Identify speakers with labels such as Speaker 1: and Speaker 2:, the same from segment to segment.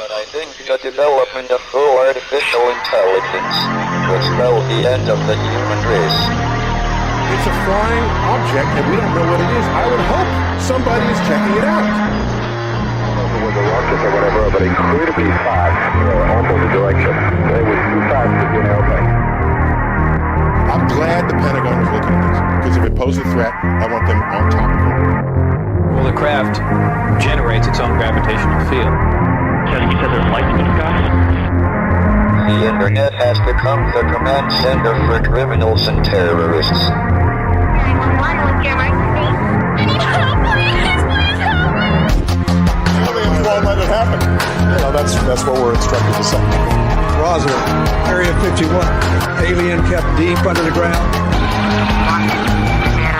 Speaker 1: But I think the development of full artificial intelligence will spell the end of the human race.
Speaker 2: It's a flying object, and we don't know what it is. I would hope somebody is checking it out.
Speaker 3: I don't know if it was a rocket or whatever, but it could be fast, opposite direction. It was too fast to be an airplane.
Speaker 2: I'm glad the Pentagon is looking at this, because if it poses a threat, I want them on top of it.
Speaker 4: Well, the craft generates its own gravitational field.
Speaker 5: You said there's lights in the sky?
Speaker 1: The internet has become the command center for criminals and terrorists.
Speaker 6: 911, what's your emergency? I need help, please! Please help me!
Speaker 2: Well, they won't let it happen. You know, that's what we're instructed to say.
Speaker 7: Roswell, Area 51. Alien kept deep under the ground.
Speaker 6: 1, 0,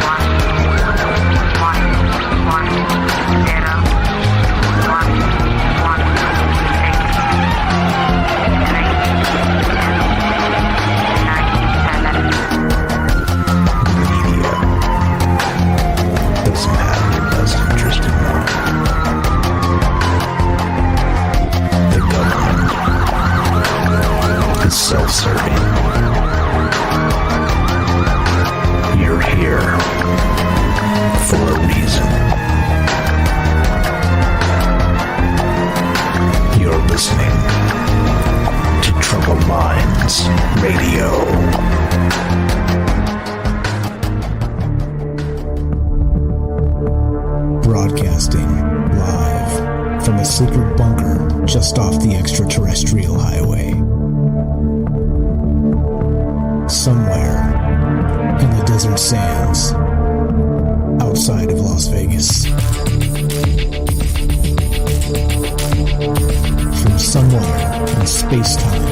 Speaker 6: 1, 1,
Speaker 8: self-serving. You're here for a reason. You're listening to Troubled Minds Radio.
Speaker 9: Broadcasting live from a secret bunker just off the extraterrestrial highway. Somewhere in the desert sands outside of Las Vegas. From somewhere in space-time,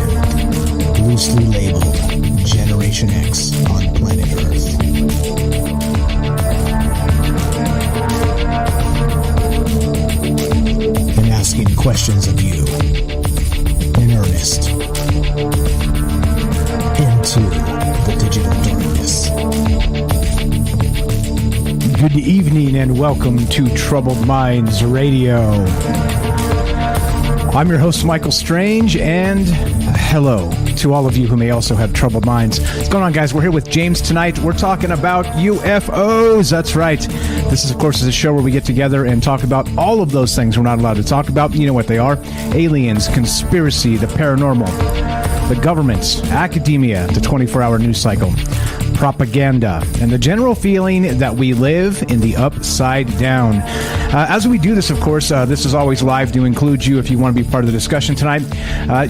Speaker 9: loosely labeled Generation X on planet Earth. And asking questions of you in earnest into the digital darkness. Good evening and welcome to Troubled Minds Radio. I'm your host, Michael Strange, and hello to all of you who may also have troubled minds. What's going on, guys? We're here with James tonight. We're talking about UFOs. That's right. This is, of course, a show where we get together and talk about all of those things we're not allowed to talk about. You know what they are. Aliens, conspiracy, the paranormal, the government, academia, the 24-hour news cycle, propaganda, and the general feeling that we live in the upside down. As we do this, of course, this is always live to include you if you want to be part of the discussion tonight.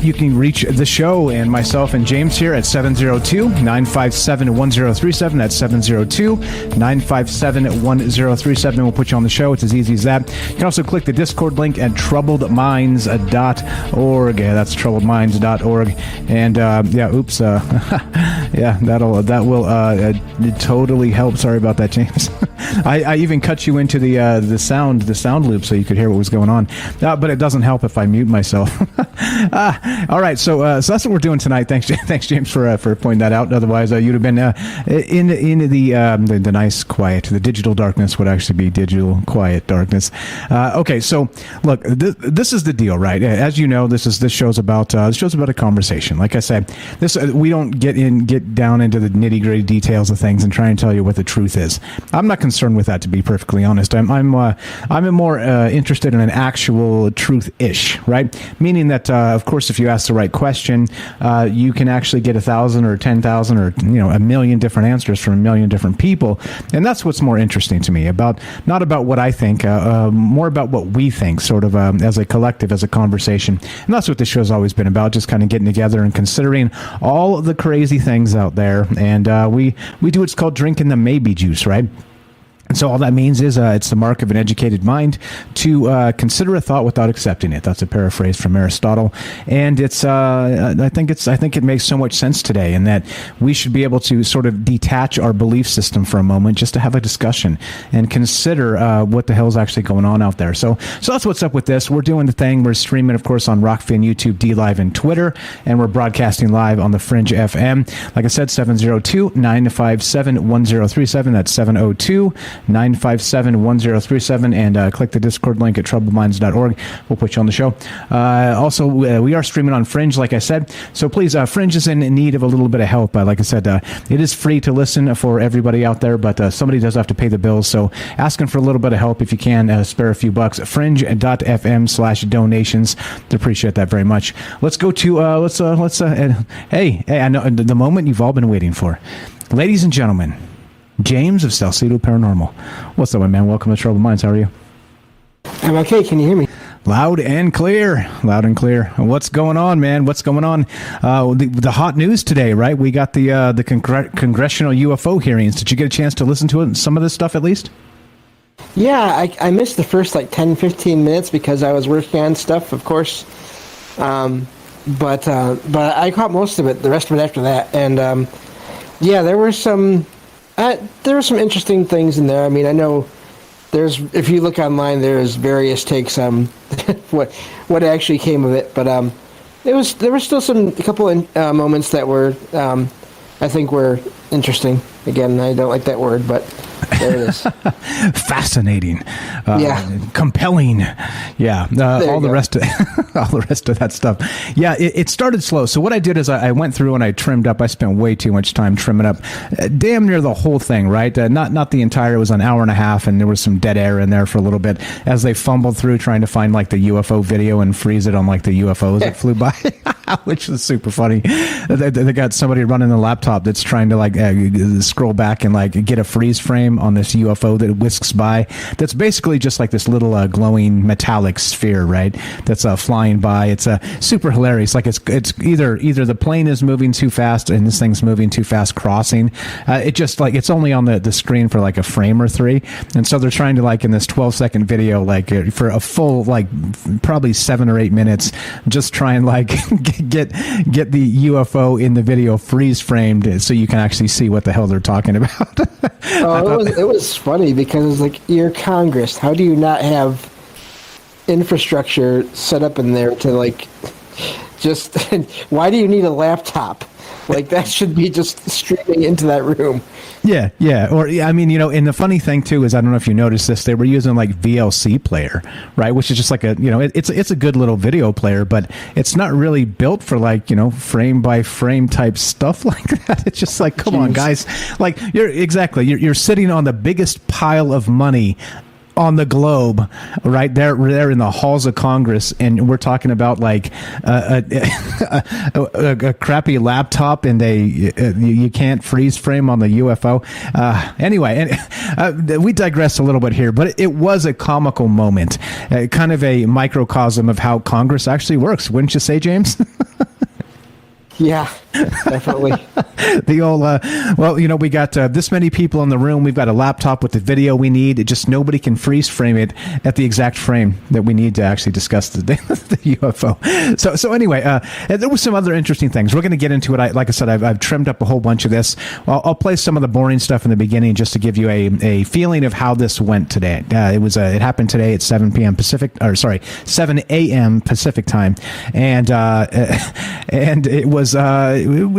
Speaker 9: You can reach the show and myself and James here at 702-957-1037. That's 702-957-1037. We'll put you on the show. It's as easy as that. You can also click the Discord link at troubledminds.org. Yeah, that's troubledminds.org. And yeah, that will totally help. Sorry about that, James. I even cut you into the sound loop so you could hear what was going on. But it doesn't help if I mute myself. All right, so that's what we're doing tonight. Thanks, James, for pointing that out. Otherwise, you'd have been in the nice quiet. The digital darkness would actually be digital quiet darkness. Okay, so look, this is the deal, right? As you know, this show's about a conversation. Like I said, we don't get down into the nitty gritty details of things and try and tell you what the truth is. I'm not concerned with that, to be perfectly honest. I'm more interested in an actual truth-ish, right? Meaning that, of course, if you ask the right question, you can actually get 1,000 or 10,000 or a million different answers from a million different people, and that's what's more interesting to me. Not about what I think, more about what we think, sort of as a collective, as a conversation, and that's what this show's always been about. Just kind of getting together and considering all of the crazy things out there, and we do what's called drinking the maybe juice, right? And so all that means is it's the mark of an educated mind to consider a thought without accepting it. That's a paraphrase from Aristotle, and it's I think it makes so much sense today, in that we should be able to sort of detach our belief system for a moment, just to have a discussion and consider what the hell is actually going on out there. So that's what's up with this. We're doing the thing. We're streaming, of course, on Rockfin, YouTube, DLive, and Twitter, and we're broadcasting live on the Fringe FM. Like I said, 702-957-1037. That's 702 957-1037, and click the Discord link at troubledminds.org. We'll put you on the show. Also, we are streaming on Fringe, like I said. So please, Fringe is in need of a little bit of help. Like I said, it is free to listen for everybody out there, but somebody does have to pay the bills. So asking for a little bit of help if you can, spare a few bucks. Fringe.fm/donations. Appreciate that very much. Let's go to hey, I know the moment you've all been waiting for, ladies and gentlemen. James of Salcedo Paranormal. What's up, my man? Welcome to Troubled Minds. How are you?
Speaker 10: I'm okay. Can you hear me?
Speaker 9: Loud and clear. Loud and clear. What's going on, man? What's going on? The hot news today, right? We got the Congressional Ufo hearings. Did you get a chance to listen to it? Some of this stuff, at least?
Speaker 10: Yeah, I missed the first 10, 15 minutes because I was working on stuff, of course. But I caught most of it. The rest of it after that, and yeah, there were some interesting things in there. I mean, I know if you look online, there's various takes on what actually came of it, but there were still a couple moments that were I think were interesting. Again, I don't like that word, but there it is.
Speaker 9: Fascinating.
Speaker 10: Yeah.
Speaker 9: Compelling. Yeah. All the rest of that stuff. Yeah, it started slow. So what I did is I went through and I trimmed up. I spent way too much time trimming up damn near the whole thing, right? Not the entire. It was an hour and a half, and there was some dead air in there for a little bit as they fumbled through trying to find the UFO video and freeze it on the UFOs that flew by, which was super funny. They got somebody running a laptop that's trying to scroll back and get a freeze frame on this UFO that whisks by. That's basically just this little glowing metallic sphere, right? That's flying by. It's super hilarious. It's either the plane is moving too fast and this thing's moving too fast crossing. It just it's only on the screen for a frame or three, and so they're trying to in this 12-second video for a full probably 7 or 8 minutes, just try and get the UFO in the video freeze framed so you can actually see what the hell they're talking about.
Speaker 10: It was funny because it's you're Congress. How do you not have infrastructure set up in there to just? Why do you need a laptop? That should be just streaming into that room.
Speaker 9: Yeah. Or, I mean, and the funny thing, too, is I don't know if you noticed this, they were using VLC player, right? Which is just it's a good little video player, but it's not really built for frame by frame type stuff like that. It's just come on, guys. You're sitting on the biggest pile of money on the globe, right there in the halls of Congress, and we're talking about a crappy laptop, and you can't freeze frame on the UFO. Anyway, we digress a little bit here, but it was a comical moment, kind of a microcosm of how Congress actually works, wouldn't you say, James?
Speaker 10: Yeah, definitely.
Speaker 9: The old, we got this many people in the room. We've got a laptop with the video we need. It just nobody can freeze frame it at the exact frame that we need to actually discuss the UFO. So anyway, there were some other interesting things. We're going to get into it. Like I said, I've trimmed up a whole bunch of this. I'll play some of the boring stuff in the beginning just to give you a feeling of how this went today. It happened today at 7 a.m. Pacific time, and it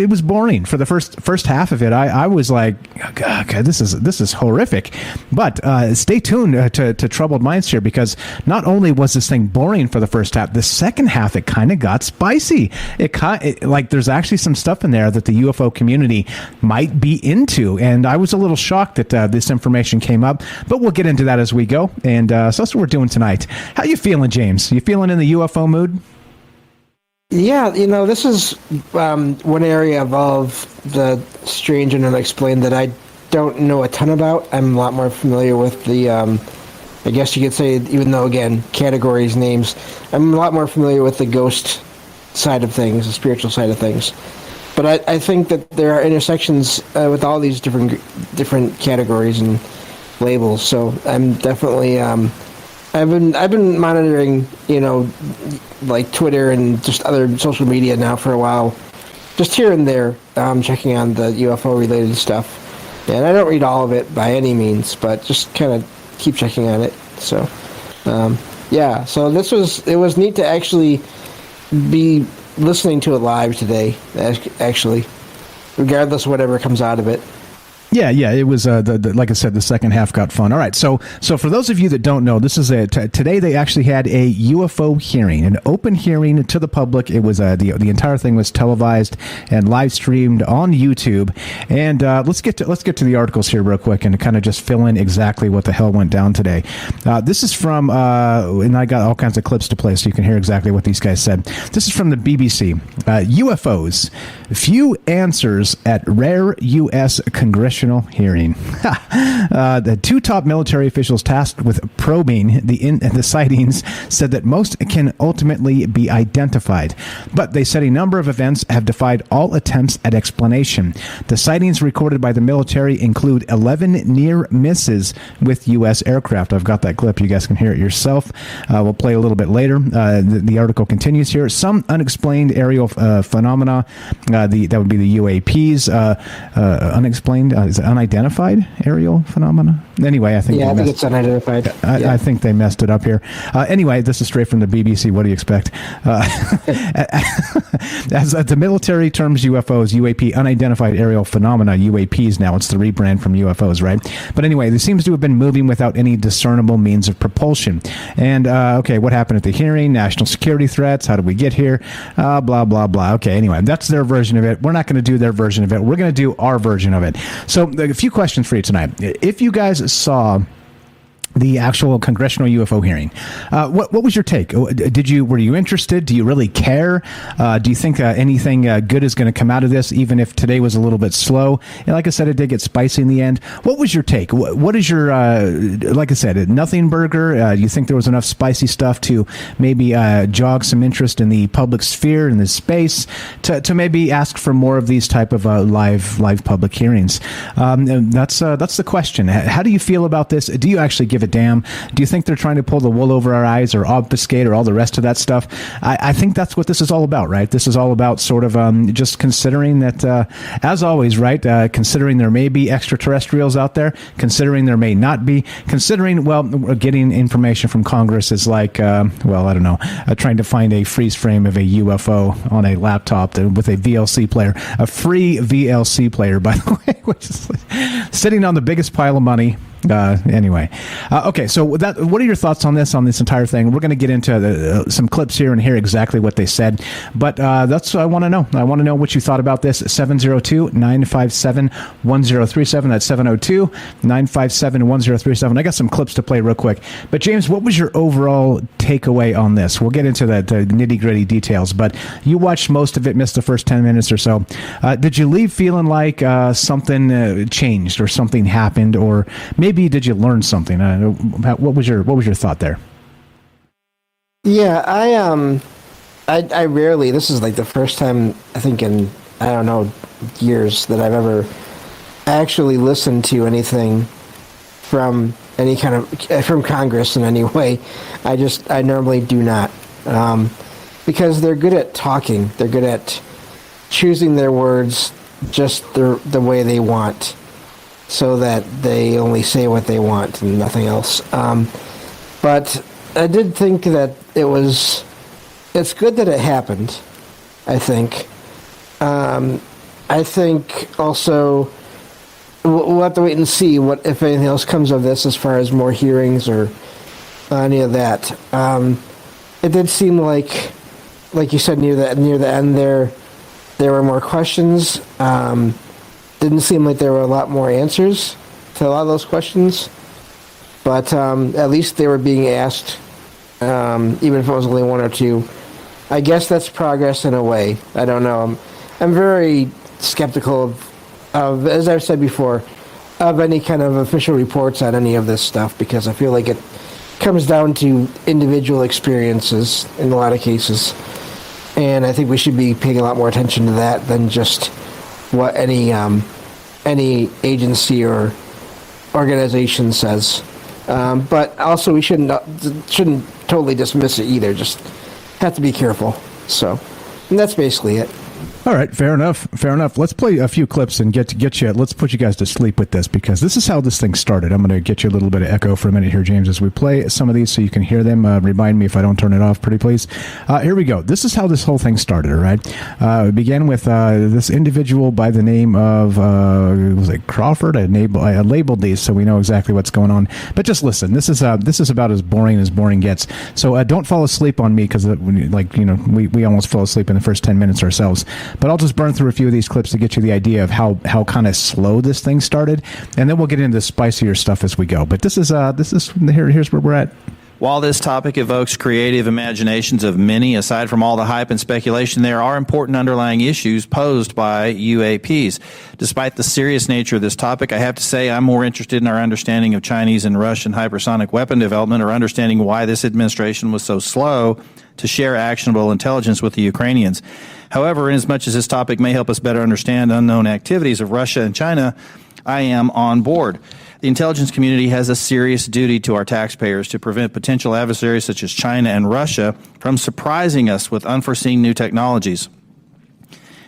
Speaker 9: was boring for the first half of it. I was like, God, this is horrific. But stay tuned to Troubled Minds here, because not only was this thing boring for the first half, the second half it kind of got spicy. There's actually some stuff in there that the UFO community might be into, and I was a little shocked that this information came up. But we'll get into that as we go, and so that's what we're doing tonight. How you feeling, James? You feeling in the UFO mood?
Speaker 10: Yeah, this is one area of the strange and unexplained that I don't know a ton about. I'm a lot more familiar with the, I guess you could say, even though, again, categories, names, I'm a lot more familiar with the ghost side of things, the spiritual side of things. But I think that there are intersections with all these different categories and labels. So I'm definitely I've been monitoring, Twitter and just other social media now for a while, just here and there, checking on the UFO related stuff. And I don't read all of it by any means, but just kind of keep checking on it. So, so it was neat to actually be listening to it live today, actually, regardless of whatever comes out of it.
Speaker 9: Yeah, it was like I said, the second half got fun. All right, so for those of you that don't know, this is today they actually had a UFO hearing, an open hearing to the public. It was the entire thing was televised and live streamed on YouTube. And let's get to the articles here real quick and kind of just fill in exactly what the hell went down today. This is from and I got all kinds of clips to play so you can hear exactly what these guys said. This is from the BBC. UFOs, few answers at rare U.S. Congressional Hearing. The two top military officials tasked with probing the sightings said that most can ultimately be identified, but they said a number of events have defied all attempts at explanation. The sightings recorded by the military include 11 near misses with U.S. aircraft. I've got that clip. You guys can hear it yourself. We'll play a little bit later. The article continues here. Some unexplained aerial phenomena. That would be the UAPs. Unexplained. Is it unidentified aerial phenomena? Anyway, I think
Speaker 10: it's unidentified.
Speaker 9: I think they messed it up here. Anyway, this is straight from the BBC. What do you expect? As the military terms UFOs, UAP, unidentified aerial phenomena, UAPs now. It's the rebrand from UFOs, right? But anyway, there seems to have been moving without any discernible means of propulsion. And, okay, what happened at the hearing? National security threats. How did we get here? Blah, blah, blah. Okay, anyway, that's their version of it. We're not going to do their version of it. We're going to do our version of it. So a few questions for you tonight. If you guys saw the actual Congressional UFO hearing, what was your take? Were you interested? Do you really care? Do you think anything good is going to come out of this, even if today was a little bit slow? And like I said, it did get spicy in the end. What was your take? What is your, like I said, nothing burger? Do you think there was enough spicy stuff to maybe jog some interest in the public sphere, in this space, to maybe ask for more of these type of live public hearings? That's the question. How do you feel about this? Do you actually give a damn? Do you think they're trying to pull the wool over our eyes or obfuscate or all the rest of that stuff? I think that's what this is all about, right? This is all about sort of just considering that, as always, right? Considering there may be extraterrestrials out there, considering there may not be, considering, well, getting information from Congress is like, well, I don't know, trying to find a freeze frame of a UFO on a laptop with a VLC player, a free VLC player, by the way, which is sitting on the biggest pile of money. Anyway, okay, so what are your thoughts on this entire thing? We're going to get into some clips here and hear exactly what they said, but that's what I want to know. I want to know what you thought about this. 702-957-1037. That's 702-957-1037. I got some clips to play real quick. But James, what was your overall takeaway on this? We'll get into the nitty-gritty details, but you watched most of it, missed the first 10 minutes or so. Did you leave feeling like something changed or something happened, or maybe did you learn something? What was your thought there?
Speaker 10: Yeah, I rarely. This is like the first time I think in years that I've ever actually listened to anything from any kind of from Congress in any way. I normally do not, because they're good at talking. They're good at choosing their words just the way they want, so that they only say what they want and nothing else. But I did think that it's good that it happened, I think. I think also we'll have to wait and see what, if anything else comes of this as far as more hearings or any of that. It did seem like you said, near the end there were more questions. Didn't seem like there were a lot more answers to a lot of those questions, but at least they were being asked, even if it was only one or two. I guess that's progress in a way. I don't know. I'm very skeptical of, as I've said before, of any kind of official reports on any of this stuff, because I feel like it comes down to individual experiences in a lot of cases, and I think we should be paying a lot more attention to that than just what any agency or organization says. But also we shouldn't totally dismiss it either. Just have to be careful. So, and that's basically it.
Speaker 9: All right, fair enough. Let's play a few clips and get you. Let's put you guys to sleep with this, because this is how this thing started. I'm going to get you a little bit of echo for a minute here, James, as we play some of these so you can hear them. Remind me if I don't turn it off, pretty please. Here we go. This is how this whole thing started. All right, it began with this individual by the name of was it Crawford? I labeled these so we know exactly what's going on. But just listen. This is about as boring gets. So don't fall asleep on me, because we almost fell asleep in the first 10 minutes ourselves. But I'll just burn through a few of these clips to get you the idea of how kind of slow this thing started, and then we'll get into the spicier stuff as we go. But here's where we're at.
Speaker 4: While this topic evokes creative imaginations of many, aside from all the hype and speculation, there are important underlying issues posed by UAPs. Despite the serious nature of this topic, I have to say I'm more interested in our understanding of Chinese and Russian hypersonic weapon development, or understanding why this administration was so slow to share actionable intelligence with the Ukrainians. However, inasmuch as this topic may help us better understand unknown activities of Russia and China, I am on board. The intelligence community has a serious duty to our taxpayers to prevent potential adversaries such as China and Russia from surprising us with unforeseen new technologies.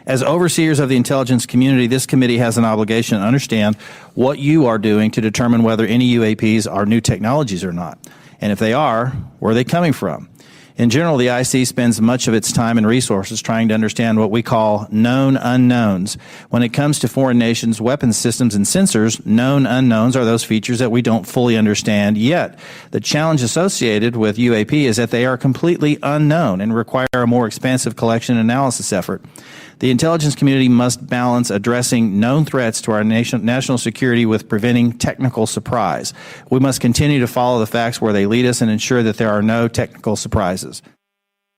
Speaker 4: As overseers of the intelligence community, this committee has an obligation to understand what you are doing to determine whether any UAPs are new technologies or not. And if they are, where are they coming from? In general, the IC spends much of its time and resources trying to understand what we call known unknowns. When it comes to foreign nations' weapons systems and sensors, known unknowns are those features that we don't fully understand yet. The challenge associated with UAP is that they are completely unknown and require a more expansive collection and analysis effort. The intelligence community must balance addressing known threats to our national security with preventing technical surprise. We must continue to follow the facts where they lead us and ensure that there are no technical surprises.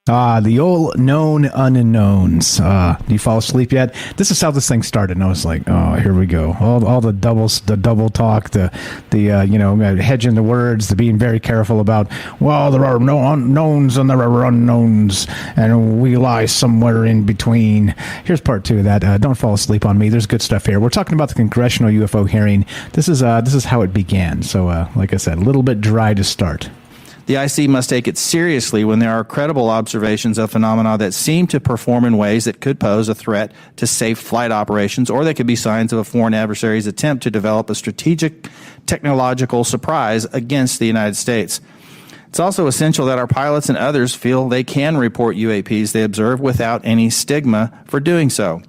Speaker 9: The old known unknowns. Do you fall asleep yet? This is how this thing started, and I was like, oh, here we go. All the double talk, the hedging the words, the being very careful about, well, there are no unknowns and there are unknowns, and we lie somewhere in between. Here's part two of that. Don't fall asleep on me. There's good stuff here. We're talking about the Congressional Ufo Hearing. This is how it began. So, like I said, a little bit dry to start.
Speaker 4: The IC must take it seriously when there are credible observations of phenomena that seem to perform in ways that could pose a threat to safe flight operations, or they could be signs of a foreign adversary's attempt to develop a strategic technological surprise against the United States. It's also essential that our pilots and others feel they can report UAPs they observe without any stigma for doing so.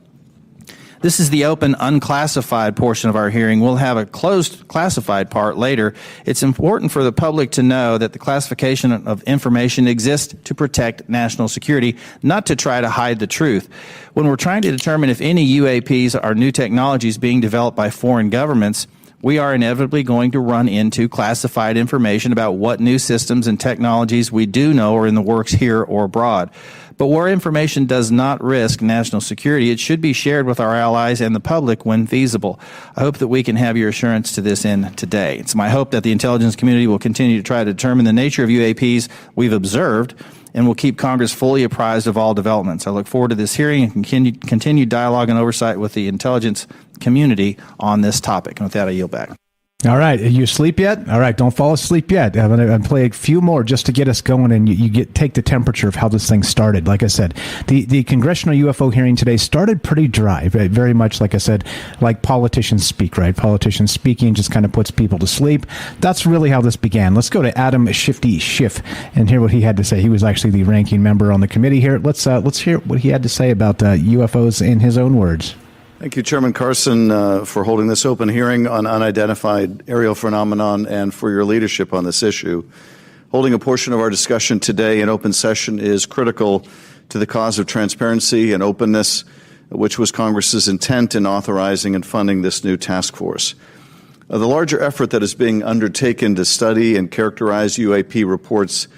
Speaker 4: This is the open, unclassified portion of our hearing. We'll have a closed, classified part later. It's important for the public to know that the classification of information exists to protect national security, not to try to hide the truth. When we're trying to determine if any UAPs are new technologies being developed by foreign governments, we are inevitably going to run into classified information about what new systems and technologies we do know are in the works here or abroad. But where information does not risk national security, it should be shared with our allies and the public when feasible. I hope that we can have your assurance to this end today. It's my hope that the intelligence community will continue to try to determine the nature of UAPs we've observed and will keep Congress fully apprised of all developments. I look forward to this hearing and continued dialogue and oversight with the intelligence community on this topic. And with that, I yield back.
Speaker 9: All right, are you asleep yet? All right, don't fall asleep yet. I'm going to play a few more just to get us going, and you take the temperature of how this thing started. Like I said, the Congressional UFO hearing today started pretty dry, very much, like I said, like politicians speak, right? Politicians speaking just kind of puts people to sleep. That's really how this began. Let's go to Adam Shifty Schiff and hear what he had to say. He was actually the ranking member on the committee here. Let's hear what he had to say about UFOs in his own words.
Speaker 11: Thank you, Chairman Carson, for holding this open hearing on unidentified aerial phenomenon and for your leadership on this issue. Holding a portion of our discussion today in open session is critical to the cause of transparency and openness, which was Congress's intent in authorizing and funding this new task force. The larger effort that is being undertaken to study and characterize UAP reports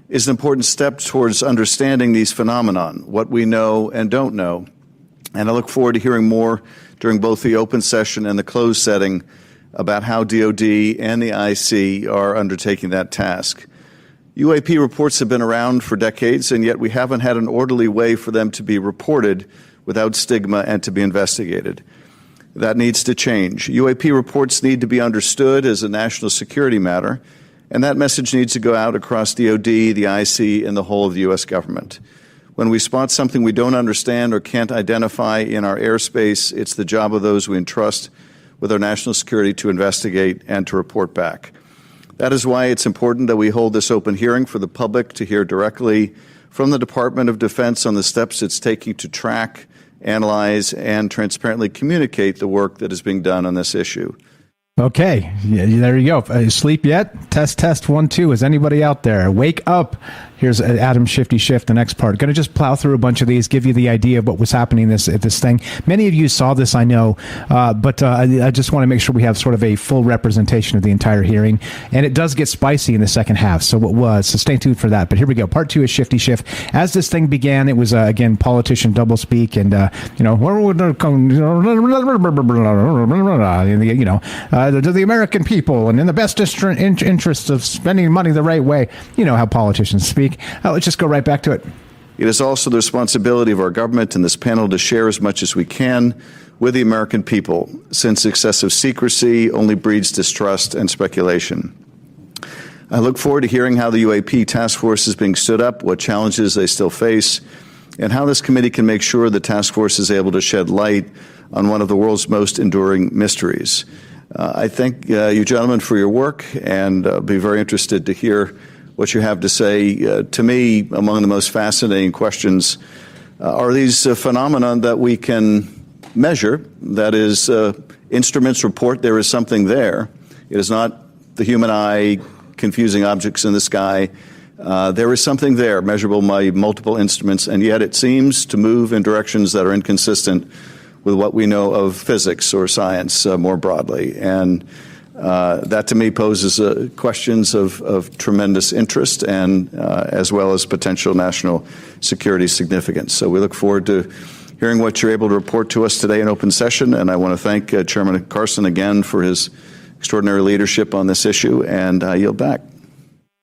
Speaker 11: is an important step towards understanding these phenomenon, what we know and don't know. And I look forward to hearing more during both the open session and the closed setting about how DOD and the IC are undertaking that task. UAP reports have been around for decades, and yet we haven't had an orderly way for them to be reported without stigma and to be investigated. That needs to change. UAP reports need to be understood as a national security matter, and that message needs to go out across DOD, the IC, and the whole of the U.S. government. When we spot something we don't understand or can't identify in our airspace, it's the job of those we entrust with our national security to investigate and to report back. That is why it's important that we hold this open hearing for the public to hear directly from the Department of Defense on the steps it's taking to track, analyze, and transparently communicate the work that is being done on this issue.
Speaker 9: Okay, yeah, there you go. Sleep yet? Test 1 2. Is anybody out there? Wake up. Here's Adam Shifty Shift, the next part. Going to just plow through a bunch of these, give you the idea of what was happening at this thing. Many of you saw this, I know, but I just want to make sure we have sort of a full representation of the entire hearing. And it does get spicy in the second half, so stay tuned for that. But here we go. Part 2 is Shifty Shift. As this thing began, it was, again, politician doublespeak and, where would to the American people and in the best interest of spending money the right way. You know how politicians speak. Let's just go right back to it.
Speaker 11: It is also the responsibility of our government and this panel to share as much as we can with the American people, since excessive secrecy only breeds distrust and speculation. I look forward to hearing how the UAP task force is being stood up, what challenges they still face, and how this committee can make sure the task force is able to shed light on one of the world's most enduring mysteries. I thank you gentlemen for your work, and be very interested to hear what you have to say. To me, among the most fascinating questions are these phenomena that we can measure. That is, instruments report there is something there. It is not the human eye confusing objects in the sky. There is something there, measurable by multiple instruments, and yet it seems to move in directions that are inconsistent with what we know of physics or science more broadly. And that to me poses questions of tremendous interest and as well as potential national security significance. So we look forward to hearing what you're able to report to us today in open session. And I want to thank Chairman Carson again for his extraordinary leadership on this issue, and I yield back.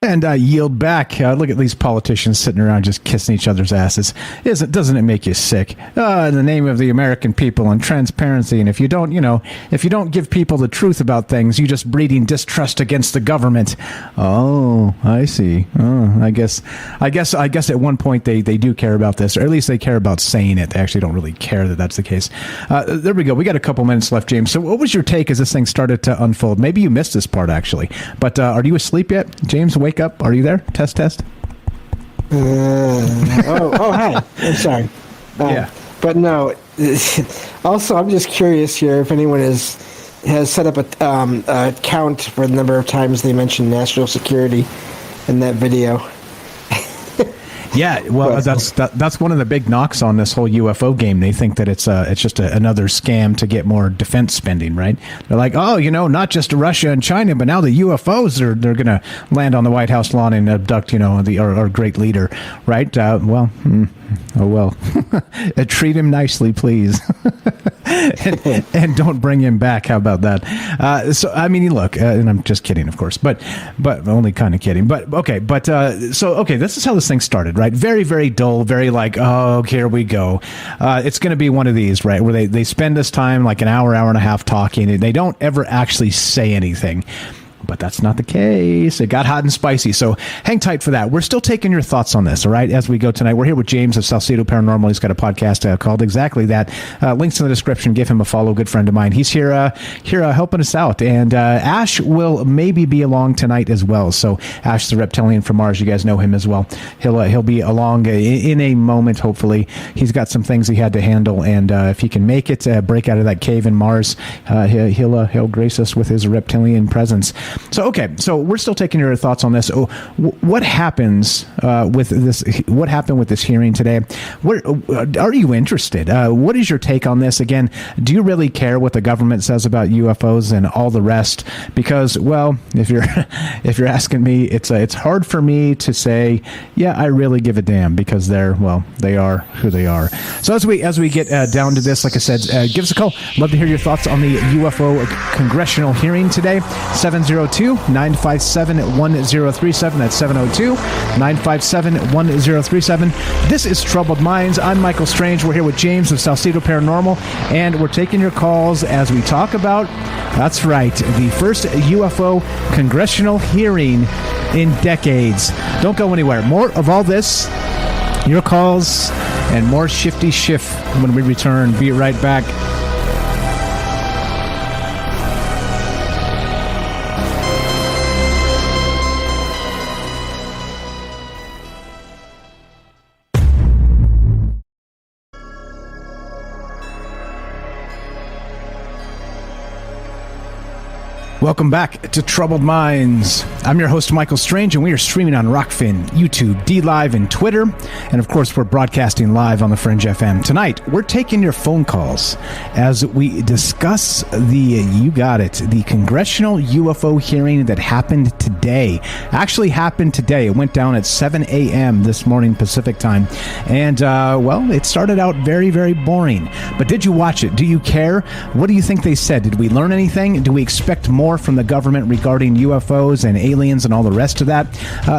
Speaker 9: And yield back. Look at these politicians sitting around just kissing each other's asses. Doesn't it make you sick? In the name of the American people and transparency. And if you don't give people the truth about things, you just breeding distrust against the government. Oh, I see. Oh, I guess at one point they do care about this, or at least they care about saying it. They actually don't really care that that's the case. There we go. We got a couple minutes left, James. So what was your take as this thing started to unfold? Maybe you missed this part actually, but are you asleep yet, James? Wake up. Are you there? Test.
Speaker 10: Hi. I'm sorry.
Speaker 9: Yeah.
Speaker 10: But no. Also, I'm just curious here if anyone has set up a count for the number of times they mentioned national security in that video.
Speaker 9: Yeah, well, that's one of the big knocks on this whole UFO game. They think that it's just another scam to get more defense spending, right? They're like, oh, not just Russia and China, but now the UFOs they're going to land on the White House lawn and abduct, our great leader, right? Treat him nicely, please, and don't bring him back. How about that? So I mean, look, and I'm just kidding, of course, but only kind of kidding. But okay, this is how this thing started. Right, very, very dull, very like, oh, here we go. It's going to be one of these, right, where they spend this time like an hour and a half talking, and they don't ever actually say anything. But that's not the case. It got hot and spicy. So hang tight for that. We're still taking your thoughts on this, all right, as we go tonight. We're here with James of Salcedo Paranormal. He's got a podcast called exactly that. Links in the description. Give him a follow. Good friend of mine. He's here helping us out. And Ash will maybe be along tonight as well. So Ash, the reptilian from Mars, you guys know him as well. He'll be along in a moment, hopefully. He's got some things he had to handle. And if he can make it, break out of that cave in Mars, he'll grace us with his reptilian presence. So we're still taking your thoughts on this. What happens with this? What happened with this hearing today? Are you interested? What is your take on this? Again, do you really care what the government says about UFOs and all the rest? Because, well, if you're asking me, it's hard for me to say, yeah, I really give a damn, because they are who they are. So as we get down to this, like I said, give us a call. Love to hear your thoughts on the UFO congressional hearing today. 702-957-1037. That's 702-957-1037. This is Troubled Minds. I'm Michael Strange. We're here with James of Salcedo Paranormal, and we're taking your calls as we talk about, that's right, the first UFO congressional hearing in decades. Don't go anywhere. More of all this Your calls and more Shifty Schiff when we return. Be right back. Welcome back to Troubled Minds. I'm your host, Michael Strange, and we are streaming on Rockfin, YouTube, DLive, and Twitter. And of course, we're broadcasting live on the Fringe FM. Tonight, we're taking your phone calls as we discuss the Congressional UFO hearing that happened today. Actually happened today. It went down at 7 a.m. this morning Pacific time. And, it started out very, very boring. But did you watch it? Do you care? What do you think they said? Did we learn anything? Do we expect more from the government regarding UFOs and aliens and all the rest of that?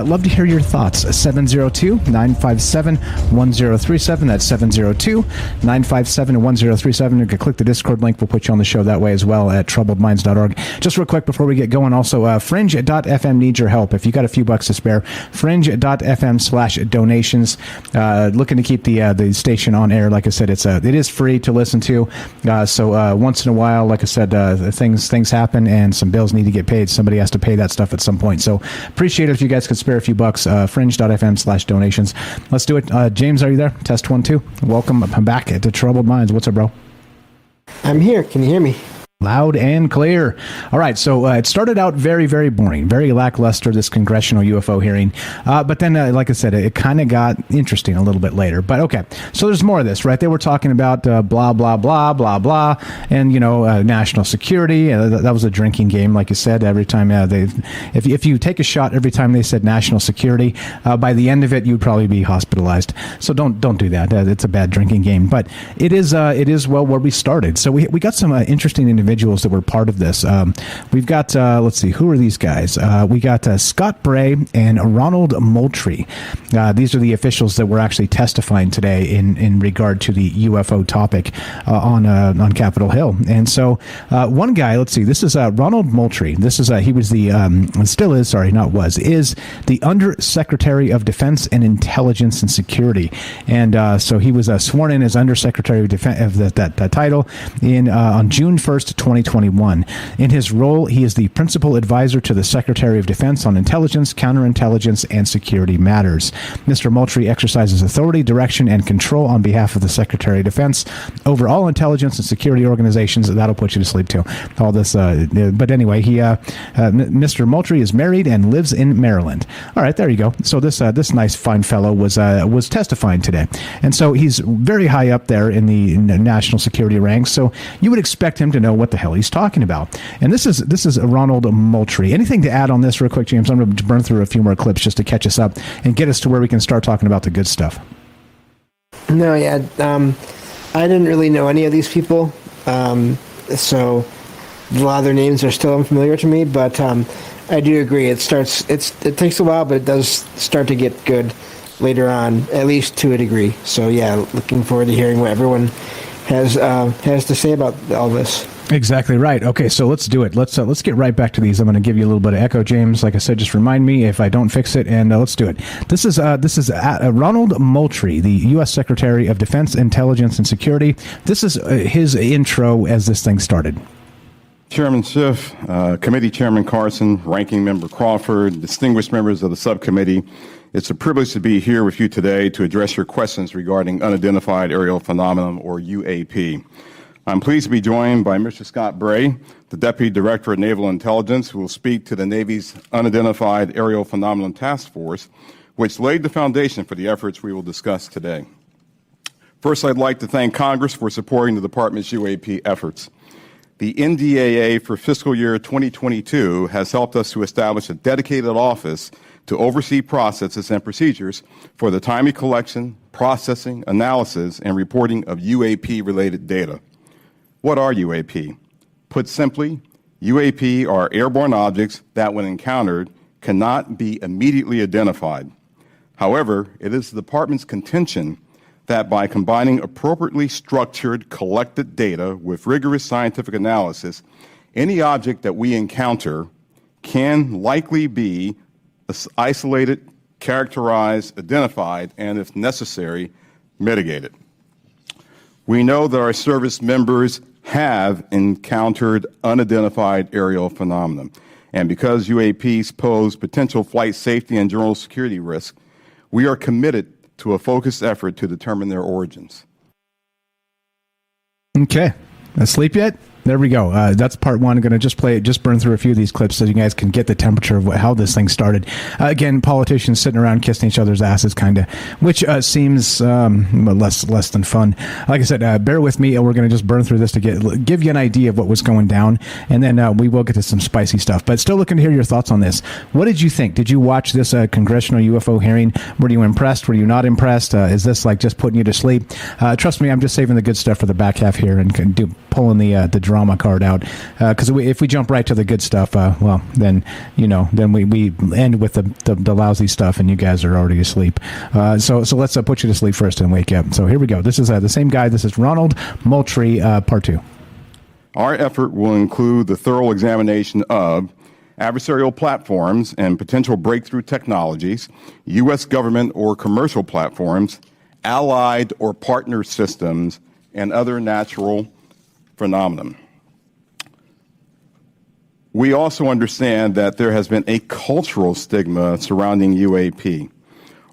Speaker 9: Love to hear your thoughts. 702-957-1037. That's 702-957-1037. You can click the Discord link. We'll put you on the show that way as well at troubledminds.org. Just real quick before we get going, also, Fringe.fm needs your help. If you got a few bucks to spare, Fringe.fm/donations. Looking to keep the station on air. Like I said, it is free to listen to. So once in a while, like I said, things happen and some bills need to get paid. Somebody has to pay that stuff at some point. So appreciate it if you guys could spare a few bucks. Fringe.fm/donations. Let's do it. James, are you there? Test 1, 2. Welcome back to Troubled Minds. What's up, bro?
Speaker 10: I'm here. Can you hear me?
Speaker 9: Loud and clear. All right, so it started out very, very boring, very lackluster, this Congressional UFO hearing. But then, like I said, it kind of got interesting a little bit later. But okay, so there's more of this, right? They were talking about blah, blah, blah, blah, blah, and, national security. That was a drinking game, like you said. Every time if you take a shot every time they said national security, by the end of it, you'd probably be hospitalized. So don't do that. It's a bad drinking game. But it is where we started. So we got some interesting individuals that were part of this. We've got, let's see, who are these guys? We got Scott Bray and Ronald Moultrie. These are the officials that were actually testifying today in regard to the UFO topic on Capitol Hill. And so one guy, let's see, this is Ronald Moultrie. This is he was the is the Undersecretary of Defense and Intelligence and Security. And so he was sworn in as Undersecretary of Defense of that title on June 1st, 2021. In his role, he is the principal advisor to the Secretary of Defense on intelligence, counterintelligence, and security matters. Mr. Moultrie exercises authority, direction, and control on behalf of the Secretary of Defense over all intelligence and security organizations. That'll put you to sleep too. All this, but anyway, Mr. Moultrie is married and lives in Maryland. All right, there you go. So this nice fine fellow was testifying today, and so he's very high up there in the national security ranks. So you would expect him to know what the hell he's talking about. And this is Ronald Moultrie. Anything to add on this real quick, James? I'm going to burn through a few more clips just to catch us up and get us to where we can start talking about the good stuff.
Speaker 10: No, yeah. I didn't really know any of these people. So a lot of their names are still unfamiliar to me, but I do agree. It takes a while, but it does start to get good later on, at least to a degree. So yeah, looking forward to hearing what everyone has to say about all this.
Speaker 9: Exactly right. Okay, so let's do it. Let's get right back to these. I'm going to give you a little bit of echo, James. Like I said, just remind me if I don't fix it, and let's do it. This is Ronald Moultrie, the U.S. Secretary of Defense, Intelligence, and Security. This is his intro as this thing started.
Speaker 12: Chairman Schiff, Committee Chairman Carson, Ranking Member Crawford, distinguished members of the subcommittee, it's a privilege to be here with you today to address your questions regarding unidentified aerial phenomenon, or UAP. I'm pleased to be joined by Mr. Scott Bray, the Deputy Director of Naval Intelligence, who will speak to the Navy's Unidentified Aerial Phenomenon Task Force, which laid the foundation for the efforts we will discuss today. First, I'd like to thank Congress for supporting the Department's UAP efforts. The NDAA for fiscal year 2022 has helped us to establish a dedicated office to oversee processes and procedures for the timely collection, processing, analysis, and reporting of UAP-related data. What are UAP? Put simply, UAP are airborne objects that, when encountered, cannot be immediately identified. However, it is the Department's contention that by combining appropriately structured, collected data with rigorous scientific analysis, any object that we encounter can likely be isolated characterized, identified, and if necessary, mitigated. We know that our service members have encountered unidentified aerial phenomena, and because UAPs pose potential flight safety and general security risk, we are committed to a focused effort to determine their origins.
Speaker 9: Okay. Asleep yet? There we go. That's part one. I'm going to just burn through a few of these clips so you guys can get the temperature of how this thing started. Again, politicians sitting around kissing each other's asses, kind of, which seems less than fun. Like I said, bear with me. We're going to just burn through this to give you an idea of what was going down, and then we will get to some spicy stuff. But still looking to hear your thoughts on this. What did you think? Did you watch this Congressional UFO hearing? Were you impressed? Were you not impressed? Is this like just putting you to sleep? Trust me, I'm just saving the good stuff for the back half here and pulling the drama card out, because if we jump right to the good stuff, then we end with the lousy stuff, and you guys are already asleep. So let's put you to sleep first and wake up. So here we go. This is the same guy. This is Ronald Moultrie, part two.
Speaker 12: Our effort will include the thorough examination of adversarial platforms and potential breakthrough technologies, U.S. government or commercial platforms, allied or partner systems, and other natural phenomenon. We also understand that there has been a cultural stigma surrounding UAP.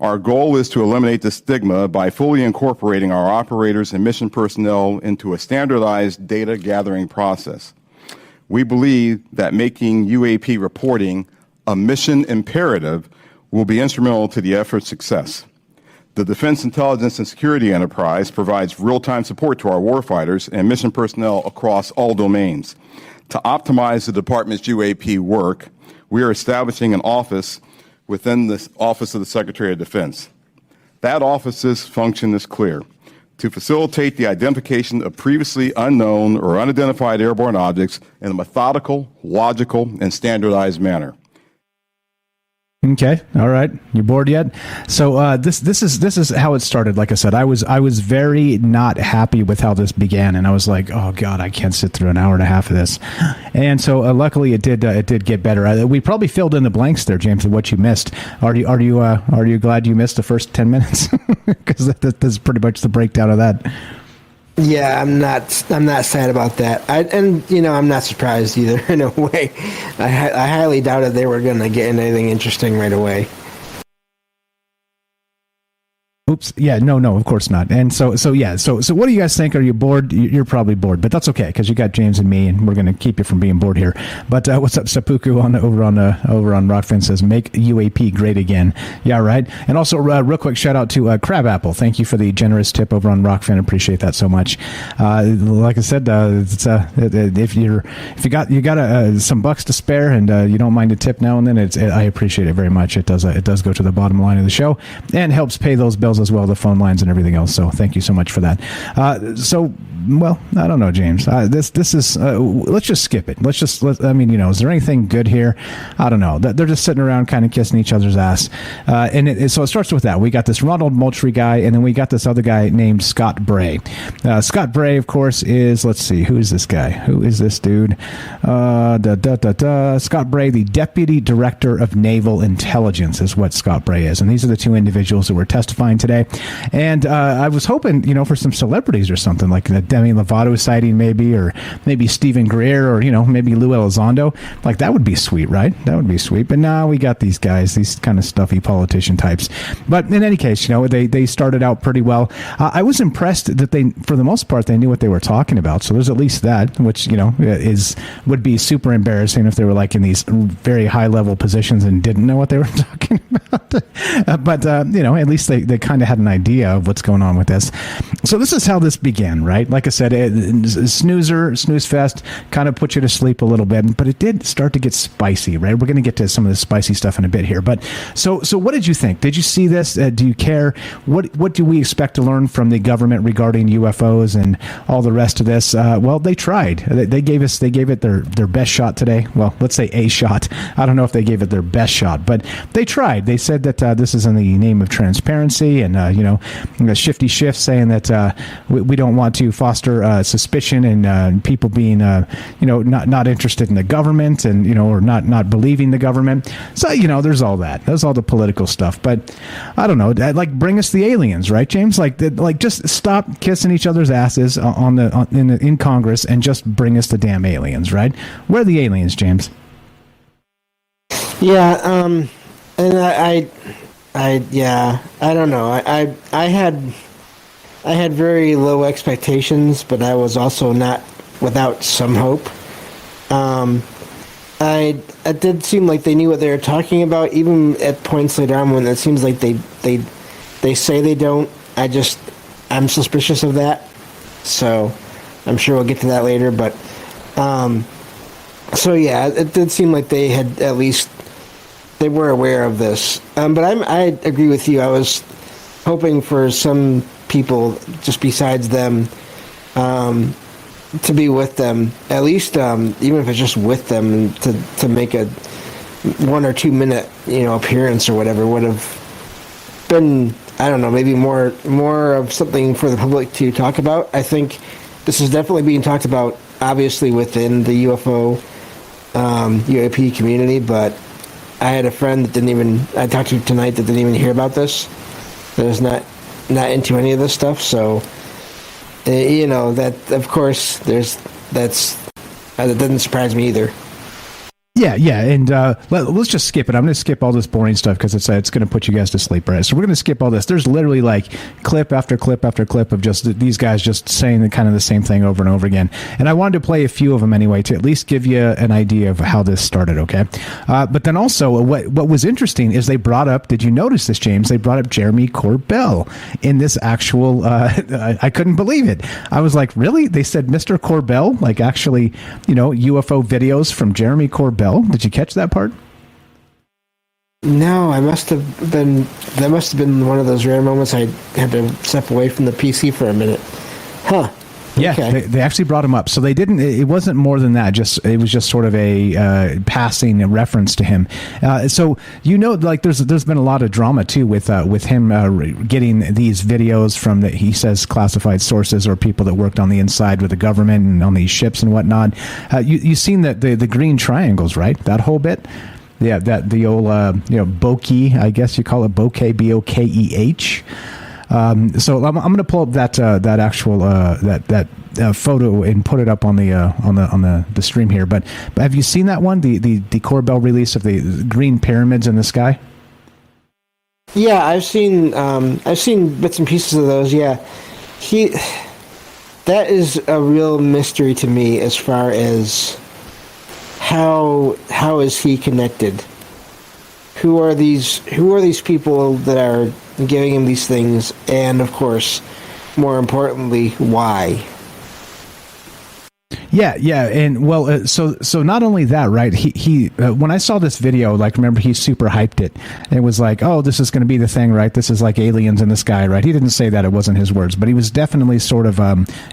Speaker 12: Our goal is to eliminate the stigma by fully incorporating our operators and mission personnel into a standardized data gathering process. We believe that making UAP reporting a mission imperative will be instrumental to the effort's success. The Defense Intelligence and Security Enterprise provides real-time support to our warfighters and mission personnel across all domains. To optimize the department's UAP work, we are establishing an office within the Office of the Secretary of Defense. That office's function is clear: to facilitate the identification of previously unknown or unidentified airborne objects in a methodical, logical, and standardized manner.
Speaker 9: Okay, all right. You bored yet? So this is how it started. Like I said, I was very not happy with how this began, and I was like, oh God, I can't sit through an hour and a half of this. And so luckily it did get better. We probably filled in the blanks there, James, of what you missed. Are you glad you missed the first 10 minutes? Because that is pretty much the breakdown of that.
Speaker 10: Yeah, I'm not sad about that. I'm not surprised either in a way. I highly doubted they were going to get anything interesting right away.
Speaker 9: Oops. Yeah. No. Of course not. And so what do you guys think? Are you bored? You're probably bored, but that's okay because you got James and me, and we're going to keep you from being bored here. But what's up, Seppuku over on Rockfin says make UAP great again. Yeah, right. And also, real quick shout out to Crabapple. Thank you for the generous tip over on Rockfin. Appreciate that so much. Like I said, if you got some bucks to spare and you don't mind a tip now and then, I appreciate it very much. It does go to the bottom line of the show and helps pay those bills as well, the phone lines and everything else. So thank you so much for that. I don't know, James. This is let's just skip it. Is there anything good here? I don't know. They're just sitting around kind of kissing each other's ass. So it starts with that. We got this Ronald Moultrie guy, and then we got this other guy named Scott Bray. Scott Bray, of course, is, let's see, who is this guy? Who is this dude? Scott Bray, the Deputy Director of Naval Intelligence is what Scott Bray is. And these are the two individuals who were testifying today. And I was hoping, for some celebrities or something, like the Demi Lovato sighting maybe, or maybe Stephen Greer, or, maybe Lou Elizondo. Like, that would be sweet, right? That would be sweet. But now we got these guys, these kind of stuffy politician types. But in any case, they started out pretty well. I was impressed that they, for the most part, they knew what they were talking about. So there's at least that, which, would be super embarrassing if they were like in these very high level positions and didn't know what they were talking about. But at least they kind of had an idea of what's going on with this. So this is how this began, right? Like I said, snooze fest kind of put you to sleep a little bit, but it did start to get spicy, right? We're going to get to some of the spicy stuff in a bit here. But so what did you think? Did you see this? Do you care? What do we expect to learn from the government regarding UFOs and all the rest of this? Well, they tried. They gave it their best shot today. Well, let's say a shot. I don't know if they gave it their best shot, but they tried. They said that this is in the name of transparency and, Shifty Shift saying that we don't want to foster suspicion and people being, not interested in the government and, or not believing the government. So, there's all that. There's all the political stuff. But I don't know, like bring us the aliens, right, James? Like just stop kissing each other's asses in Congress and just bring us the damn aliens, right? Where are the aliens, James?
Speaker 10: Yeah, and I don't know. I had very low expectations, but I was also not without some hope. It did seem like they knew what they were talking about, even at points later on when it seems like they say they don't. I'm suspicious of that. So I'm sure we'll get to that later. But so yeah, it did seem like they had at least they were aware of this. But I agree with you. I was hoping for some people just besides them to be with them, at least even if it's just with them, to make a 1 or 2 minute appearance or whatever would have been, I don't know, maybe more of something for the public to talk about. I think this is definitely being talked about, obviously, within the UFO UAP community, but I had a friend that I talked to tonight that didn't even hear about this, that is not into any of this stuff, so that, of course, that doesn't surprise me either.
Speaker 9: Yeah, and let's just skip it. I'm going to skip all this boring stuff because it's going to put you guys to sleep, right? So we're going to skip all this. There's literally like clip after clip after clip of just these guys just saying the same thing over and over again. And I wanted to play a few of them anyway to at least give you an idea of how this started, okay? But then also what was interesting is they brought up, did you notice this, James? They brought up Jeremy Corbell in this actual, I couldn't believe it. I was like, really? They said Mr. Corbell, like actually, UFO videos from Jeremy Corbell. Did you catch that part?
Speaker 10: No, that must have been one of those rare moments I had to step away from the PC for a minute. Huh.
Speaker 9: Yeah,
Speaker 10: okay.
Speaker 9: They actually brought him up. So they didn't. It wasn't more than that. It was just sort of a passing reference to him. So like there's been a lot of drama too with him getting these videos from he says classified sources or people that worked on the inside with the government and on these ships and whatnot. You've seen the green triangles, right? That whole bit. Yeah, the old bokeh, I guess you call it bokeh, BOKEH. So I'm going to pull up that actual that photo and put it up on the stream here. But have you seen that one? The Corbell release of the green pyramids in the sky?
Speaker 10: Yeah, I've seen bits and pieces of those. Yeah, that is a real mystery to me as far as how is he connected? Who are these people that are giving him these things, and of course, more importantly, why? Yeah, and well, so not only that, right? He when I saw this video, like, remember, he super hyped it. It was like, oh, this is going to be the thing, right? This is like aliens in the sky, right? He didn't say that; it wasn't his words, but he was definitely sort of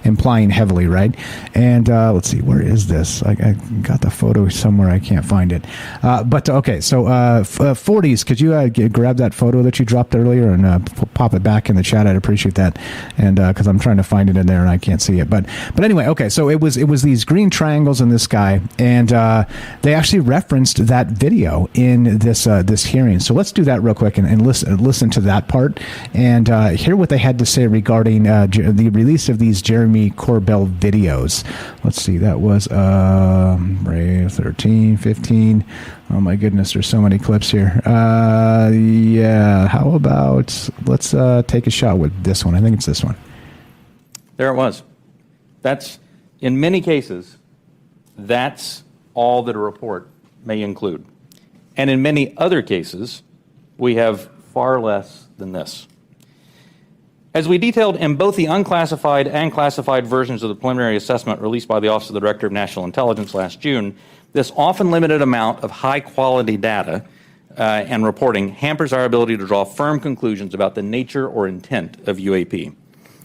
Speaker 10: implying heavily, right? And let's see, where is this? I got the photo somewhere. I can't find it. But okay, so 40s, could you grab that photo that you dropped earlier and pop it back in the chat? I'd appreciate that, and because I'm trying to find it in there and I can't see it. But anyway, okay, so it was these green triangles in the sky, and they actually referenced that video in this hearing. So let's do that real quick and listen to that part and hear what they had to say regarding the release of these Jeremy Corbell videos. Let's see, that was 13, 15. Oh my goodness, there's so many clips here. Yeah, how about let's take a shot with this one. I think it's this one.
Speaker 13: There it was. That's, in many cases, that's all that a report may include. And in many other cases, we have far less than this. As we detailed in both the unclassified and classified versions of the preliminary assessment released by the Office of the Director of National Intelligence last June, this often limited amount of high-quality data and reporting hampers our ability to draw firm conclusions about the nature or intent of UAP.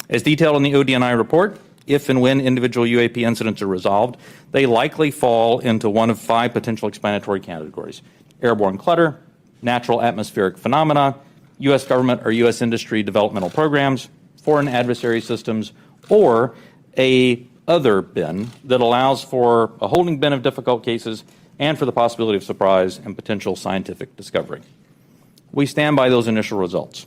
Speaker 13: As detailed in the ODNI report, if and when individual UAP incidents are resolved, they likely fall into one of 5 potential explanatory categories: airborne clutter, natural atmospheric phenomena, U.S. government or U.S. industry developmental programs, foreign adversary systems, or a other bin that allows for a holding bin of difficult cases and for the possibility of surprise and potential scientific discovery. We stand by those initial results.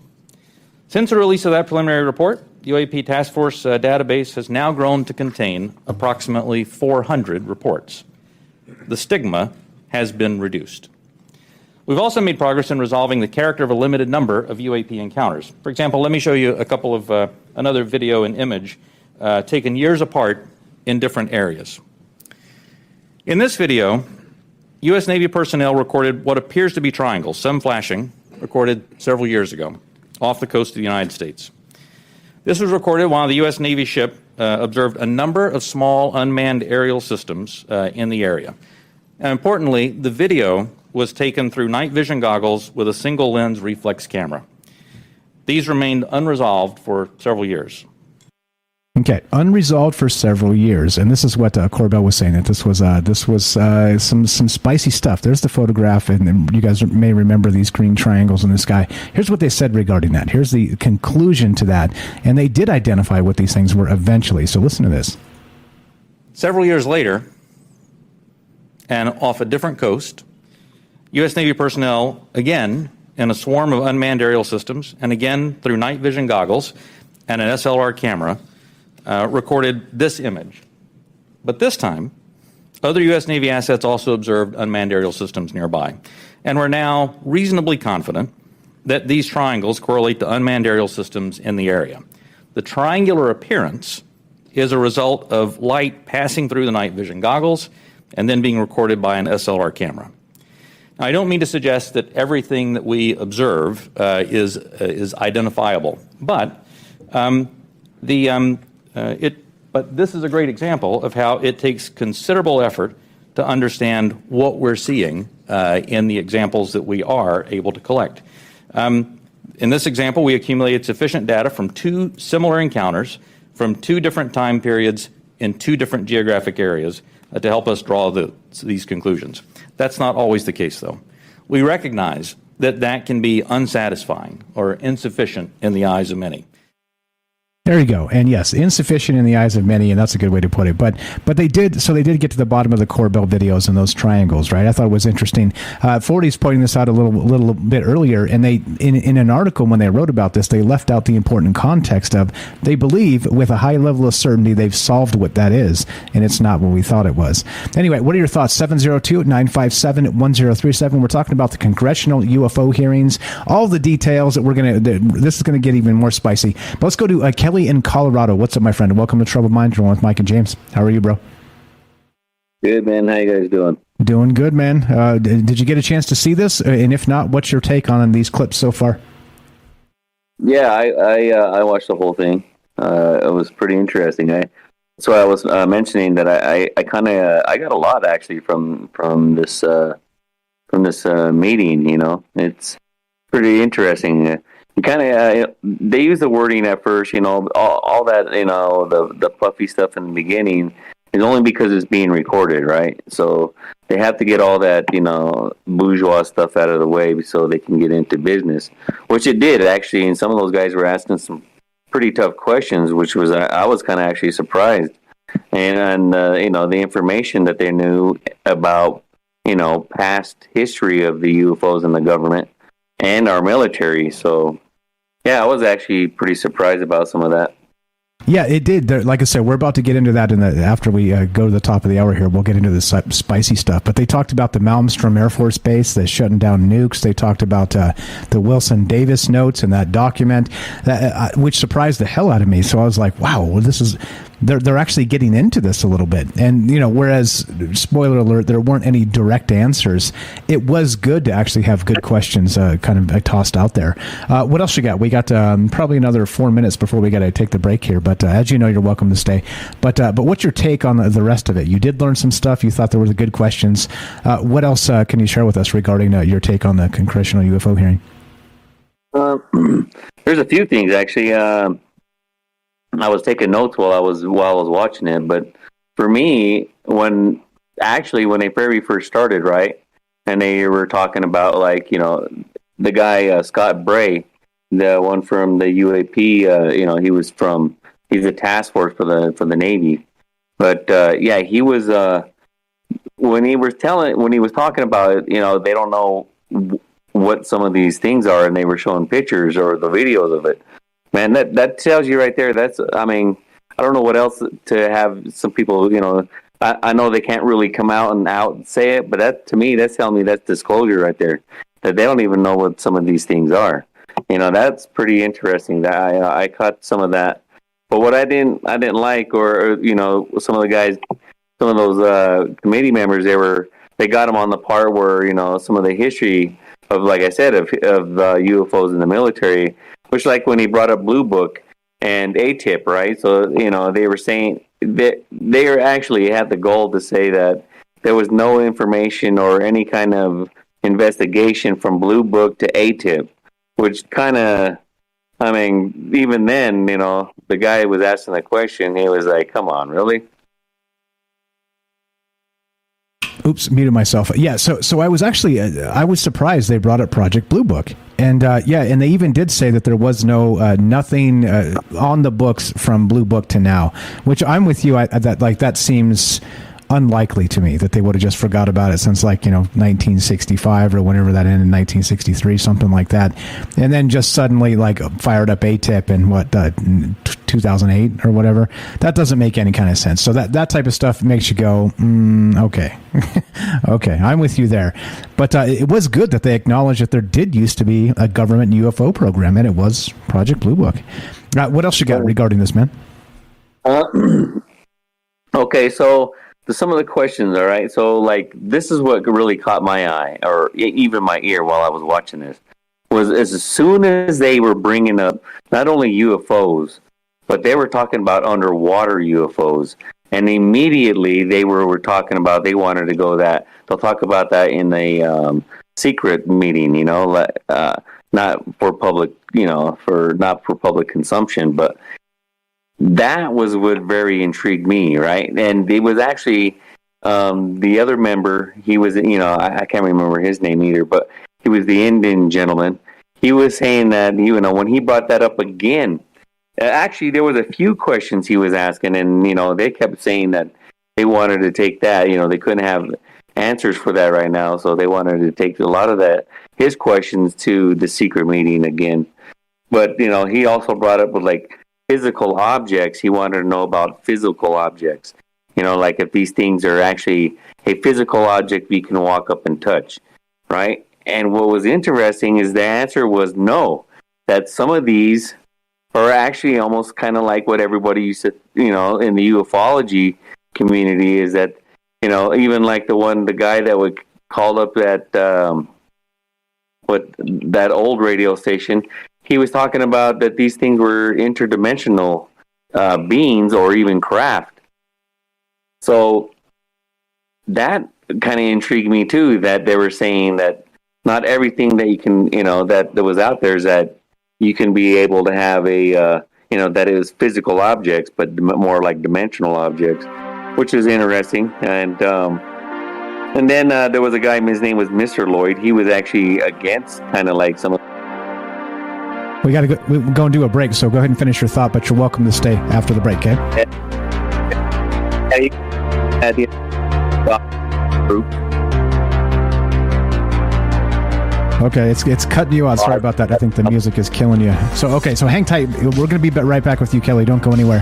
Speaker 13: Since the release of that preliminary report, the UAP Task Force database has now grown to contain approximately 400 reports. The stigma has been reduced. We've also made progress in resolving the character of a limited number of UAP encounters. For example, let me show you a couple of another video and image taken years apart in different areas. In this video, U.S. Navy personnel recorded what appears to be triangles, some flashing, recorded several years ago off the coast of the United States. This was recorded while the U.S. Navy ship observed a number of small unmanned aerial systems in the area. And importantly, the video was taken through night vision goggles with a single lens reflex camera. These remained unresolved for several years.
Speaker 9: Okay, unresolved for several years, and this is what Corbell was saying, that this was some spicy stuff. There's the photograph, and you guys may remember these green triangles in the sky. Here's what they said regarding that. Here's the conclusion to that, and they did identify what these things were eventually. So listen to this.
Speaker 13: Several years later, and off a different coast, U.S. Navy personnel, again, in a swarm of unmanned aerial systems, and again through night vision goggles and an SLR camera, recorded this image. But this time, other U.S. Navy assets also observed unmanned aerial systems nearby. And we're now reasonably confident that these triangles correlate to unmanned aerial systems in the area. The triangular appearance is a result of light passing through the night vision goggles and then being recorded by an SLR camera. Now, I don't mean to suggest that everything that we observe is identifiable, but but this is a great example of how it takes considerable effort to understand what we're seeing in the examples that we are able to collect. In this example, we accumulated sufficient data from two similar encounters from two different time periods in two different geographic areas to help us draw these conclusions. That's not always the case, though. We recognize that that can be unsatisfying or insufficient in the eyes of many.
Speaker 9: There you go. And yes, insufficient in the eyes of many, and that's a good way to put it. But they did get to the bottom of the Corbell videos and those triangles, right? I thought it was interesting. 40's pointing this out a little bit earlier, and they in an article when they wrote about this, they left out the important context of they believe with a high level of certainty they've solved what that is, and it's not what we thought it was. Anyway, what are your thoughts? 702-957-1037. We're talking about the Congressional UFO hearings, all the details that this is gonna get even more spicy. But let's go to Kelly in Colorado. What's up, my friend? Welcome to Troubled Minds. You're on with Mike and James. How are you, bro?
Speaker 14: Good, man. How you guys doing?
Speaker 9: Doing good, man. Did you get a chance to see this? And if not, what's your take on these clips so far?
Speaker 14: Yeah, I watched the whole thing. It was pretty interesting. So I was mentioning that I got a lot actually from this meeting. You know, it's pretty interesting. You kind of they use the wording at first, you know, all that, you know, the puffy stuff in the beginning is only because it's being recorded, right? So they have to get all that, you know, bourgeois stuff out of the way so they can get into business, which it did actually. And some of those guys were asking some pretty tough questions, which was I was kind of actually surprised. And you know, the information that they knew about, you know, past history of the UFOs and the government and our military. So, yeah, I was actually pretty surprised about some of that.
Speaker 9: Yeah, it did. Like I said, we're about to get into that after we go to the top of the hour here. We'll get into the spicy stuff. But they talked about the Malmstrom Air Force Base, the shutting down nukes. They talked about the Wilson Davis notes and that document, which surprised the hell out of me. So I was like, wow, well, this is... They're actually getting into this a little bit. And, you know, whereas, spoiler alert, there weren't any direct answers, it was good to actually have good questions kind of tossed out there. What else you got? We got probably another 4 minutes before we got to take the break here. But as you know, you're welcome to stay. But what's your take on the rest of it? You did learn some stuff. You thought there were good questions. What else can you share with us regarding your take on the Congressional UFO hearing?
Speaker 14: There's a few things, actually. I was taking notes while I was watching it, but for me, when they very first started, right, and they were talking about, like, you know, the guy Scott Bray, the one from the UAP, you know, he was from He's a task force for the Navy. But yeah, he was when he was talking about it, they don't know what some of these things are, and they were showing pictures or the videos of it. Man, that tells you right there. I don't know what else to have some people, I know they can't really come out and say it, but that, to me, that's telling me that's disclosure right there, that they don't even know what some of these things are. That's pretty interesting. That I caught some of that. But what I didn't like, or some of the guys, some of those committee members, they got them on the part where some of the history of, like I said, of UFOs in the military, which, like when he brought up Blue Book and ATIP, right? So they were saying that they actually had the goal to say that there was no information or any kind of investigation from Blue Book to ATIP, which kind of, even then, the guy who was asking the question, he was like, come on, really?
Speaker 9: Oops, muted myself. Yeah, so I was actually, I was surprised they brought up Project Blue Book. And and they even did say that there was nothing on the books from Blue Book to now, which I'm with you. That seems unlikely to me, that they would have just forgot about it since 1965 or whenever that ended, 1963, something like that, and then just suddenly fired up ATIP in 2008 or whatever. That doesn't make any kind of sense. So that type of stuff makes you go, okay. Okay, I'm with you there. But it was good that they acknowledged that there did used to be a government UFO program, and it was Project Blue Book. What else you got regarding this, man?
Speaker 14: Okay, so some of the questions, all right? So, this is what really caught my eye, or even my ear while I was watching this, was as soon as they were bringing up not only UFOs, but they were talking about underwater UFOs. And immediately they were talking about, they wanted to go that, they'll talk about that in the secret meeting, not for public, not for public consumption, but that was what very intrigued me, right? And it was actually the other member, he was, I can't remember his name either, but he was the Indian gentleman. He was saying that, when he brought that up again, actually, there was a few questions he was asking, and, they kept saying that they wanted to take that. They couldn't have answers for that right now, so they wanted to take a lot of his questions to the secret meeting again. But, he also brought up with, physical objects. He wanted to know about physical objects. If these things are actually a physical object you can walk up and touch, right? And what was interesting is the answer was no, that some of these are actually almost kind of like what everybody used to, in the ufology community, is that, even like the guy that would call up that old radio station, he was talking about that these things were interdimensional beings or even craft. So that kind of intrigued me too, that they were saying that not everything that you can, that was out there is that you can be able to have that is physical objects, but more like dimensional objects, which is interesting. And then there was a guy, his name was Mr. Lloyd. He was actually against kind of like some of.
Speaker 9: We got to go. We're going to do a break, so go ahead and finish your thought. But you're welcome to stay after the break, okay? Okay, it's cutting you out. Sorry about that. I think the music is killing you. So hang tight. We're going to be right back with you, Kelly. Don't go anywhere.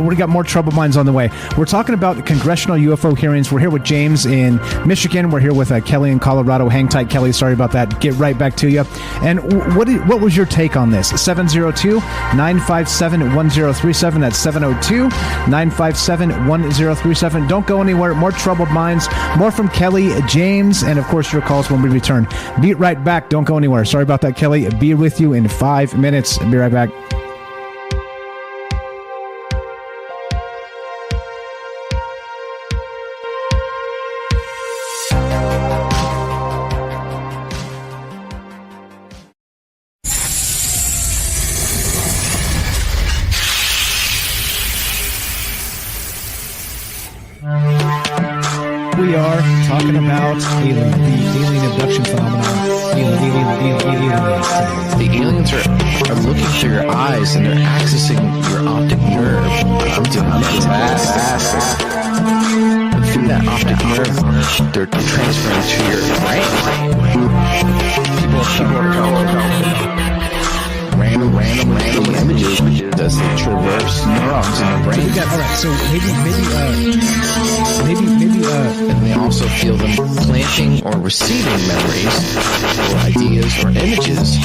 Speaker 9: We got more Troubled Minds on the way. We're talking about congressional UFO hearings. We're here with James in Michigan. We're here with Kelly in Colorado. Hang tight, Kelly. Sorry about that. Get right back to you. And what was your take on this? 702-957-1037. That's 702-957-1037. Don't go anywhere. More Troubled Minds. More from Kelly, James, and of course your calls when we return. Be right back. Don't go anywhere. Sorry about that, Kelly. Be with you in 5 minutes. Be right back. We are talking about the alien abduction phenomenon. The aliens are looking
Speaker 8: through your eyes, and they're accessing your optic nerve. I'm doing fast. And through that optic nerve, they're transferring to your brain. People are talking random images as they traverse neurons in the brain.
Speaker 9: All right, so
Speaker 8: and they also feel them planting or receiving memories or ideas or images.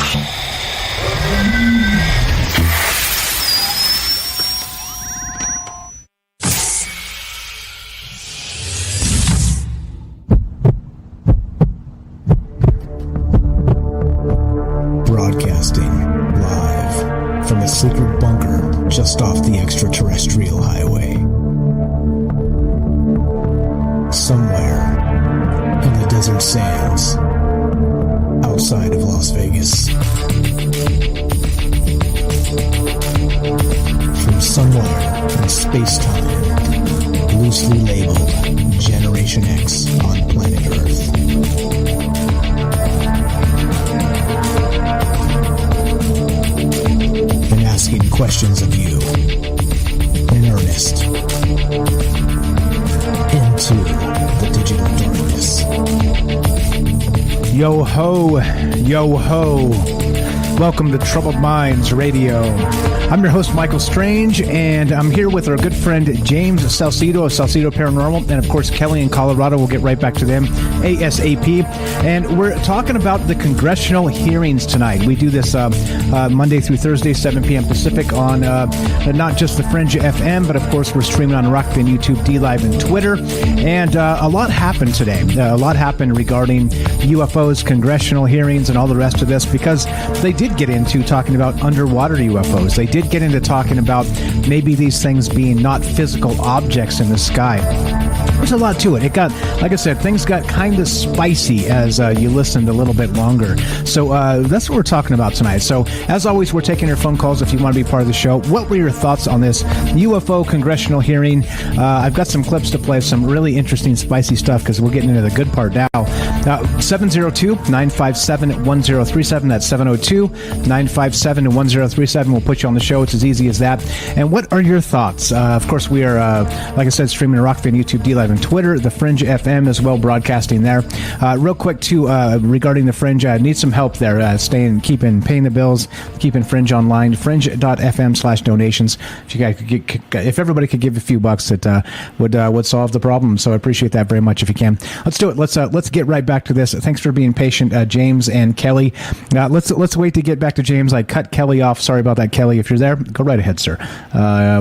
Speaker 15: Broadcasting live from a secret bunker just off the extraterrestrial highway. Somewhere in the desert sands outside of Las Vegas. From somewhere in space-time, loosely labeled Generation X on planet Earth. And asking questions of you in earnest into the digital darkness.
Speaker 9: Yo ho, yo ho. Welcome to Troubled Minds Radio. I'm your host, Michael Strange, and I'm here with our good friend James Salcedo of Salcedo Paranormal, and of course Kelly in Colorado. We'll get right back to them ASAP. And we're talking about the congressional hearings tonight. We do this Monday through Thursday, 7 p.m. Pacific on not just the Fringe FM, but of course we're streaming on Rockbin, YouTube, D-Live, and Twitter. And a lot happened today. A lot happened regarding UFOs, congressional hearings, and all the rest of this, because they did get into talking about underwater UFOs. They did get into talking about maybe these things being not physical objects in the sky. There's a lot to it. It got, like I said, things got kind of spicy as you listened a little bit longer. So that's what we're talking about tonight. So as always, we're taking your phone calls if you want to be part of the show. What were your thoughts on this UFO congressional hearing? I've got some clips to play, some really interesting, spicy stuff, because we're getting into the good part now. 702-957-1037. That's 702-957-1037. We'll put you on the show. It's as easy as that. And what are your thoughts? Of course, we are, like I said, streaming Rockfin, YouTube, D-Live, and Twitter. The Fringe FM as well, broadcasting there. Real quick, too, regarding the Fringe, I need some help there. Paying the bills, keeping Fringe online. Fringe.fm/donations. If you guys if everybody could give a few bucks, it would solve the problem. So I appreciate that very much if you can. Let's do it. Let's get right back to this. Thanks for being patient, James and Kelly. Let's wait to get back to James. I cut Kelly off. Sorry about that, Kelly. If you're there, go right ahead, sir.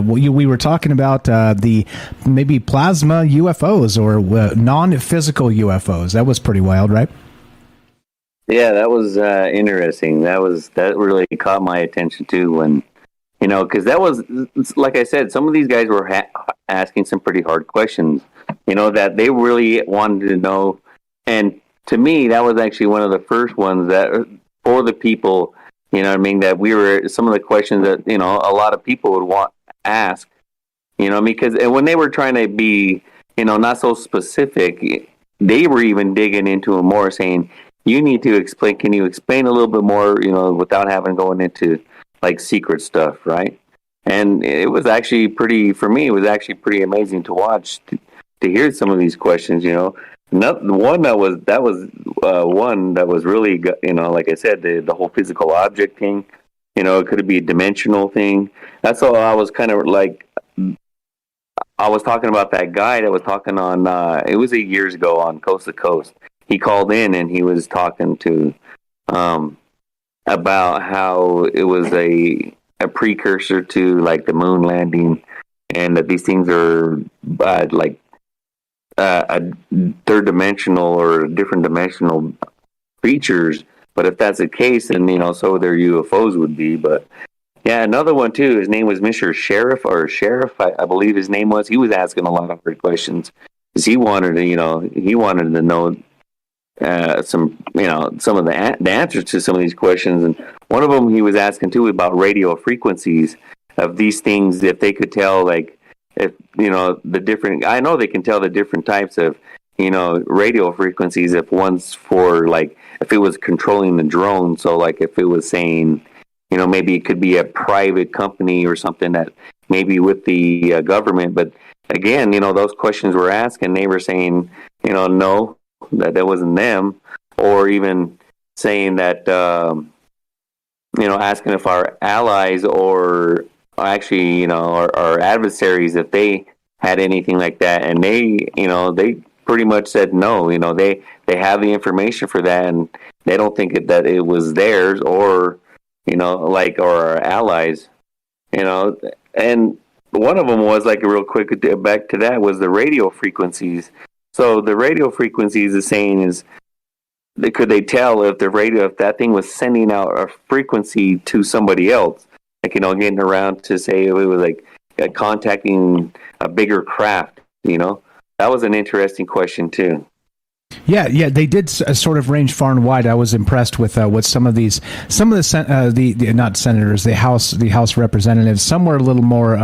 Speaker 9: We were talking about the maybe plasma UFOs or non-physical UFOs. That was pretty wild, right?
Speaker 14: Yeah, that was interesting. That really caught my attention too. When because that was, like I said, some of these guys were asking some pretty hard questions. That they really wanted to know. And to me, that was actually one of the first ones that for the people, that we were, some of the questions that, a lot of people would want to ask, because when they were trying to be, not so specific, they were even digging into it more, saying, you need to explain, can you explain a little bit more, without going into like secret stuff, right? And it was actually pretty amazing to watch, to hear some of these questions, Not the one that was one that was really, like I said, the whole physical object thing. It could be a dimensional thing. That's all. I was kind of like, I was talking about that guy that was talking on. It was years ago on Coast to Coast. He called in and he was talking to about how it was a precursor to like the moon landing, and that these things are like. A third dimensional or different dimensional creatures, but if that's the case, then so their UFOs would be. But yeah, another one too. His name was Mr. Sheriff, I believe his name was. He was asking a lot of hard questions because he wanted to know some of the answers to some of these questions. And one of them he was asking too about radio frequencies of these things, if they could tell, like. If the different, I know they can tell the different types of radio frequencies. If one's for like, if it was controlling the drone, so like if it was saying maybe it could be a private company or something that maybe with the government. But again, those questions were asked and they were saying, no, that wasn't them, or even saying that, asking if our allies or actually, our adversaries, if they had anything like that. And they pretty much said no. They have the information for that, and they don't think that it was theirs or, or our allies, and one of them was like a real quick back to that was the radio frequencies. So the radio frequencies is saying is, could they tell if that thing was sending out a frequency to somebody else, like, getting around to say it was like contacting a bigger craft, That was an interesting question too.
Speaker 9: Yeah, they did sort of range far and wide. I was impressed with what some of the not senators, the House representatives. Some were a little more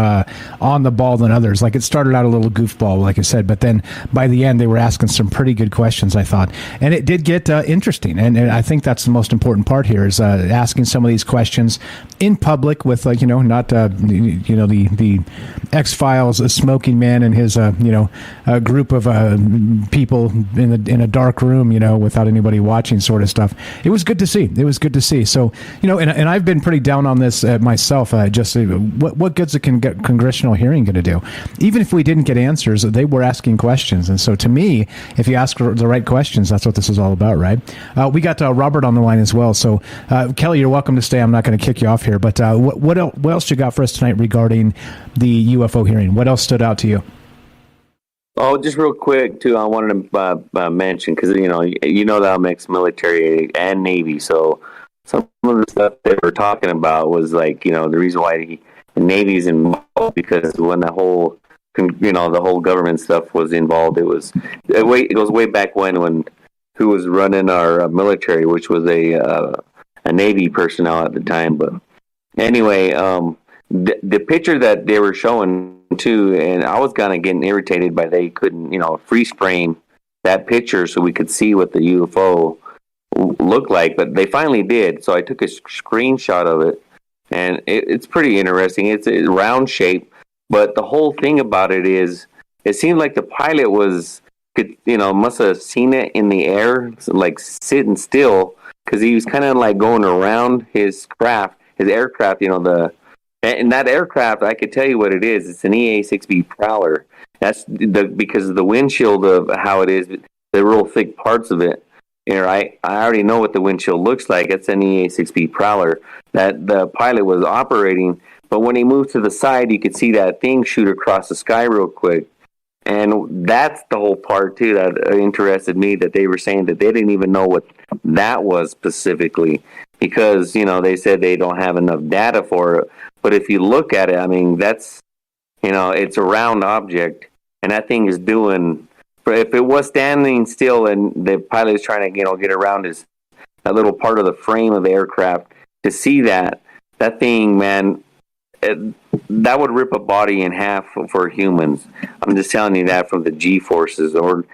Speaker 9: on the ball than others. Like, it started out a little goofball, like I said, but then by the end they were asking some pretty good questions, I thought, and it did get interesting. And I think that's the most important part here is asking some of these questions in public with not the X-Files smoking man and his a group of people in a dark room, without anybody watching, sort of stuff. It was good to see. So, and I've been pretty down on this myself. Just what good's a congressional hearing going to do? Even if we didn't get answers, they were asking questions. And so, to me, if you ask the right questions, that's what this is all about, right? We got Robert on the line as well. So, Kelly, you're welcome to stay. I'm not going to kick you off here. But what else you got for us tonight regarding the UFO hearing? What else stood out to you?
Speaker 14: Oh, just real quick too. I wanted to mention because that I'm ex-military and Navy, so some of the stuff they were talking about was like the reason why the Navy's involved, because when the whole government stuff was involved, it goes way back when who was running our military, which was a Navy personnel at the time. But anyway, the picture that they were showing too, and I was kind of getting irritated by they couldn't freeze frame that picture so we could see what the UFO looked like, but they finally did. So I took a screenshot of it, and it's pretty interesting. It's a round shape, but the whole thing about it is it seemed like the pilot must have seen it in the air, like sitting still, because he was kind of like going around his aircraft, and that aircraft, I could tell you what it is. It's an EA-6B Prowler. That's because of the windshield of how it is, the real thick parts of it. I already know what the windshield looks like. It's an EA-6B Prowler that the pilot was operating. But when he moved to the side, you could see that thing shoot across the sky real quick. And that's the whole part, too, that interested me, that they were saying that they didn't even know what that was specifically because, they said they don't have enough data for it. But if you look at it, I mean, that's, it's a round object, and that thing is doing, if it was standing still and the pilot is trying to, get around that little part of the frame of the aircraft, to see that thing, man, that would rip a body in half for humans. I'm just telling you that from the G-forces, or,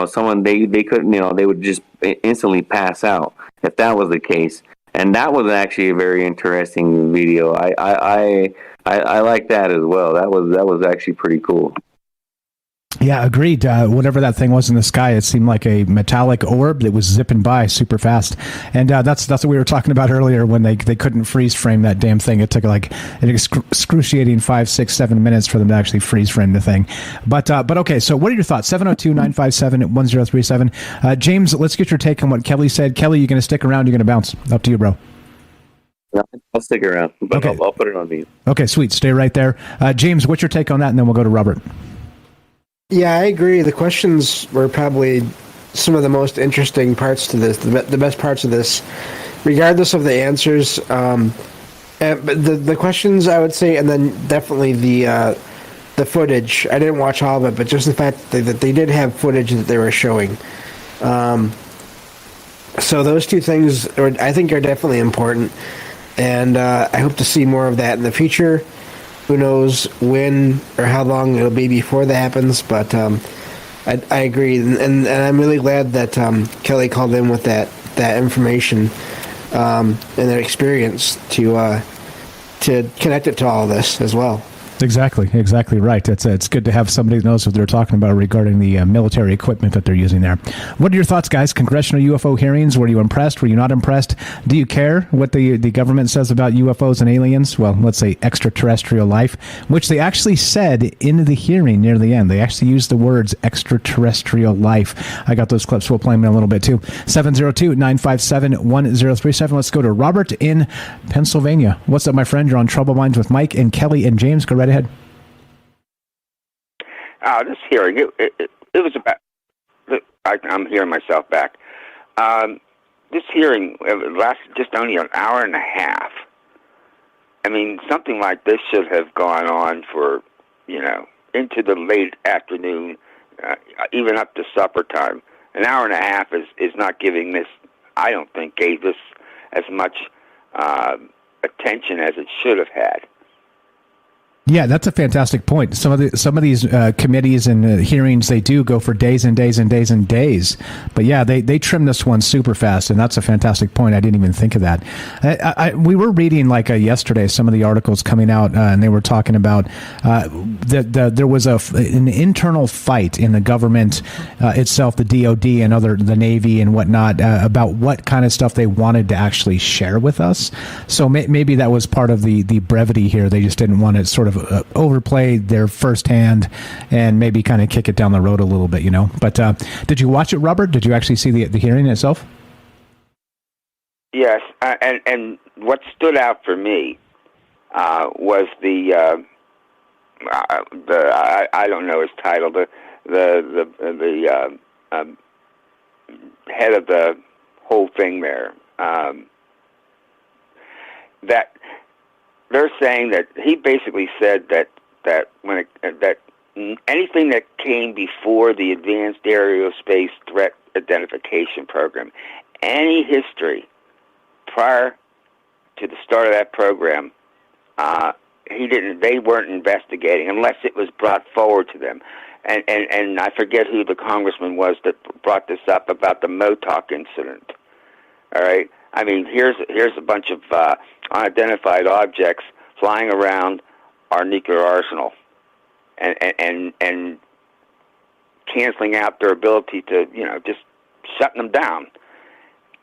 Speaker 14: someone, they couldn't, they would just instantly pass out if that was the case. And that was actually a very interesting video. I like that as well. That was actually pretty cool.
Speaker 9: Yeah, agreed. Whatever that thing was in the sky, it seemed like a metallic orb that was zipping by super fast. And that's what we were talking about earlier when they couldn't freeze frame that damn thing. It took like an excruciating 5, 6, 7 minutes for them to actually freeze frame the thing. But okay, so what are your thoughts? 702-957-1037. James, let's get your take on what Kelly said. Kelly, you going to stick around? You're going to bounce? Up to you, bro.
Speaker 14: I'll stick around, but okay. I'll put it on mute.
Speaker 9: Okay, sweet. Stay right there. James, what's your take on that? And then we'll go to Robert.
Speaker 10: Yeah, I agree. The questions were probably some of the most interesting parts to this, the best parts of this, regardless of the answers. But the questions, I would say, and then definitely the footage. I didn't watch all of it, but just the fact that they did have footage that they were showing. So those two things, I think, are definitely important, and I hope to see more of that in the future. Who knows when or how long it'll be before that happens, but I agree, and I'm really glad that Kelly called in with that information. and their experience to connect it to all of this as well.
Speaker 9: Exactly right. It's good to have somebody that knows what they're talking about regarding the military equipment that they're using there. What are your thoughts, guys? Congressional UFO hearings. Were you impressed? Were you not impressed? Do you care what the government says about UFOs and aliens? Well, let's say extraterrestrial life, which they actually said in the hearing near the end. They actually used the words extraterrestrial life. I got those clips. We'll play them in a little bit too. 702-957-1037. Let's go to Robert in Pennsylvania. What's up, my friend? You're on Trouble Minds with Mike and Kelly and James. Go right ahead.
Speaker 16: This hearing, it was about, I'm hearing myself back. This hearing lasted just only an hour and a half. I mean, something like this should have gone on for, into the late afternoon, even up to supper time. An hour and a half is not giving this, I don't think, gave this as much attention as it should have had.
Speaker 9: Yeah, that's a fantastic point. Some of these committees and hearings, they do go for days and days and days and days. But yeah, they trim this one super fast, and that's a fantastic point. I didn't even think of that. We were reading yesterday some of the articles coming out, and they were talking about that there was an internal fight in the government itself, the DoD and the Navy and whatnot, about what kind of stuff they wanted to actually share with us. So maybe that was part of the brevity here. They just didn't want to sort of overplay their firsthand and maybe kind of kick it down the road a little bit, But did you watch it, Robert? Did you actually see the hearing itself?
Speaker 16: Yes, and what stood out for me was the I don't know his title, the head of the whole thing there. That they're saying that he basically said that when that anything that came before the Advanced Aerospace Threat Identification Program, any history prior to the start of that program, they weren't investigating unless it was brought forward to them. And I forget who the congressman was that brought this up about the Motok incident. All right. I mean, here's a bunch of unidentified objects flying around our nuclear arsenal, and canceling out their ability to, just shutting them down.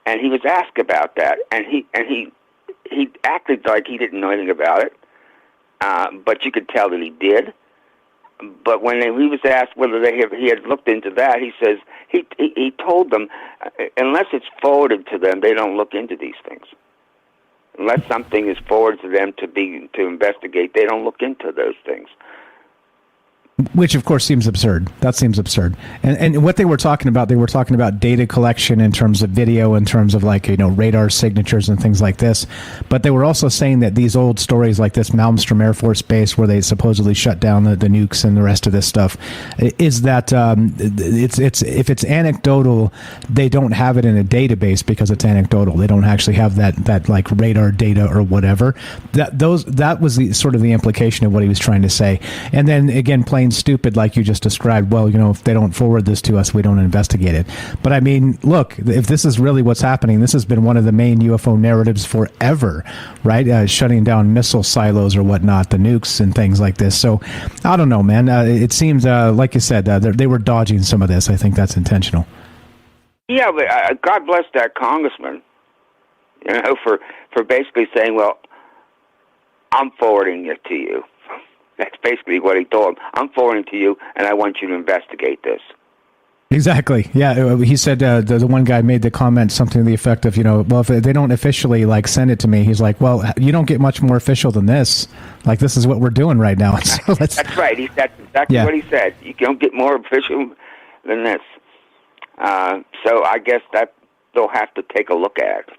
Speaker 16: And he was asked about that, and he acted like he didn't know anything about it, but you could tell that he did. But when he was asked whether he had looked into that, he says he told them unless it's forwarded to them, they don't look into these things. Unless something is forwarded to them to investigate, they don't look into those things.
Speaker 9: Which, of course, seems absurd. That seems absurd. And what they were talking about data collection in terms of video, in terms of radar signatures and things like this. But they were also saying that these old stories like this Malmstrom Air Force Base, where they supposedly shut down the nukes and the rest of this stuff, is that if it's anecdotal, they don't have it in a database because it's anecdotal. They don't actually have that radar data or whatever. That was the sort of the implication of what he was trying to say. And then again, plain stupid, like you just described. Well, if they don't forward this to us, we don't investigate it. But I mean, look, if this is really what's happening, this has been one of the main UFO narratives forever, right? Shutting down missile silos or whatnot, the nukes and things like this. So I don't know, man. It seems, like you said, they were dodging some of this. I think that's intentional.
Speaker 16: Yeah, but God bless that congressman, for basically saying, well, I'm forwarding it to you. That's basically what he told him. I'm forwarding to you, and I want you to investigate this.
Speaker 9: Exactly. Yeah, he said the one guy made the comment something to the effect of, well, if they don't officially send it to me, he's like, well, you don't get much more official than this. This is what we're doing right now. So that's
Speaker 16: right. That's exactly what he said. You don't get more official than this. So I guess that they'll have to take a look at it.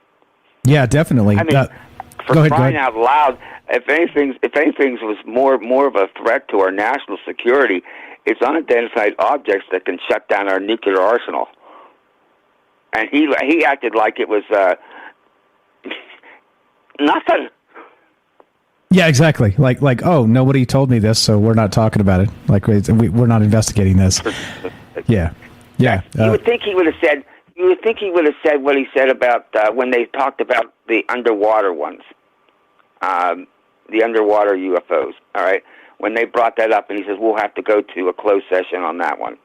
Speaker 9: Yeah, definitely.
Speaker 16: I mean, for crying out loud, if anything was more of a threat to our national security, it's unidentified objects that can shut down our nuclear arsenal. And he acted like it was nothing.
Speaker 9: Yeah, exactly. Like, oh, nobody told me this, so we're not talking about it. We're not investigating this. Yeah.
Speaker 16: You would think he would have said, You would think he would have said what he said about when they talked about the underwater ones, the underwater UFOs. All right, when they brought that up, and he says we'll have to go to a closed session on that one.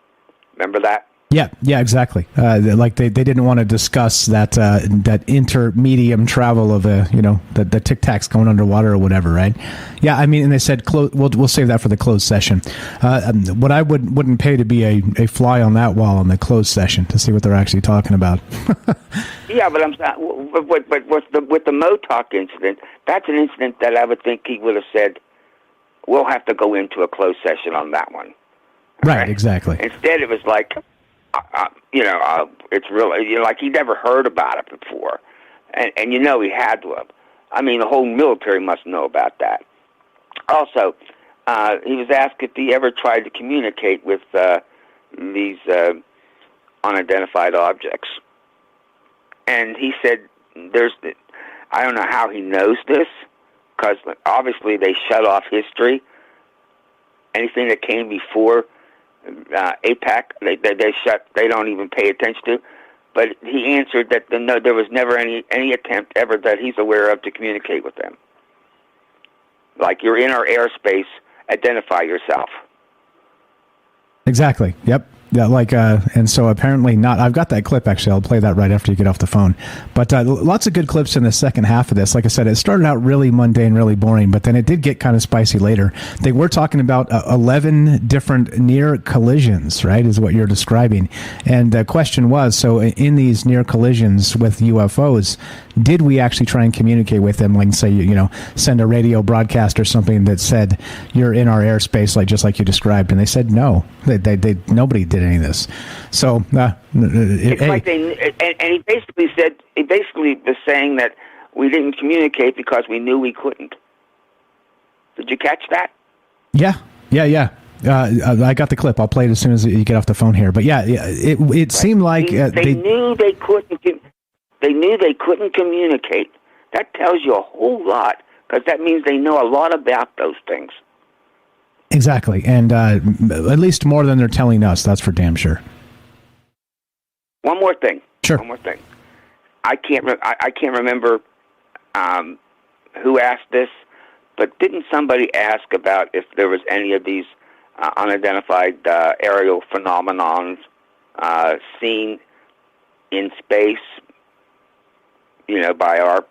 Speaker 16: Remember that?
Speaker 9: Yeah, exactly. Like they didn't want to discuss that intermedium travel of the Tic Tacs going underwater or whatever, right? Yeah, I mean, and they said we'll save that for the closed session. What I wouldn't pay to be a fly on that wall on the closed session to see what they're actually talking about.
Speaker 16: Yeah, but with the Motok incident, that's an incident that I would think he would have said we'll have to go into a closed session on that one.
Speaker 9: Right, exactly.
Speaker 16: Instead, it was like. It's really like he never heard about it before, and he had to have. I mean, the whole military must know about that. Also, he was asked if he ever tried to communicate with these unidentified objects, and he said, I don't know how he knows this, because obviously they shut off history. Anything that came before APAC, they don't even pay attention to. But he answered that there was never any attempt ever that he's aware of to communicate with them. Like, you're in our airspace, identify yourself.
Speaker 9: Exactly. Yep. Yeah, and so apparently not. I've got that clip, actually. I'll play that right after you get off the phone. But lots of good clips in the second half of this. Like I said, it started out really mundane, really boring, but then it did get kind of spicy later. They were talking about 11 different near collisions, right, is what you're describing. And the question was, so in these near collisions with UFOs, did we actually try and communicate with them, like say, send a radio broadcast or something that said, you're in our airspace, just like you described? And they said no. Nobody did any of this. So
Speaker 16: it's like he basically was saying that we didn't communicate because we knew we couldn't. Did you catch that?
Speaker 9: Yeah. I got the clip. I'll play it as soon as you get off the phone here. But yeah, it seemed like
Speaker 16: they knew they couldn't. They knew they couldn't communicate. That tells you a whole lot, because that means they know a lot about those things.
Speaker 9: Exactly, and at least more than they're telling us. That's for damn sure.
Speaker 16: One more thing.
Speaker 9: Sure.
Speaker 16: One more thing. I can't remember who asked this, but didn't somebody ask about if there was any of these unidentified aerial phenomenons seen in space, by our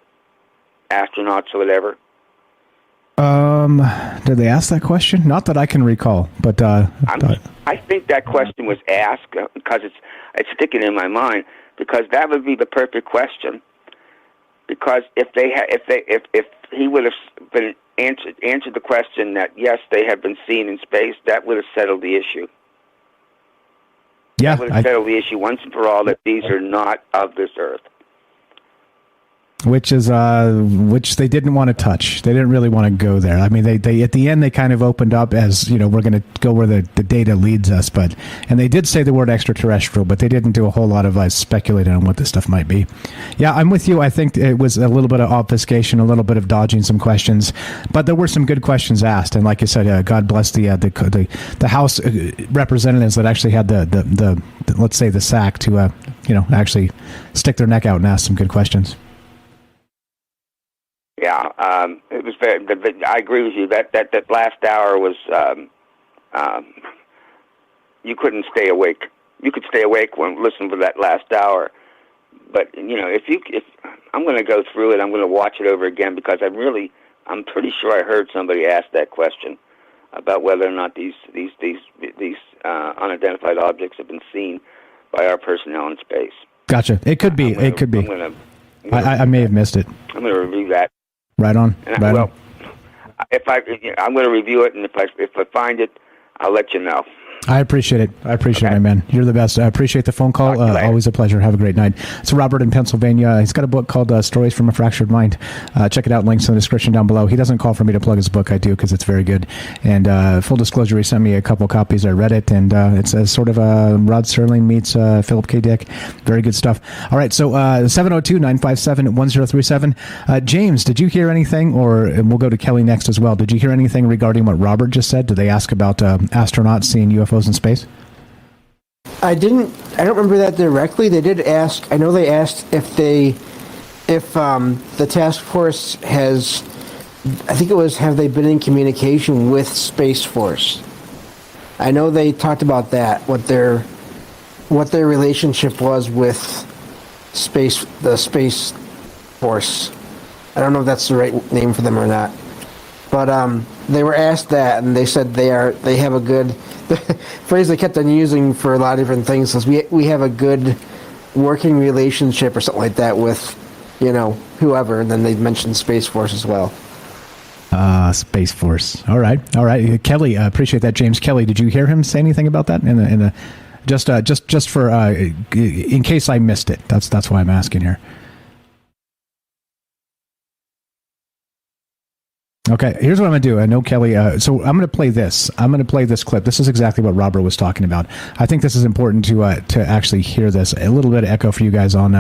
Speaker 16: astronauts or whatever?
Speaker 9: Did they ask that question? Not that I can recall, but
Speaker 16: I think that question was asked because it's sticking in my mind, because that would be the perfect question. Because if he would have been answered the question that yes, they have been seen in space, that would have settled the issue.
Speaker 9: Yeah,
Speaker 16: that would have settled the issue once and for all, that these are not of this earth.
Speaker 9: Which they didn't want to touch. They didn't really want to go there. I mean, they at the end they kind of opened up as, we're going to go where the data leads us, and they did say the word extraterrestrial, but they didn't do a whole lot of speculating on what this stuff might be. Yeah, I'm with you. I think it was a little bit of obfuscation, a little bit of dodging some questions, but there were some good questions asked. And like you said, God bless the House representatives that actually had the let's say the sack to actually stick their neck out and ask some good questions.
Speaker 16: Yeah, it was very. I agree with you. That last hour was. You couldn't stay awake. You could stay awake when listening to that last hour, but if I'm going to go through it, I'm going to watch it over again, because I'm pretty sure I heard somebody ask that question about whether or not these unidentified objects have been seen by our personnel in space.
Speaker 9: Gotcha. It could be. It could be. I may have missed it.
Speaker 16: I'm going to review that.
Speaker 9: Right on.
Speaker 16: On. I'm going to review it, and if I find it, I'll let you know.
Speaker 9: I appreciate it. I appreciate it, my man. You're the best. I appreciate the phone call. Always a pleasure. Have a great night. It's Robert in Pennsylvania. He's got a book called Stories from a Fractured Mind. Check it out. Links in the description down below. He doesn't call for me to plug his book. I do, because it's very good. And full disclosure, he sent me a couple copies. I read it, and it's sort of Rod Serling meets Philip K. Dick. Very good stuff. All right, so 702-957-1037. James, did you hear anything, and we'll go to Kelly next as well. Did you hear anything regarding what Robert just said? Did they ask about astronauts seeing UFOs in space?
Speaker 10: I don't remember that directly. They did ask. I know they asked if the task force has. I think it was, have they been in communication with Space Force? I know they talked about that. What their relationship was with the Space Force. I don't know if that's the right name for them or not. But they were asked that, and they said they have a good. The phrase they kept on using for a lot of different things is we have a good working relationship or something like that with, whoever, and then they mentioned Space Force as well.
Speaker 9: Space Force. All right. Kelly, appreciate that. James Kelly, did you hear him say anything about that? Just for in case I missed it. That's why I'm asking here. Okay, here's what I'm going to do. I know Kelly, so I'm going to play this. I'm going to play this clip. This is exactly what Robert was talking about. I think this is important to actually hear this. A little bit of echo for you guys on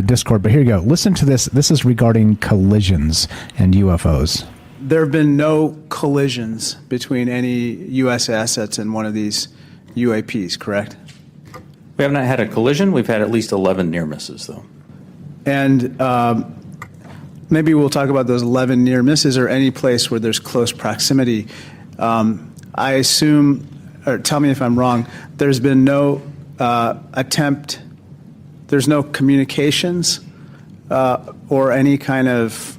Speaker 9: Discord, but here you go. Listen to this. This is regarding collisions and UFOs.
Speaker 17: There have been no collisions between any U.S. assets and one of these UAPs, correct?
Speaker 13: We have not had a collision. We've had at least 11 near misses, though.
Speaker 17: And maybe we'll talk about those 11 near misses or any place where there's close proximity. I assume, or tell me if I'm wrong, there's been no attempt, there's no communications or any kind of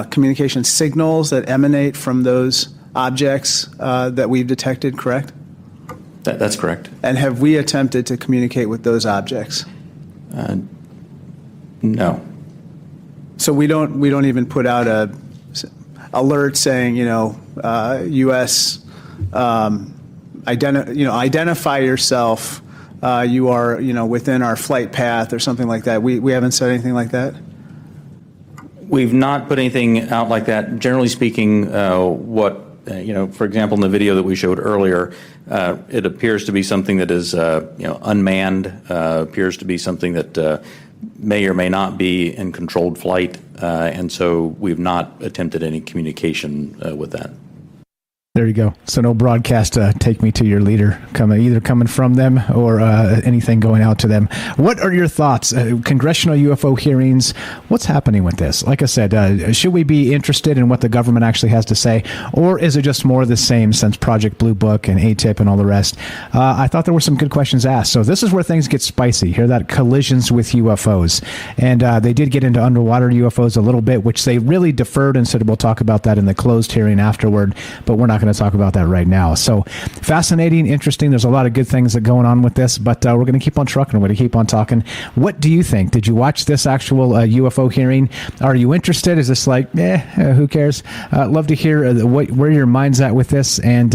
Speaker 17: communication signals that emanate from those objects that we've detected, correct?
Speaker 13: That's correct.
Speaker 17: And have we attempted to communicate with those objects?
Speaker 13: No.
Speaker 17: So we don't even put out a alert saying, U.S. Identify yourself. You are, within our flight path or something like that. We haven't said anything like that.
Speaker 13: We've not put anything out like that. Generally speaking, for example, in the video that we showed earlier, it appears to be something that is, unmanned. Appears to be something that may or may not be in controlled flight, and so we've not attempted any communication with that.
Speaker 9: There you go. So no broadcast, take me to your leader, either coming from them or anything going out to them. What are your thoughts? Congressional UFO hearings, what's happening with this? Like I said, should we be interested in what the government actually has to say, or is it just more of the same since Project Blue Book and ATIP and all the rest? I thought there were some good questions asked. So this is where things get spicy. Hear that? Collisions with UFOs. And they did get into underwater UFOs a little bit, which they really deferred and said we'll talk about that in the closed hearing afterward, but we're not going to talk about that right now. So fascinating, interesting. There's a lot of good things that going on with this, but we're going to keep on trucking. We're going to keep on talking. What do you think? Did you watch this actual UFO hearing? Are you interested? Is this like, who cares? Love to hear where your mind's at with this. And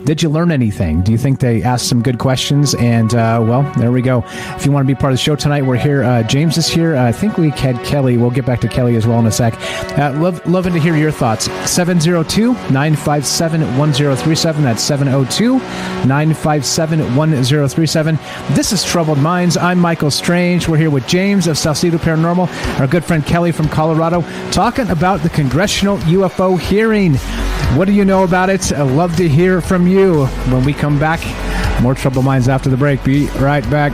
Speaker 9: did you learn anything? Do you think they asked some good questions? And well, there we go. If you want to be part of the show tonight, we're here. James is here. I think we had Kelly. We'll get back to Kelly as well in a sec. Loving to hear your thoughts. 702-957-1037. That's 702-957-1037. This is Troubled Minds. I'm Michael Strange. We're here with James of Salcedo Paranormal, our good friend Kelly from Colorado, talking about the Congressional UFO hearing. What do you know about it? I'd love to hear from you. When we come back, more Troubled Minds after the break. Be right back.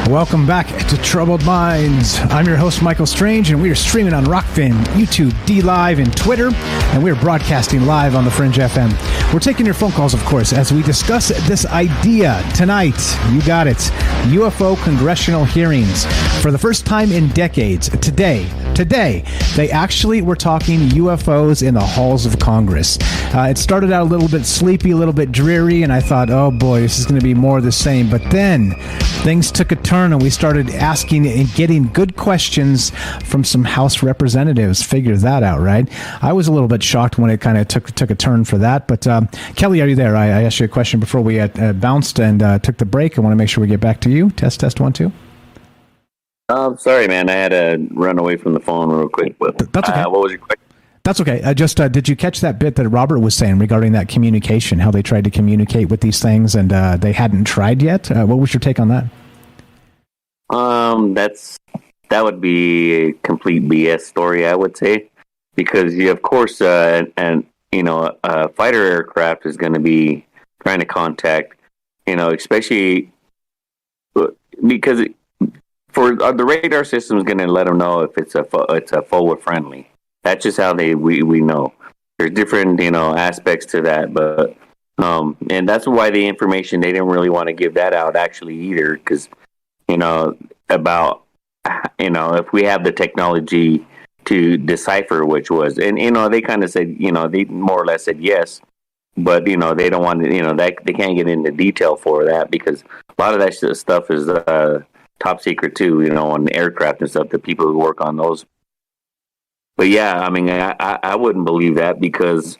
Speaker 9: Welcome back to Troubled Minds. I'm your host, Michael Strange, and we are streaming on Rockfin, YouTube, D-Live, and Twitter, and we are broadcasting live on the Fringe FM. We're taking your phone calls, of course, as we discuss this idea tonight. You got it. UFO congressional hearings. For the first time in decades, today, they actually were talking UFOs in the halls of Congress. It started out a little bit sleepy, a little bit dreary, and I thought, oh boy, this is going to be more of the same. But then things took a turn, and we started asking and getting good questions from some House representatives. Figure that out, right? I was a little bit shocked when it kind of took a turn for that. But Kelly, are you there? I asked you a question before we bounced and took the break. I want to make sure we get back to you. Test 1 2.
Speaker 14: Sorry, man. I had to run away from the phone real quick. But
Speaker 9: That's okay.
Speaker 14: What was your question?
Speaker 9: That's okay. Did you catch that bit that Robert was saying regarding that communication, how they tried to communicate with these things and they hadn't tried yet? What was your take on that?
Speaker 14: That would be a complete BS story, I would say, because of course, a fighter aircraft is going to be trying to contact, especially because for the radar system is going to let them know if it's a foe or friendly. That's just how we know. There's different aspects to that, but and that's why the information they didn't really want to give that out actually either, because about if we have the technology to decipher which was, and they kind of said they more or less said yes, but they don't want to that they can't get into detail for that because a lot of that stuff is top secret too, on the aircraft and stuff. The people who work on those. But yeah, I mean, I wouldn't believe that because,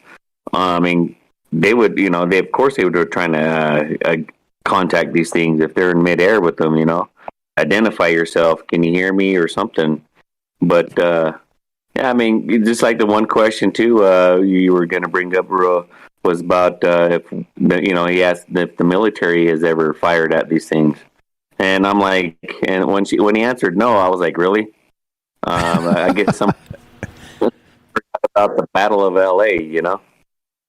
Speaker 14: they would, they of course they would trying to contact these things if they're in midair with them, identify yourself. Can you hear me or something? But yeah, I mean, just like the one question too, you were going to bring up was about if he asked if the military has ever fired at these things, and I'm like, and when he answered no, I was like, really? I guess some. About the Battle of LA,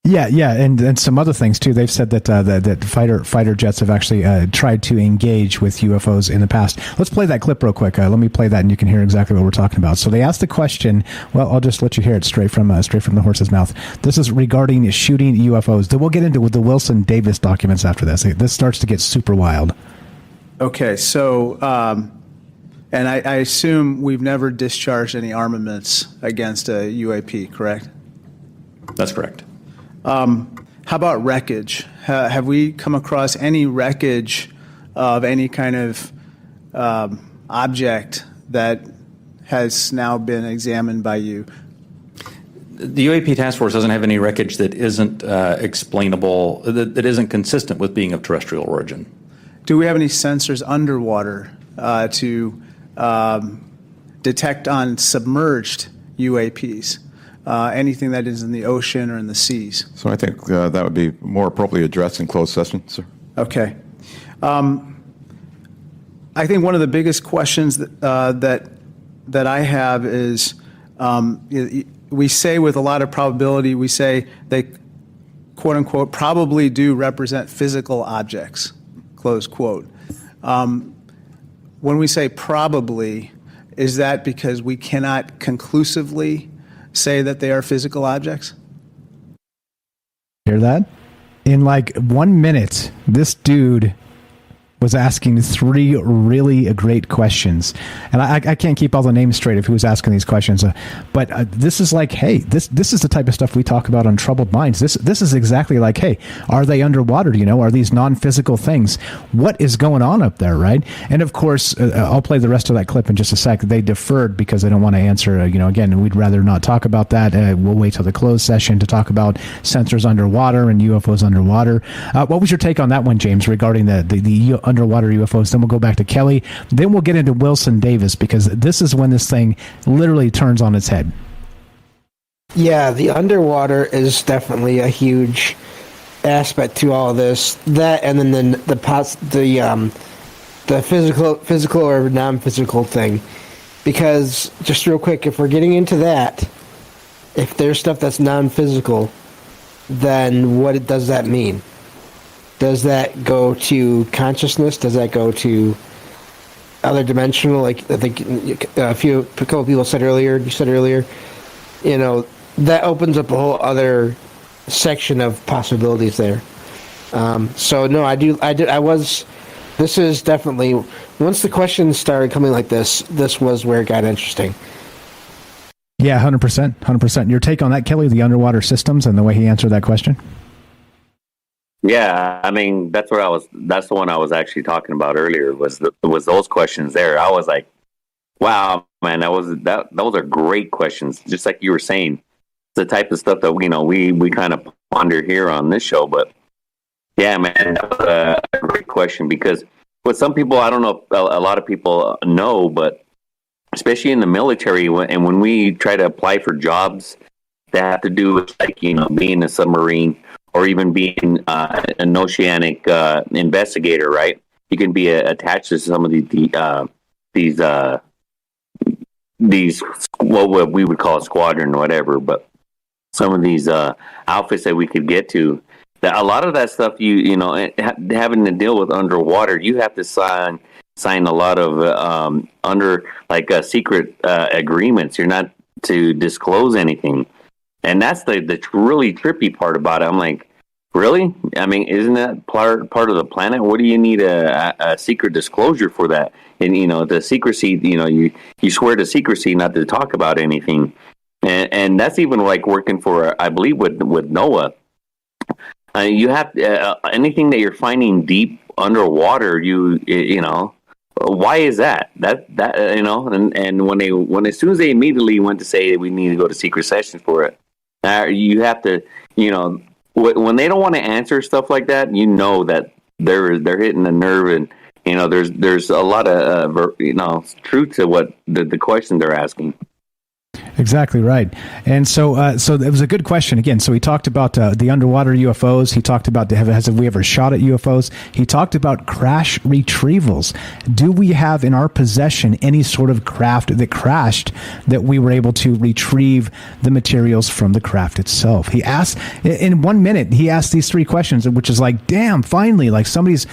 Speaker 9: Yeah, and some other things too. They've said that that fighter jets have actually tried to engage with UFOs in the past. Let's play that clip real quick. Let me play that, and you can hear exactly what we're talking about. So they asked the question. Well, I'll just let you hear it straight from the horse's mouth. This is regarding shooting UFOs. Then we'll get into the Wilson Davis documents after this. This starts to get super wild.
Speaker 17: Okay, so. And I assume we've never discharged any armaments against a UAP, correct?
Speaker 13: That's correct.
Speaker 17: How about wreckage? Have we come across any wreckage of any kind of object that has now been examined by you?
Speaker 13: The UAP task force doesn't have any wreckage that isn't explainable, that isn't consistent with being of terrestrial origin.
Speaker 17: Do we have any sensors underwater to detect on submerged UAPs, anything that is in the ocean or in the seas?
Speaker 12: So I think that would be more appropriately addressed in closed session, sir.
Speaker 17: Okay. I think one of the biggest questions that I have is we say with a lot of probability, we say they, quote unquote, probably do represent physical objects, close quote. When we say probably, is that because we cannot conclusively say that they are physical objects?
Speaker 9: Hear that? In like 1 minute, this dude was asking 3 really great questions. And I can't keep all the names straight of who was asking these questions. But this is like, hey, this is the type of stuff we talk about on Troubled Minds. This is exactly like, hey, are they underwater? Are these non-physical things? What is going on up there, right? And of course, I'll play the rest of that clip in just a sec. They deferred because they don't want to answer, again, we'd rather not talk about that. We'll wait till the closed session to talk about sensors underwater and UFOs underwater. What was your take on that one, James, regarding the underwater UFOs? Then we'll go back to Kelly. Then we'll get into Wilson Davis, because this is when this thing literally turns on its head.
Speaker 10: Yeah, the underwater is definitely a huge aspect to all of this. That, and then the physical or non-physical thing. Because just real quick, if we're getting into that, if there's stuff that's non-physical, then what does that mean? Does that go to consciousness? Does that go to other dimensional? Like I think a couple people said earlier. You said earlier, that opens up a whole other section of possibilities there. So no, I was. This is definitely, once the questions started coming like this was where it got interesting.
Speaker 9: Yeah, 100%, 100%. Your take on that, Kelly, the underwater systems and the way he answered that question?
Speaker 14: Yeah, I mean, that's the one I was actually talking about earlier, was those questions there. I was like, wow, man, those are great questions. Just like you were saying, it's the type of stuff that, we kind of ponder here on this show. But yeah, man, that was a great question, because with some people, I don't know if a lot of people know, but especially in the military, and when we try to apply for jobs that have to do with, like, being a submarine or even being an oceanic investigator, right? You can be attached to some of these what we would call a squadron or whatever, but some of these outfits that we could get to. That a lot of that stuff, having to deal with underwater, you have to sign a lot of secret agreements. You're not to disclose anything, and that's the really trippy part about it. I'm like, really? I mean, isn't that part of the planet? What do you need a secret disclosure for that? And the secrecy. You swear to secrecy, not to talk about anything, and that's even like working for, I believe, with NOAA. You have anything that you're finding deep underwater. Why is that? And when as soon as they immediately went to say we need to go to secret sessions for it, you have to, when they don't want to answer stuff like that, that they're hitting a nerve, and there's a lot of truth to what the question they're asking.
Speaker 9: Exactly right. And so it was a good question again. So he talked about the underwater UFOs. He talked about have we ever shot at UFOs? He talked about crash retrievals. Do we have in our possession any sort of craft that crashed that we were able to retrieve the materials from the craft itself? He asked in 1 minute. He asked these three questions, which is like, damn, finally, like somebody's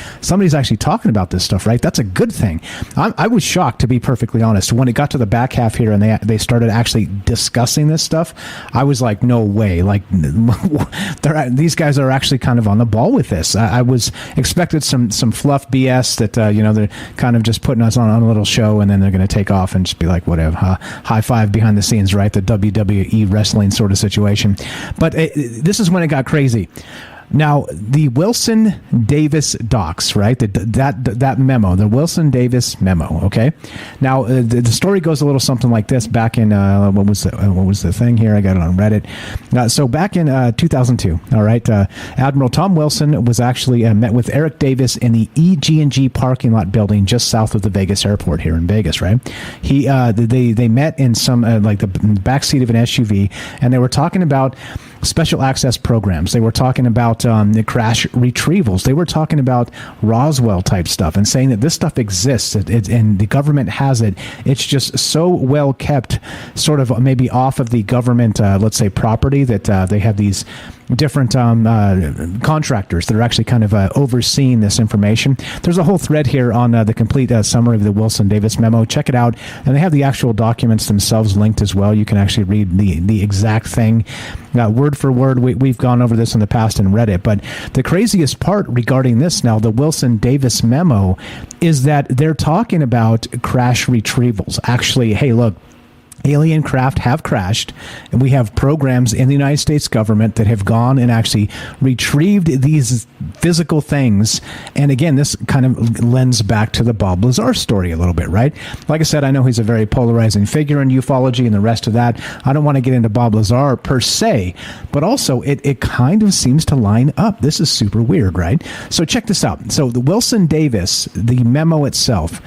Speaker 9: actually talking about this stuff, right? That's a good thing. I was shocked, to be perfectly honest, when it got to the back half here and they started actually discussing this stuff. I was like, no way, like these guys are actually kind of on the ball with this. I was expected some fluff BS that they're kind of just putting us on a little show, and then they're going to take off and just be like, whatever, high five behind the scenes, right? The WWE wrestling sort of situation. But this is when it got crazy. Now, the Wilson Davis docs, right? That memo, the Wilson Davis memo. Okay. Now, the story goes a little something like this. Back in what was the thing here? I got it on Reddit. So back in 2002, all right, Admiral Tom Wilson was actually met with Eric Davis in the EG&G parking lot building just south of the Vegas airport here in Vegas, right? They met in some like the backseat of an SUV, and they were talking about special access programs. They were talking about the crash retrievals. They were talking about Roswell type stuff and saying that this stuff exists and the government has it. It's just so well kept, sort of maybe off of the government, let's say, property, that they have these different contractors that are actually kind of overseeing this information. There's a whole thread here on the complete summary of the Wilson Davis memo. Check it out. And they have the actual documents themselves linked as well. You can actually read the exact thing word for word. We've gone over this in the past and read it. But the craziest part regarding this now, the Wilson Davis memo, is that they're talking about crash retrievals. Actually, hey, look, alien craft have crashed, and we have programs in the United States government that have gone and actually retrieved these physical things. And again, this kind of lends back to the Bob Lazar story a little bit, right? Like I said, I know he's a very polarizing figure in ufology and the rest of that. I don't want to get into Bob Lazar per se, but also it kind of seems to line up. This is super weird, right? So check this out. So the Wilson Davis, the memo itself,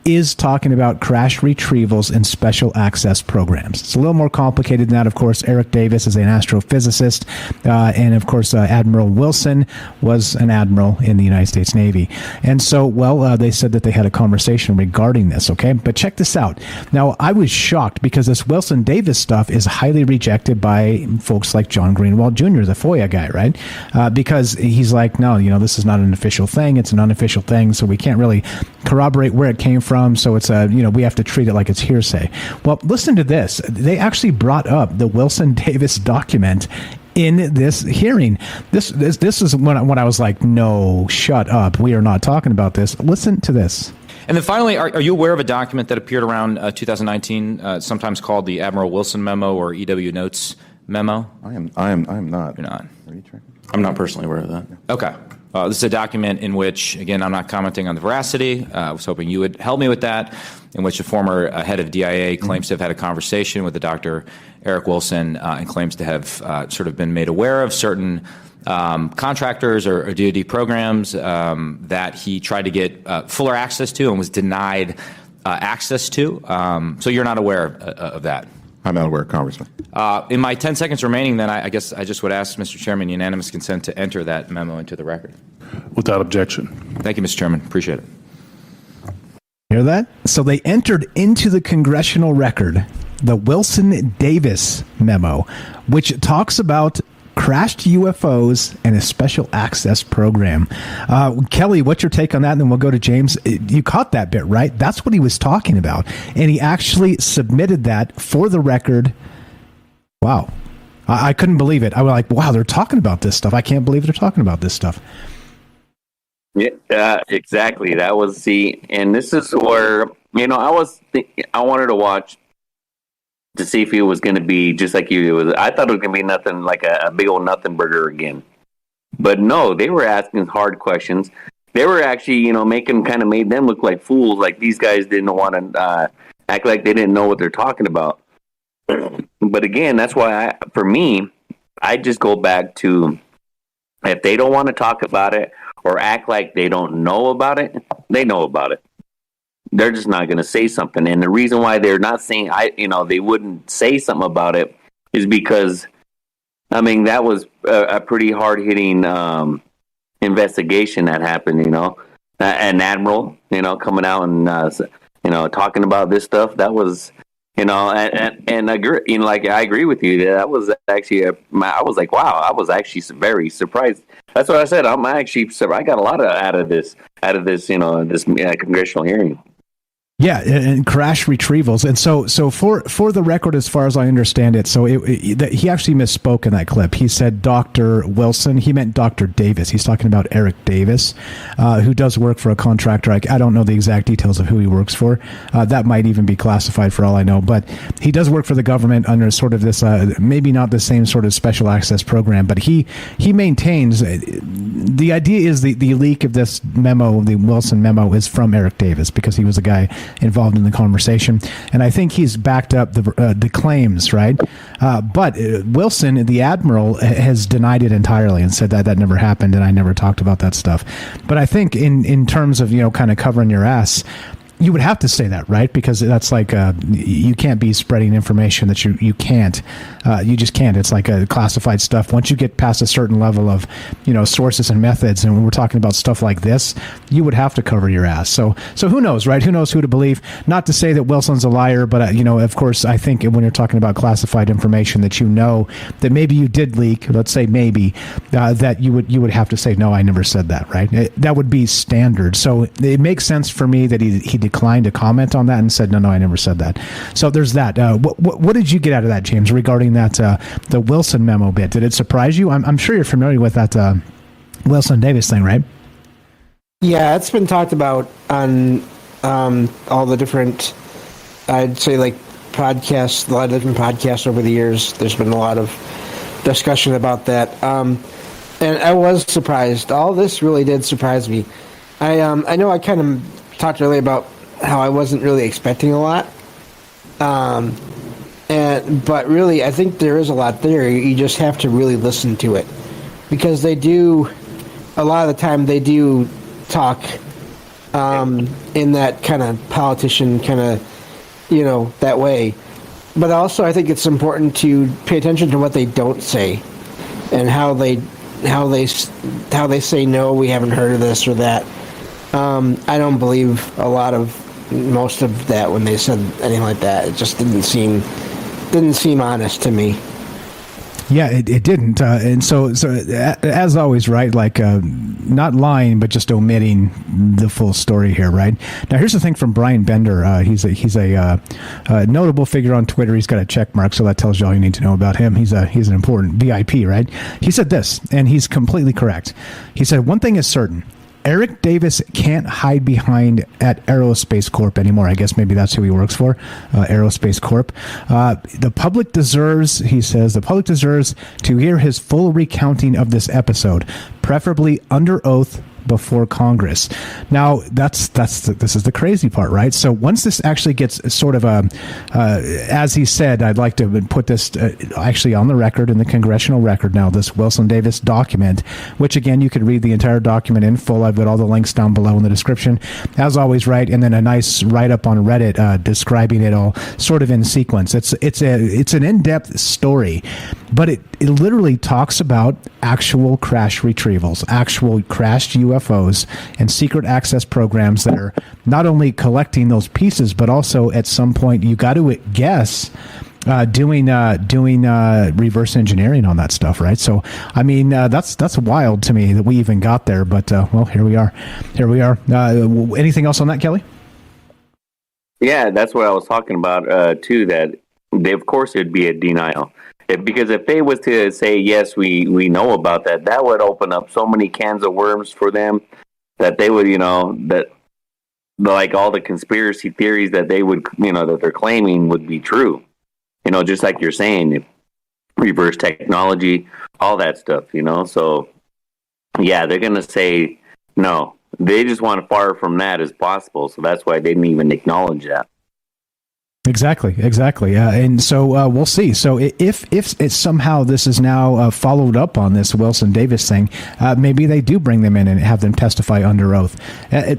Speaker 9: is talking about crash retrievals and special access programs. It's a little more complicated than that. Of course, Eric Davis is an astrophysicist, and of course, Admiral Wilson was an admiral in the United States Navy. And so, they said that they had a conversation regarding this, okay? But check this out. Now, I was shocked because this Wilson Davis stuff is highly rejected by folks like John Greenwald Jr., the FOIA guy, right? Because he's like, no, this is not an official thing. It's an unofficial thing, so we can't really corroborate where it came from. So it's we have to treat it like it's hearsay. Well, listen to this. They actually brought up the Wilson Davis document in this hearing. This is when I was like, no, shut up. We are not talking about this. Listen to this.
Speaker 18: And then finally, are you aware of a document that appeared around 2019, sometimes called the Admiral Wilson Memo or EW Notes Memo?
Speaker 12: I am not.
Speaker 18: You're not. I'm not personally aware of that. Okay. This is a document in which, again, I'm not commenting on the veracity. I was hoping you would help me with that, in which a former head of DIA claims to have had a conversation with the Dr. Eric Wilson and claims to have sort of been made aware of certain contractors or DoD programs that he tried to get fuller access to and was denied access to. So you're not aware of that?
Speaker 12: I'm not aware, Congressman.
Speaker 18: In my 10 seconds remaining, then I guess I just would ask, Mr. Chairman, unanimous consent to enter that memo into the record.
Speaker 19: Without objection.
Speaker 18: Thank you, Mr. Chairman. Appreciate it.
Speaker 9: Hear that? So they entered into the congressional record the Wilson Davis memo, which talks about crashed UFOs and a special access program. Kelly, what's your take on that? And then we'll go to James. You caught that bit, right? That's what he was talking about. And he actually submitted that for the record. Wow. I couldn't believe it. I was like, wow, they're talking about this stuff. I can't believe they're talking about this stuff.
Speaker 14: Yeah, exactly. That was and this is where, I wanted to watch to see if it was going to be just like you. I thought it was going to be nothing like a big old nothing burger again. But no, they were asking hard questions. They were actually, made them look like fools. Like these guys didn't want to act like they didn't know what they're talking about. But again, that's why for me, I just go back to if they don't want to talk about it or act like they don't know about it, they know about it. They're just not going to say something. And the reason why they're not saying, they wouldn't say something about it is because, that was a pretty hard-hitting investigation that happened, An admiral, coming out and, talking about this stuff. That was, and I agree, I agree with you. That was actually, I was like, wow, I was actually very surprised. That's what I said. I got a lot out of this, this congressional hearing.
Speaker 9: Yeah, and crash retrievals. And so for the record, as far as I understand it, so he actually misspoke in that clip. He said Dr. Wilson. He meant Dr. Davis. He's talking about Eric Davis, who does work for a contractor. I don't know the exact details of who he works for. That might even be classified for all I know. But he does work for the government under sort of this, maybe not the same sort of special access program, but he maintains, the idea is the leak of this memo, the Wilson memo, is from Eric Davis because he was a guy involved in the conversation, and I think he's backed up the claims, right? But Wilson, the admiral, has denied it entirely and said that never happened, and I never talked about that stuff. But I think in terms of kind of covering your ass, you would have to say that, right? Because that's like you can't be spreading information that you can't. You just can't. It's like a classified stuff. Once you get past a certain level of sources and methods, and when we're talking about stuff like this, you would have to cover your ass. So who knows, right? Who knows who to believe? Not to say that Wilson's a liar, but of course, I think when you're talking about classified information that that maybe you did leak. Let's say maybe that you would have to say no, I never said that, right? That would be standard. So it makes sense for me that he declined to comment on that and said, no, I never said that. So there's that. What did you get out of that, James, regarding that the Wilson memo bit? Did it surprise you? I'm sure you're familiar with that Wilson Davis thing, right?
Speaker 10: Yeah, it's been talked about on all the different, I'd say, like podcasts, a lot of different podcasts over the years. There's been a lot of discussion about that. And I was surprised. All this really did surprise me. I know I kind of talked earlier about how I wasn't really expecting a lot. But really, I think there is a lot there. You just have to really listen to it. Because they do, a lot of the time, they do talk in that kind of politician kind of, that way. But also, I think it's important to pay attention to what they don't say and how they say, no, we haven't heard of this or that. I don't believe most of that when they said anything like that. It just didn't seem honest to me.
Speaker 9: Yeah, it didn't. And so as always, right, like not lying, but just omitting the full story here, right? Now, here's the thing from Brian Bender. He's a notable figure on Twitter. He's got a check mark, so that tells you all you need to know about him. He's an important VIP, right? He said this, and he's completely correct. He said, one thing is certain. Eric Davis can't hide behind at Aerospace Corp anymore. I guess maybe that's who he works for, Aerospace Corp. The public deserves, he says, to hear his full recounting of this episode, preferably under oath before Congress. Now, this is the crazy part, right? So once this actually gets sort of as he said, I'd like to put this actually on the record, in the congressional record now, this Wilson Davis document, which again, you can read the entire document in full. I've got all the links down below in the description, as always, right? And then a nice write-up on Reddit describing it all sort of in sequence. It's an in-depth story, but it literally talks about actual crash retrievals, actual crashed UFOs, and secret access programs that are not only collecting those pieces, but also at some point, you got to guess, doing reverse engineering on that stuff, right? So, I mean, that's wild to me that we even got there. But well, here we are. Anything else on that, Kelly?
Speaker 14: Yeah, that's what I was talking about too. That of course it'd be a denial, because if they was to say yes, we know about that, that would open up so many cans of worms for them that they would, that like all the conspiracy theories that they would, that they're claiming would be true. Just like you're saying, reverse technology, all that stuff, So, yeah, they're going to say no. They just want as far from that as possible. So that's why they didn't even acknowledge that.
Speaker 9: Exactly. And so we'll see. So if it's somehow this is now followed up on this Wilson Davis thing, maybe they do bring them in and have them testify under oath.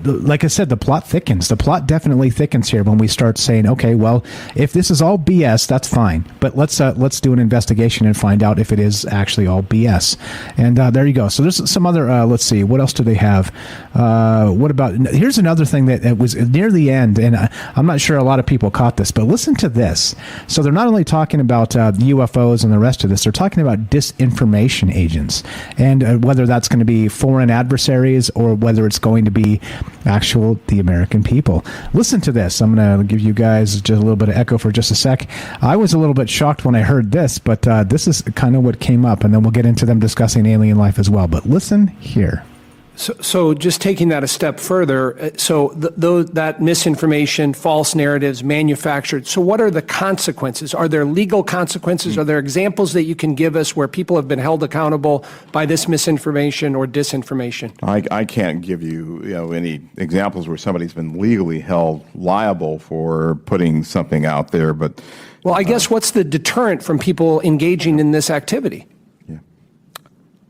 Speaker 9: Like I said, the plot thickens. The plot definitely thickens here when we start saying, okay, well, if this is all BS, that's fine. But let's do an investigation and find out if it is actually all BS. And there you go. So there's some other, let's see, what else do they have? What about, here's another thing that was near the end, and I'm not sure a lot of people caught this, but listen to this. So they're not only talking about UFOs and the rest of this, they're talking about disinformation agents, and whether that's going to be foreign adversaries or whether it's going to be the American people. Listen to this. I'm going to give you guys just a little bit of echo for just a sec. I was a little bit shocked when I heard this, but this is kind of what came up, and then we'll get into them discussing alien life as well. But listen here.
Speaker 19: So just taking that a step further, that misinformation, false narratives, manufactured, so what are the consequences? Are there legal consequences? Are there examples that you can give us where people have been held accountable by this misinformation or disinformation?
Speaker 12: I can't give you, any examples where somebody's been legally held liable for putting something out there, but...
Speaker 19: Well, I guess what's the deterrent from people engaging in this activity?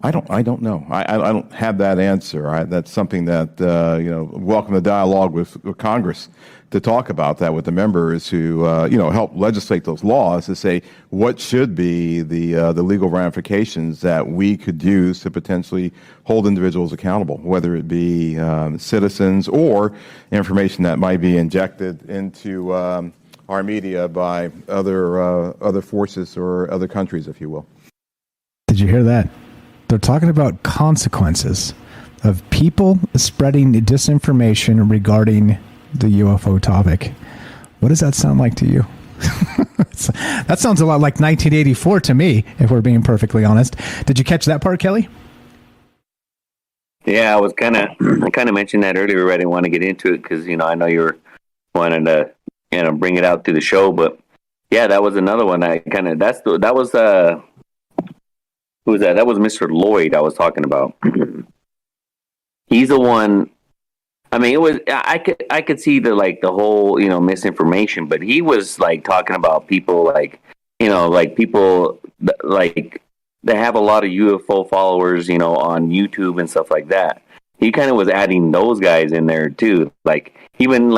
Speaker 12: I don't know. I don't have that answer. That's something that, welcome the dialogue with Congress to talk about that with the members who, help legislate those laws to say what should be the legal ramifications that we could use to potentially hold individuals accountable, whether it be citizens or information that might be injected into our media by other forces or other countries, if you will.
Speaker 9: Did you hear that? They're talking about consequences of people spreading disinformation regarding the UFO topic. What does that sound like to you? That sounds a lot like 1984 to me, if we're being perfectly honest. Did you catch that part, Kelly?
Speaker 14: Yeah, I kind of mentioned that earlier. I didn't want to get into it because I know you were wanting to bring it out through the show, but yeah, that was another one. Who was that? That was Mr. Lloyd I was talking about. He's the one. I mean, it was. I could see the whole misinformation, but he was talking about people people that have a lot of UFO followers, on YouTube and stuff like that. He kind of was adding those guys in there too, even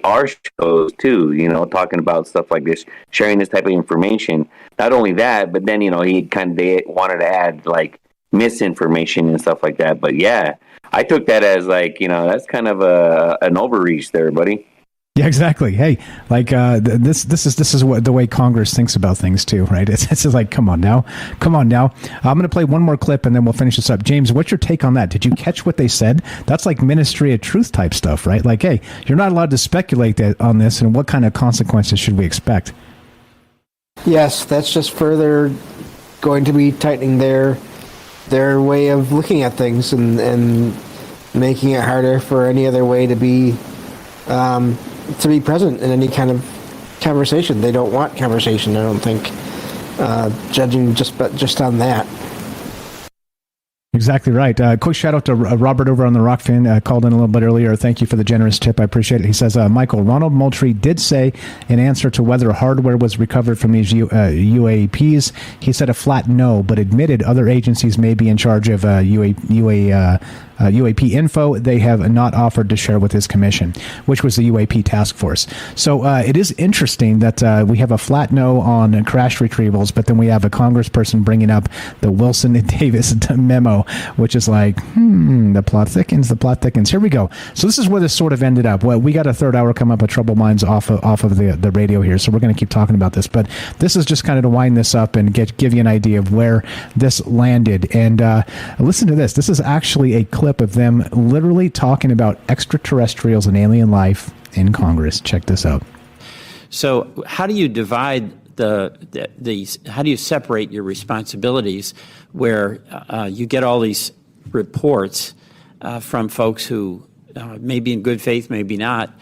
Speaker 14: our shows too, talking about stuff like this, sharing this type of information. Not only that, but then, he kind of wanted to add misinformation and stuff like that. But yeah, I took that as that's kind of an overreach there, buddy.
Speaker 9: Yeah, exactly. Hey, this is what the way Congress thinks about things too, right? It's just come on now. I'm going to play one more clip and then we'll finish this up. James, what's your take on that? Did you catch what they said? That's like Ministry of Truth type stuff, right? Hey, you're not allowed to speculate on this, and what kind of consequences should we expect?
Speaker 10: Yes, that's just further going to be tightening their way of looking at things and making it harder for any other way to be present in any kind of conversation. They don't want conversation, I don't think, judging just on that.
Speaker 9: Exactly right. Quick shout out to Robert over on the Rock Fan, called in a little bit earlier. Thank you for the generous tip. I appreciate it. He says, Michael, Ronald Moultrie did say in answer to whether hardware was recovered from these UAPs, he said a flat no, but admitted other agencies may be in charge of UAP info they have not offered to share with his commission, which was the UAP task force. So it is interesting that we have a flat no on crash retrievals, but then we have a congressperson bringing up the Wilson and Davis memo, which is like, the plot thickens, Here we go. So this is where this sort of ended up. Well, we got a third hour come up with Troubled Minds off of the radio here, so we're going to keep talking about this. But this is just kind of to wind this up and give you an idea of where this landed. And listen to this. This is actually a clip of them literally talking about extraterrestrials and alien life in Congress. Check this out.
Speaker 20: So how do you divide how do you separate your responsibilities where you get all these reports from folks who maybe in good faith, maybe not,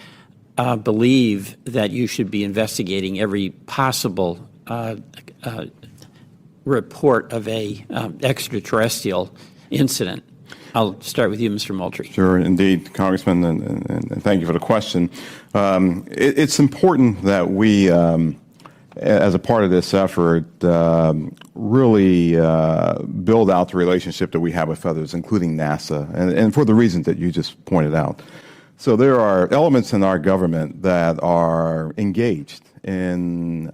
Speaker 20: believe that you should be investigating every possible report of a extraterrestrial incident? I'll start with you, Mr. Moultrie.
Speaker 12: Sure, indeed, Congressman, and thank you for the question. It's important that we, as a part of this effort, really build out the relationship that we have with others, including NASA, and for the reasons that you just pointed out. So there are elements in our government that are engaged in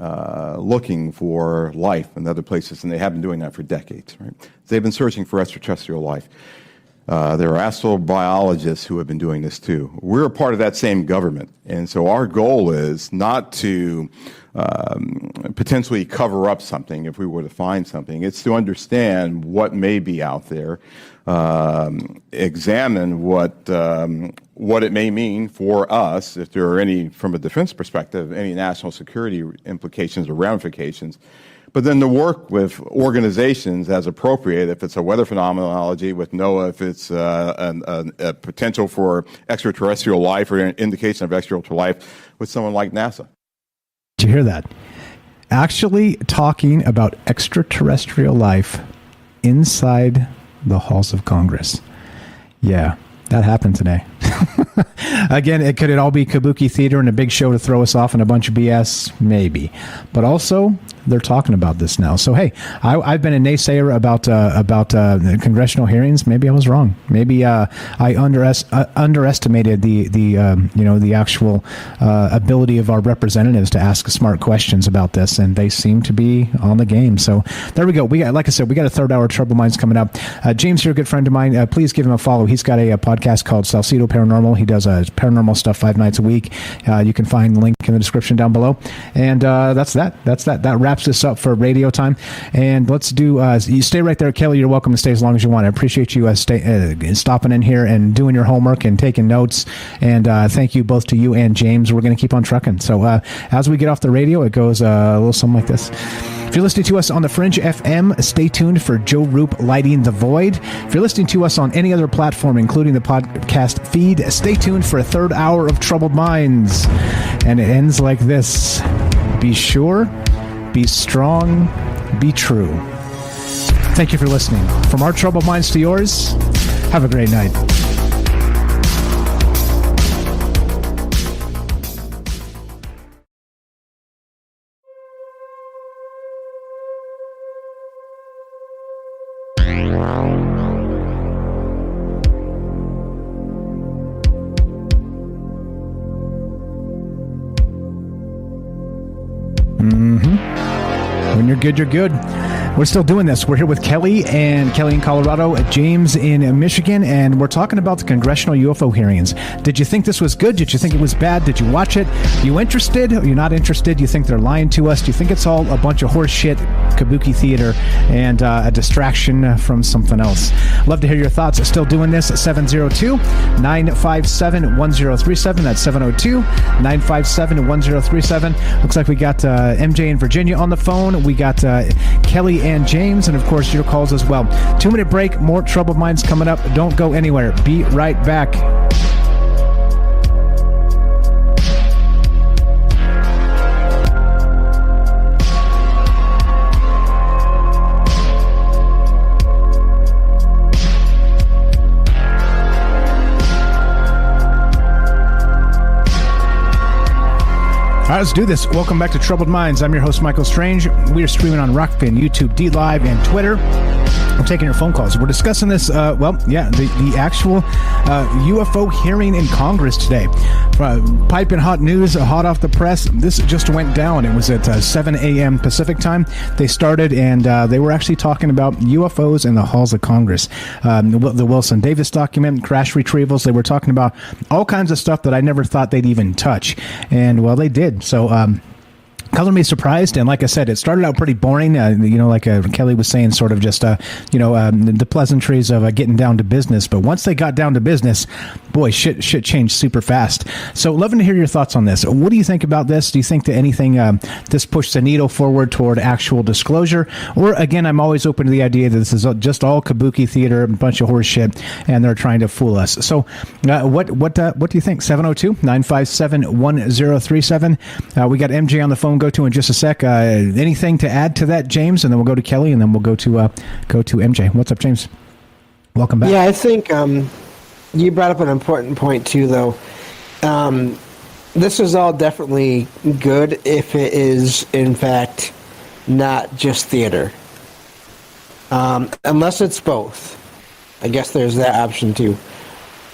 Speaker 12: looking for life in other places, and they have been doing that for decades. Right? They've been searching for extraterrestrial life. There are astrobiologists who have been doing this too. We're a part of that same government, and so our goal is not to potentially cover up something if we were to find something. It's to understand what may be out there, examine what it may mean for us, if there are any, from a defense perspective, any national security implications or ramifications. But then to work with organizations as appropriate, if it's a weather phenomenology with NOAA, if it's a potential for extraterrestrial life or an indication of extraterrestrial life with someone like NASA.
Speaker 9: Did you hear that? Actually talking about extraterrestrial life inside the halls of Congress. Yeah, that happened today. Again, could it all be kabuki theater and a big show to throw us off and a bunch of BS? Maybe. But also, they're talking about this now. So, hey, I've been a naysayer about congressional hearings. Maybe I was wrong. Maybe I underestimated the actual ability of our representatives to ask smart questions about this, and they seem to be on the game. So there we go. We got, like I said, we got a third hour Troubled Minds coming up. James here, a good friend of mine. Please give him a follow. He's got a podcast called Salcedo Paranormal. He does paranormal stuff 5 nights a week. You can find the link in the description down below. And that's that. That wraps this up for radio time. And let's do. You stay right there, Kelly. You're welcome to stay as long as you want. I appreciate you stopping in here and doing your homework and taking notes. And thank you both to you and James. We're going to keep on trucking. So as we get off the radio, it goes a little something like this. If you're listening to us on the Fringe FM, stay tuned for Joe Roop Lighting the Void. If you're listening to us on any other platform, including the podcast feed, stay tuned for a third hour of Troubled Minds. And it ends like this. Be sure, be strong, be true. Thank you for listening. From our Troubled Minds to yours, have a great night. When you're good, you're good. We're still doing this. We're here with Kelly in Colorado, James in Michigan, and we're talking about the Congressional Ufo hearings. Did you think this was good? Did you think it was bad? Did you watch it? Are you interested? Are you not interested? Do you think they're lying to us? Do you think it's all a bunch of horse shit, kabuki theater, and a distraction from something else? Love to hear your thoughts. Still doing this. 702-957-1037. That's 702-957-1037. Looks like we got MJ in Virginia on the phone. We got Kelly and James, and of course your calls as well. 2-minute break, more Troubled Minds coming up. Don't go anywhere. Be right back. All right, let's do this. Welcome back to Troubled Minds. I'm your host, Michael Strange. We are streaming on Rockfin, YouTube, D-Live, and Twitter. I'm taking your phone calls. We're discussing this, the actual UFO hearing in Congress today. Piping hot news, hot off the press. This just went down. It was at 7 a.m. Pacific time. They started, and they were actually talking about UFOs in the halls of Congress. The Wilson Davis document, crash retrievals. They were talking about all kinds of stuff that I never thought they'd even touch. And, well, they did. So, color me surprised, and like I said, it started out pretty boring. Like Kelly was saying, sort of just the pleasantries of getting down to business. But once they got down to business, boy, shit changed super fast. So, loving to hear your thoughts on this. What do you think about this? Do you think that anything this pushed the needle forward toward actual disclosure, or again, I'm always open to the idea that this is just all kabuki theater, a bunch of horse shit, and they're trying to fool us. So, what do you think? 702-957-1037. We got MJ on the phone. Go to in just a sec. Anything to add to that, James? And then we'll go to Kelly, and then we'll go to MJ. What's up, James? Welcome back.
Speaker 10: Yeah, I think you brought up an important point too, though. This is all definitely good if it is, in fact, not just theater. Unless it's both. I guess there's that option too.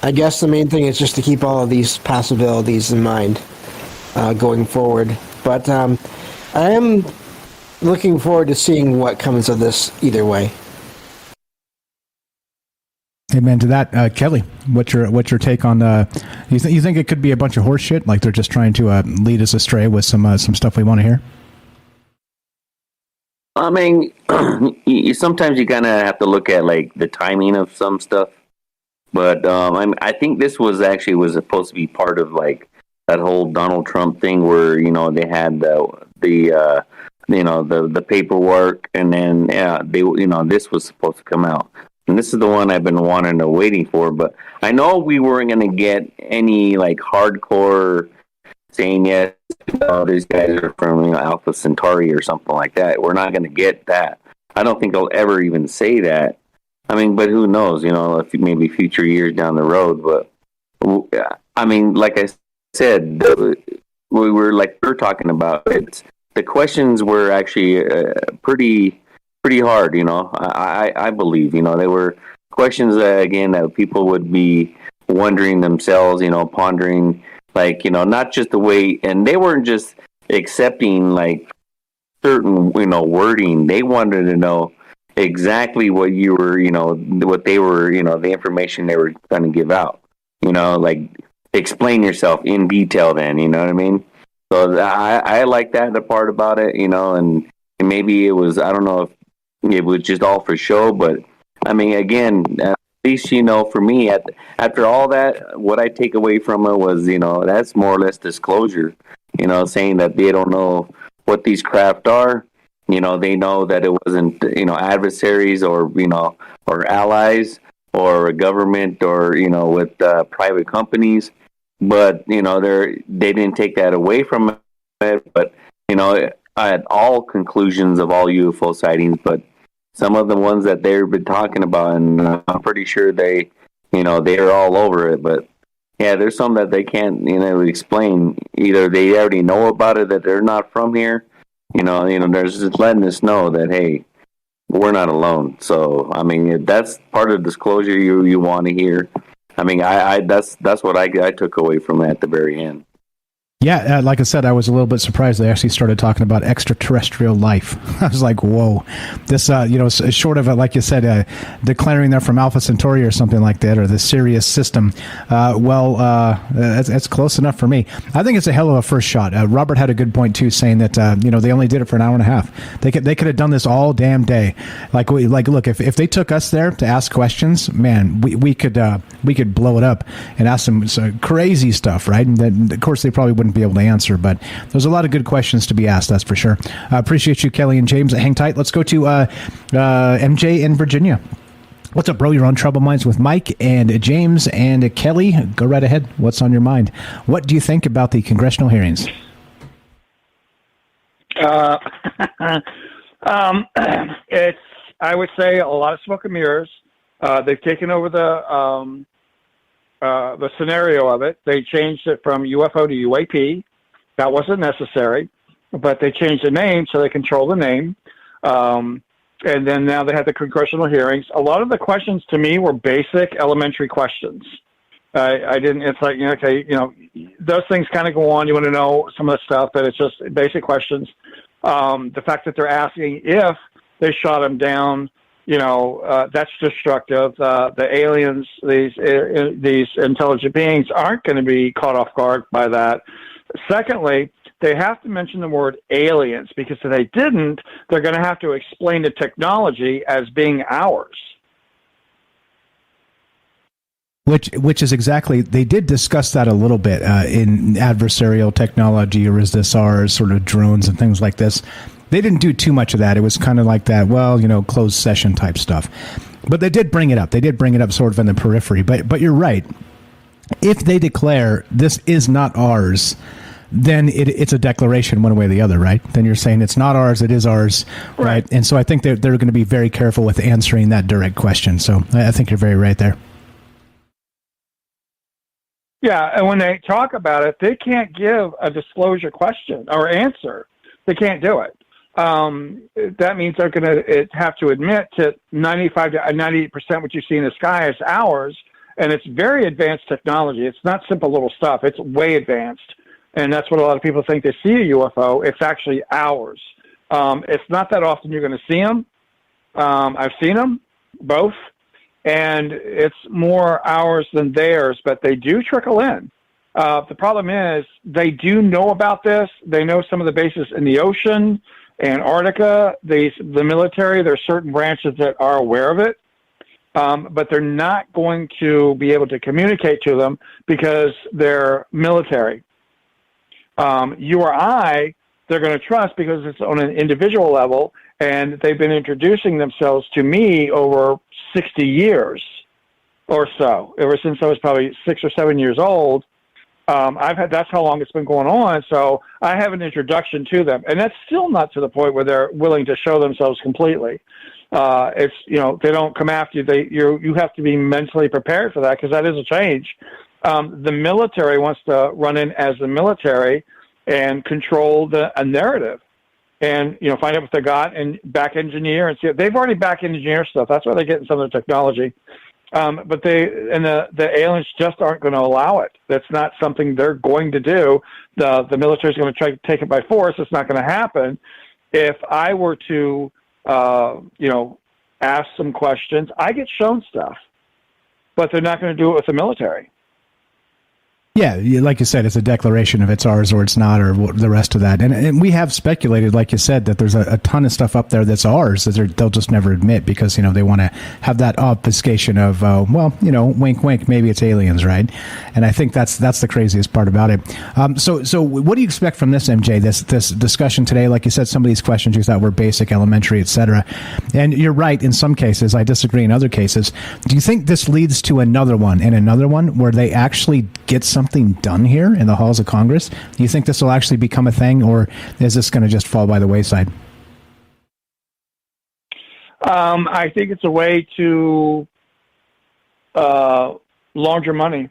Speaker 10: I guess the main thing is just to keep all of these possibilities in mind going forward. But I am looking forward to seeing what comes of this either way.
Speaker 9: Amen to that. Kelly, what's your take on you think it could be a bunch of horse shit, like they're just trying to lead us astray with some stuff we want to hear?
Speaker 14: I mean, sometimes you kind of have to look at like the timing of some stuff, but I think this was supposed to be part of like that whole Donald Trump thing where they had the paperwork, and then this was supposed to come out, and this is the one I've been wanting and waiting for. But I know we weren't going to get any like hardcore saying yes, these guys are from Alpha Centauri or something like that. We're not going to get that. I don't think they'll ever even say that. I mean, but who knows? Maybe future years down the road. But I mean, like I said, we're talking about it. The questions were actually pretty hard. I believe they were questions that people would be wondering themselves. Pondering, like not just the way, and they weren't just accepting like certain wording. They wanted to know exactly what you were, what they were, the information they were going to give out. Like, explain yourself in detail then, you know what I mean? So I like that, the part about it, and maybe it was, I don't know if it was just all for show, but I mean, again, at least, for me, after all that, what I take away from it was, that's more or less disclosure, saying that they don't know what these craft are. They know that it wasn't, adversaries or allies or a government or, with private companies. But, they didn't take that away from it. But, at all conclusions of all UFO sightings, but some of the ones that they've been talking about, and I'm pretty sure they are all over it. But, yeah, there's some that they can't, explain. Either they already know about it, that they're not from here. They're just letting us know that, hey, we're not alone. So, I mean, that's part of the disclosure you want to hear. I mean, that's what I took away from it at the very end.
Speaker 9: Yeah, like I said, I was a little bit surprised they actually started talking about extraterrestrial life. I was like, whoa. This, short of, like you said, declaring they're from Alpha Centauri or something like that, or the Sirius system, that's close enough for me. I think it's a hell of a first shot. Robert had a good point, too, saying that, they only did it for an hour and a half. They could have done this all damn day. Like look, if they took us there to ask questions, man, we could blow it up and ask some crazy stuff, right? And then, of course, they probably wouldn't be able to answer, but there's a lot of good questions to be asked, that's for sure. Appreciate you, Kelly and James. Hang tight. Let's go to MJ in Virginia. What's up, bro? You're on Trouble Minds with Mike and James and Kelly. Go right ahead. What's on your mind? What do you think about the congressional hearings?
Speaker 2: It's, I would say, a lot of smoke and mirrors. They've taken over the scenario of it. They changed it from UFO to UAP.
Speaker 21: That wasn't necessary, but they changed the name so they control the name. And then now they have the congressional hearings. A lot of the questions to me were basic elementary questions. I didn't, it's like, okay, those things kind of go on. You want to know some of the stuff, but it's just basic questions. The fact that they're asking if they shot him down, that's destructive. The aliens, these intelligent beings aren't going to be caught off guard by that. Secondly, they have to mention the word aliens, because if they didn't, they're going to have to explain the technology as being ours.
Speaker 9: Which is exactly, they did discuss that a little bit in adversarial technology, or is this ours, sort of drones and things like this. They didn't do too much of that. It was kind of like that, closed session type stuff. But they did bring it up. They did bring it up sort of in the periphery. But you're right. If they declare this is not ours, then it's a declaration one way or the other, right? Then you're saying it's not ours, it is ours, right? And so I think they're going to be very careful with answering that direct question. So I think you're very right there.
Speaker 21: Yeah, and when they talk about it, they can't give a disclosure question or answer. They can't do it. That means they're going to have to admit to 95 to 98% what you see in the sky is ours, and it's very advanced technology. It's not simple little stuff. It's way advanced, and that's what a lot of people think they see a UFO. It's actually ours. It's not that often you're going to see them. I've seen them, both, and it's more ours than theirs, but they do trickle in. The problem is they do know about this. They know some of the bases in the ocean, Antarctica, the military. There's certain branches that are aware of it, but they're not going to be able to communicate to them because they're military. You or I, they're going to trust because it's on an individual level, and they've been introducing themselves to me over 60 years or so, ever since I was probably 6 or 7 years old. That's how long it's been going on. So I have an introduction to them, and that's still not to the point where they're willing to show themselves completely. They don't come after you. You have to be mentally prepared for that, because that is a change. The military wants to run in as the military and control a narrative, and find out what they got and back engineer and see. They've already back engineered stuff. That's why they're getting some of the technology. But the aliens just aren't going to allow it. That's not something they're going to do. The military is going to try to take it by force. It's not going to happen. If I were to, ask some questions, I get shown stuff, but they're not going to do it with the military.
Speaker 9: Yeah, like you said, it's a declaration if it's ours or it's not, or the rest of that. And we have speculated, like you said, that there's a ton of stuff up there that's ours that they'll just never admit because, they want to have that obfuscation of, wink, wink, maybe it's aliens, right? And I think that's the craziest part about it. So what do you expect from this, MJ, this discussion today? Like you said, some of these questions you thought were basic, elementary, etc. And you're right in some cases. I disagree in other cases. Do you think this leads to another one and another one where they actually get something done here in the halls of Congress? Do you think this will actually become a thing, or is this going to just fall by the wayside?
Speaker 21: I think it's a way to launder money.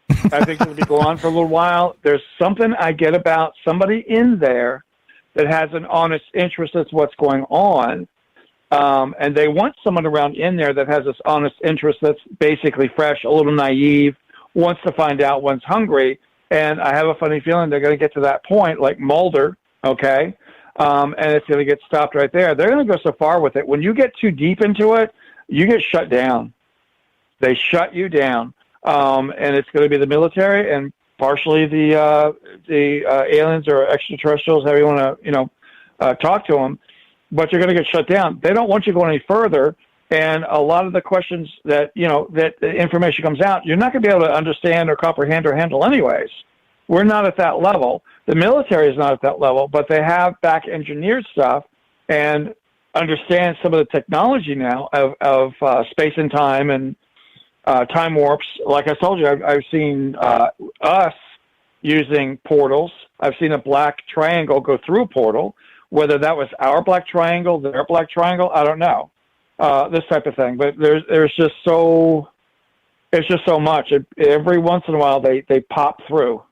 Speaker 21: I think it'll be go on for a little while. There's something I get about somebody in there that has an honest interest in what's going on, and they want someone around in there that has this honest interest that's basically fresh, a little naive, wants to find out, one's hungry, and I have a funny feeling they're going to get to that point, like Mulder, okay, and it's going to get stopped right there. They're going to go so far with it. When you get too deep into it, you get shut down. They shut you down, and it's going to be the military and partially the aliens or extraterrestrials, however you want to talk to them, but you're going to get shut down. They don't want you going any further. And a lot of the questions that the information comes out, you're not going to be able to understand or comprehend or handle anyways. We're not at that level. The military is not at that level, but they have back engineered stuff and understand some of the technology now of space and time and time warps. Like I told you, I've seen us using portals. I've seen a black triangle go through a portal. Whether that was our black triangle, their black triangle, I don't know. This type of thing, but there's just so much. Every once in a while they pop through.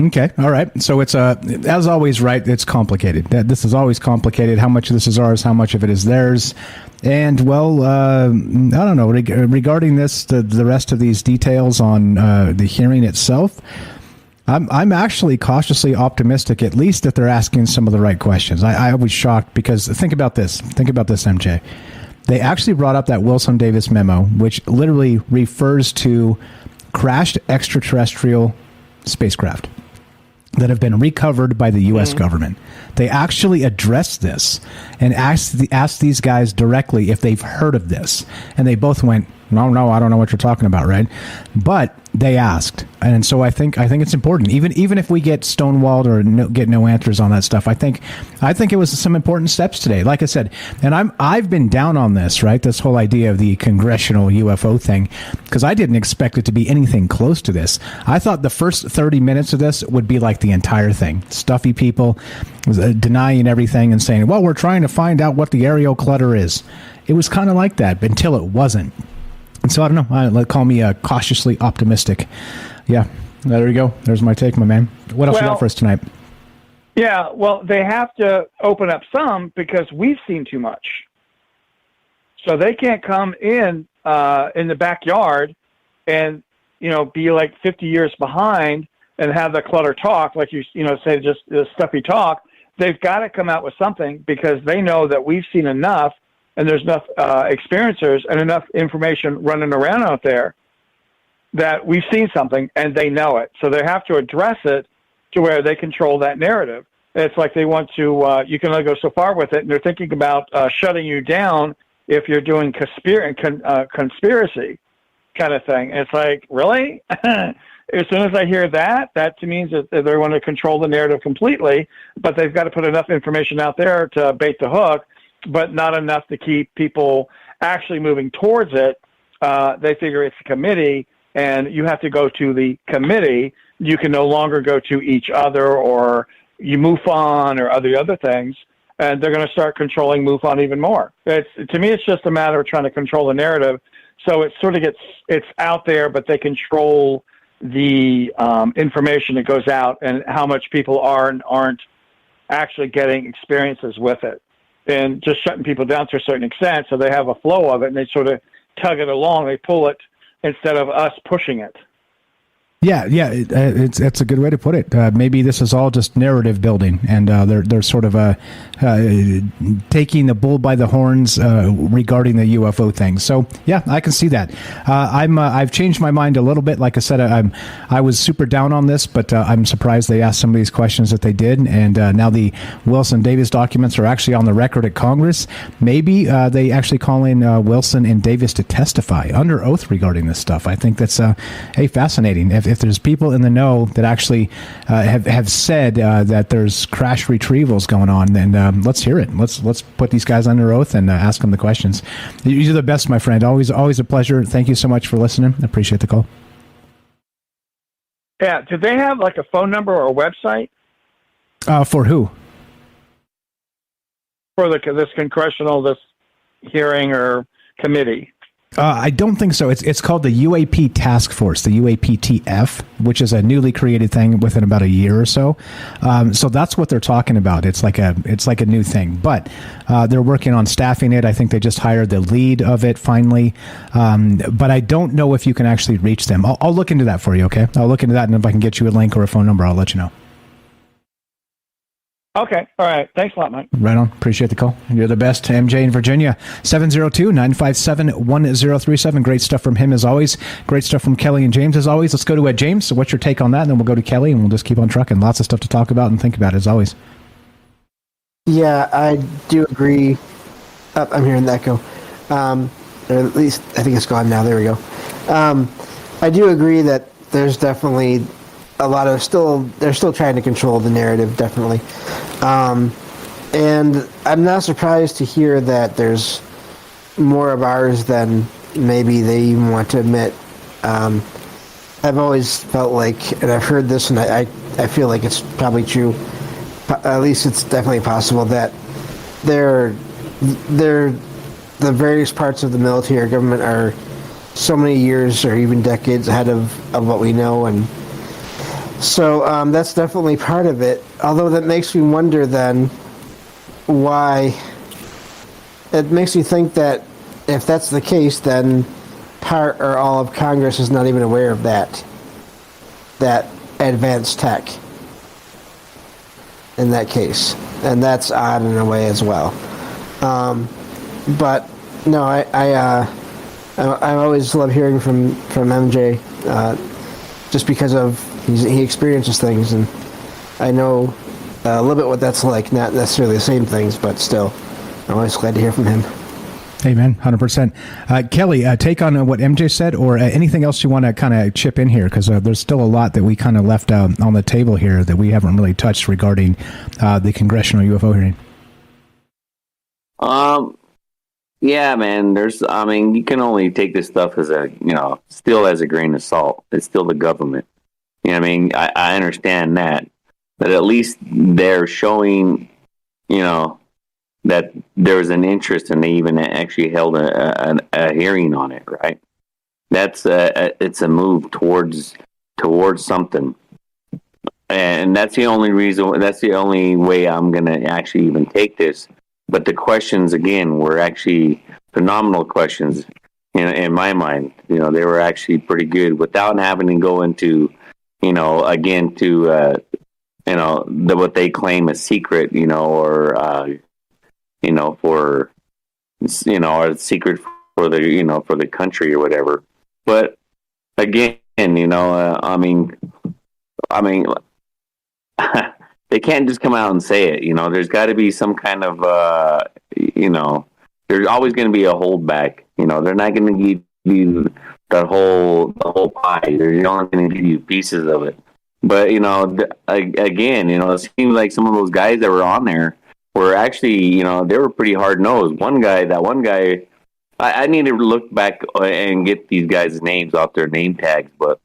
Speaker 9: Okay. All right. So it's as always, right? It's complicated. This is always complicated. How much of this is ours? How much of it is theirs? And well, I don't know. Regarding this, the rest of these details on the hearing itself, I'm actually cautiously optimistic, at least that they're asking some of the right questions. I was shocked because think about this. Think about this, MJ. They actually brought up that Wilson Davis memo, which literally refers to crashed extraterrestrial spacecraft that have been recovered by the U.S. government. They actually addressed this and asked these guys directly if they've heard of this. And they both went, no, I don't know what you're talking about, right? But they asked. And so I think it's important. Even if we get stonewalled or get no answers on that stuff, I think it was some important steps today. Like I said, and I've been down on this, right? This whole idea of the Congressional UFO thing, because I didn't expect it to be anything close to this. I thought the first 30 minutes of this would be like the entire thing. Stuffy people denying everything and saying, well, we're trying to find out what the aerial clutter is. It was kind of like that until it wasn't. And so I don't know. Call me cautiously optimistic. Yeah, there you go. There's my take, my man. What else you got for us tonight?
Speaker 21: Yeah, well, they have to open up some because we've seen too much. So they can't come in the backyard and be like 50 years behind and have the clutter talk, like you say, just the stuffy talk. They've got to come out with something because they know that we've seen enough. And there's enough experiencers and enough information running around out there that we've seen something and they know it. So they have to address it to where they control that narrative. It's like they want to, you can only go so far with it, and they're thinking about shutting you down if you're doing conspiracy kind of thing. And it's like, really? As soon as I hear that means that they want to control the narrative completely, but they've got to put enough information out there to bait the hook, but not enough to keep people actually moving towards it. They figure it's a committee, and you have to go to the committee. You can no longer go to each other or you MUFON or other things, and they're going to start controlling MUFON even more. To me, it's just a matter of trying to control the narrative. So it sort of it's out there, but they control the information that goes out and how much people are and aren't actually getting experiences with it. And just shutting people down to a certain extent so they have a flow of it and they sort of tug it along. They pull it instead of us pushing it.
Speaker 9: Yeah, it's a good way to put it. Maybe this is all just narrative building, and they're sort of taking the bull by the horns regarding the UFO thing. So yeah, I can see that. I've changed my mind a little bit. Like I said, I was super down on this, but I'm surprised they asked some of these questions that they did, and now the Wilson Davis documents are actually on the record at Congress. Maybe they actually call in Wilson and Davis to testify under oath regarding this stuff. I think that's fascinating. If there's people in the know that actually have said that there's crash retrievals going on, then let's hear it. Let's put these guys under oath and ask them the questions. You're the best, my friend. Always a pleasure. Thank you so much for listening. I appreciate the call.
Speaker 21: Yeah. Do they have like a phone number or a website?
Speaker 9: For who?
Speaker 21: For this congressional hearing or committee.
Speaker 9: I don't think so. It's called the UAP Task Force, the UAPTF, which is a newly created thing within about a year or so. So that's what they're talking about. It's like a new thing, but they're working on staffing it. I think they just hired the lead of it finally. But I don't know if you can actually reach them. I'll look into that for you. Okay, I'll look into that, and if I can get you a link or a phone number, I'll let you know.
Speaker 21: Okay. All right. Thanks a lot, Mike.
Speaker 9: Right on. Appreciate the call. You're the best. MJ in Virginia, 702-957-1037. Great stuff from him as always. Great stuff from Kelly and James as always. Let's go to James. So what's your take on that? And then we'll go to Kelly and we'll just keep on trucking. Lots of stuff to talk about and think about as always.
Speaker 10: Yeah, I do agree. I'm hearing that go. Or at least I think it's gone now. There we go. I do agree that there's definitely a lot of they're still trying to control the narrative, definitely. And I'm not surprised to hear that there's more of ours than maybe they even want to admit. I've always felt like, and I've heard this, and I feel like it's probably true, at least it's definitely possible, that they're the various parts of the military or government are so many years or even decades ahead of what we know, and So that's definitely part of it. Although that makes me wonder then why. It makes me think that if that's the case, then part or all of Congress is not even aware of that advanced tech in that case. And that's odd in a way as well. But no, I always love hearing from MJ just because of he experiences things, and I know a little bit what that's like. Not necessarily the same things, but still, I'm always glad to hear from him.
Speaker 9: Amen, 100%. Kelly, take on what MJ said, or anything else you want to kind of chip in here, because there's still a lot that we kind of left on the table here that we haven't really touched regarding the Congressional UFO hearing.
Speaker 14: Yeah, man. You can only take this stuff as still as a grain of salt. It's still the government. You know what I mean? I understand that, but at least they're showing, that there was an interest, and they even actually held a hearing on it. Right? That's it's a move towards something, and that's the only reason. That's the only way I'm gonna actually even take this. But the questions, again, were actually phenomenal questions in my mind. They were actually pretty good without having to go into, again, to, what they claim is secret, or, or secret for the country or whatever. But again, they can't just come out and say it. There's got to be some kind of, there's always going to be a holdback. They're not going to give you the whole pie. They're only going to give you pieces of it. But, again, it seems like some of those guys that were on there were actually, they were pretty hard-nosed. That one guy, I need to look back and get these guys' names off their name tags. But,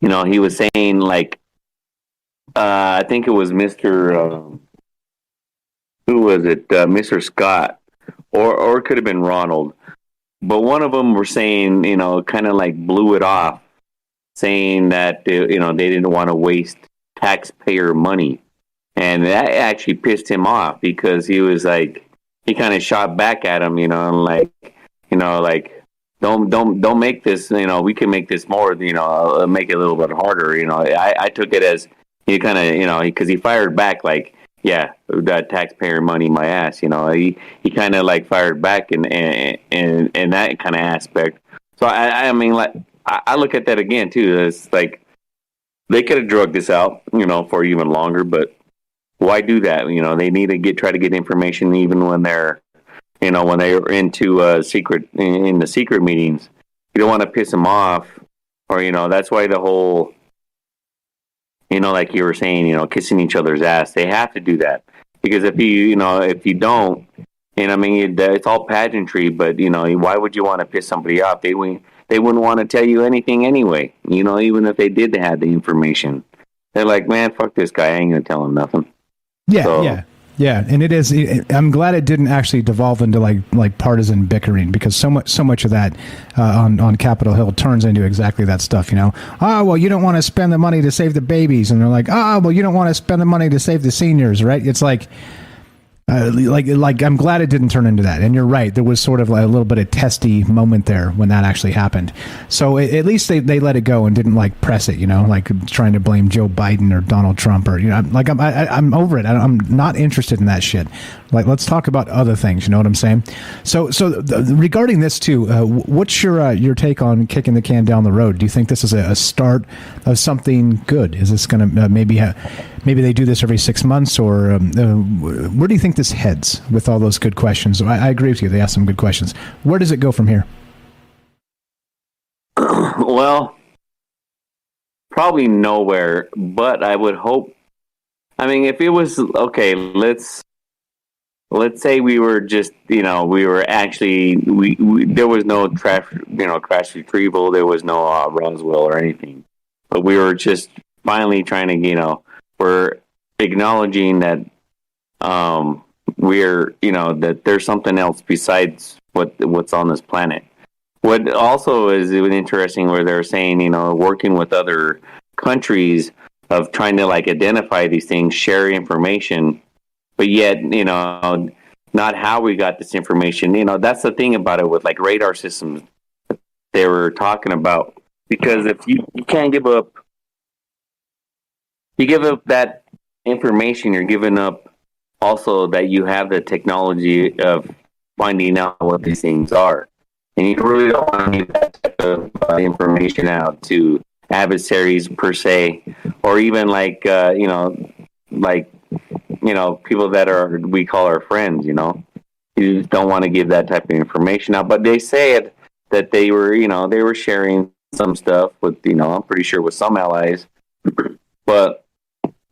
Speaker 14: he was saying, like, I think it was Mr. Who was it? Mr. Scott, or it could have been Ronald. But one of them were saying, kind of like blew it off, saying that they didn't want to waste taxpayer money, and that actually pissed him off because he was like, he kind of shot back at him, and like, don't make this, we can make this more, make it a little bit harder, I took it as. He kind of, because he fired back like, yeah, that taxpayer money, my ass. He kind of like fired back in that kind of aspect. So I mean, like, I look at that again too. It's like they could have drugged this out, for even longer. But why do that? They need to try to get information even when they're, when they're into secret in the secret meetings. You don't want to piss them off, or that's why the whole. Like you were saying, kissing each other's ass. They have to do that because if you don't, it's all pageantry. But why would you want to piss somebody off? They wouldn't want to tell you anything anyway. Even if they did have the information, they're like, man, fuck this guy. I ain't gonna tell him nothing.
Speaker 9: Yeah, and it is. I'm glad it didn't actually devolve into like partisan bickering, because so much of that on Capitol Hill turns into exactly that stuff. Oh, well, you don't want to spend the money to save the babies, and they're like, oh, well, you don't want to spend the money to save the seniors, right? It's like I'm glad it didn't turn into that. And you're right, there was sort of like a little bit of testy moment there when that actually happened. So at least they let it go and didn't like press it, like trying to blame Joe Biden or Donald Trump or I'm over it. I'm not interested in that shit. Like, let's talk about other things. You know what I'm saying? So regarding this too, what's your take on kicking the can down the road? Do you think this is a start of something good? Is this going to maybe they do this every 6 months, or where do you think this heads with all those good questions? I agree with you. They asked some good questions. Where does it go from here?
Speaker 14: Well, probably nowhere, but I would hope. If it was okay, let's say we were just, we were actually, there was no crash retrieval, there was no Roswell or anything, but we were just finally trying to, we're acknowledging that we're, that there's something else besides what's on this planet. What also is interesting, where they're saying, working with other countries of trying to like identify these things, share information, but yet, not how we got this information. That's the thing about it with like radar systems they were talking about. Because if you can't give up that information, you're giving up also that you have the technology of finding out what these things are. And you really don't want to give that type of information out to adversaries per se, or even like, people that we call our friends, You don't want to give that type of information out. But they said that they were sharing some stuff with, I'm pretty sure with some allies, but,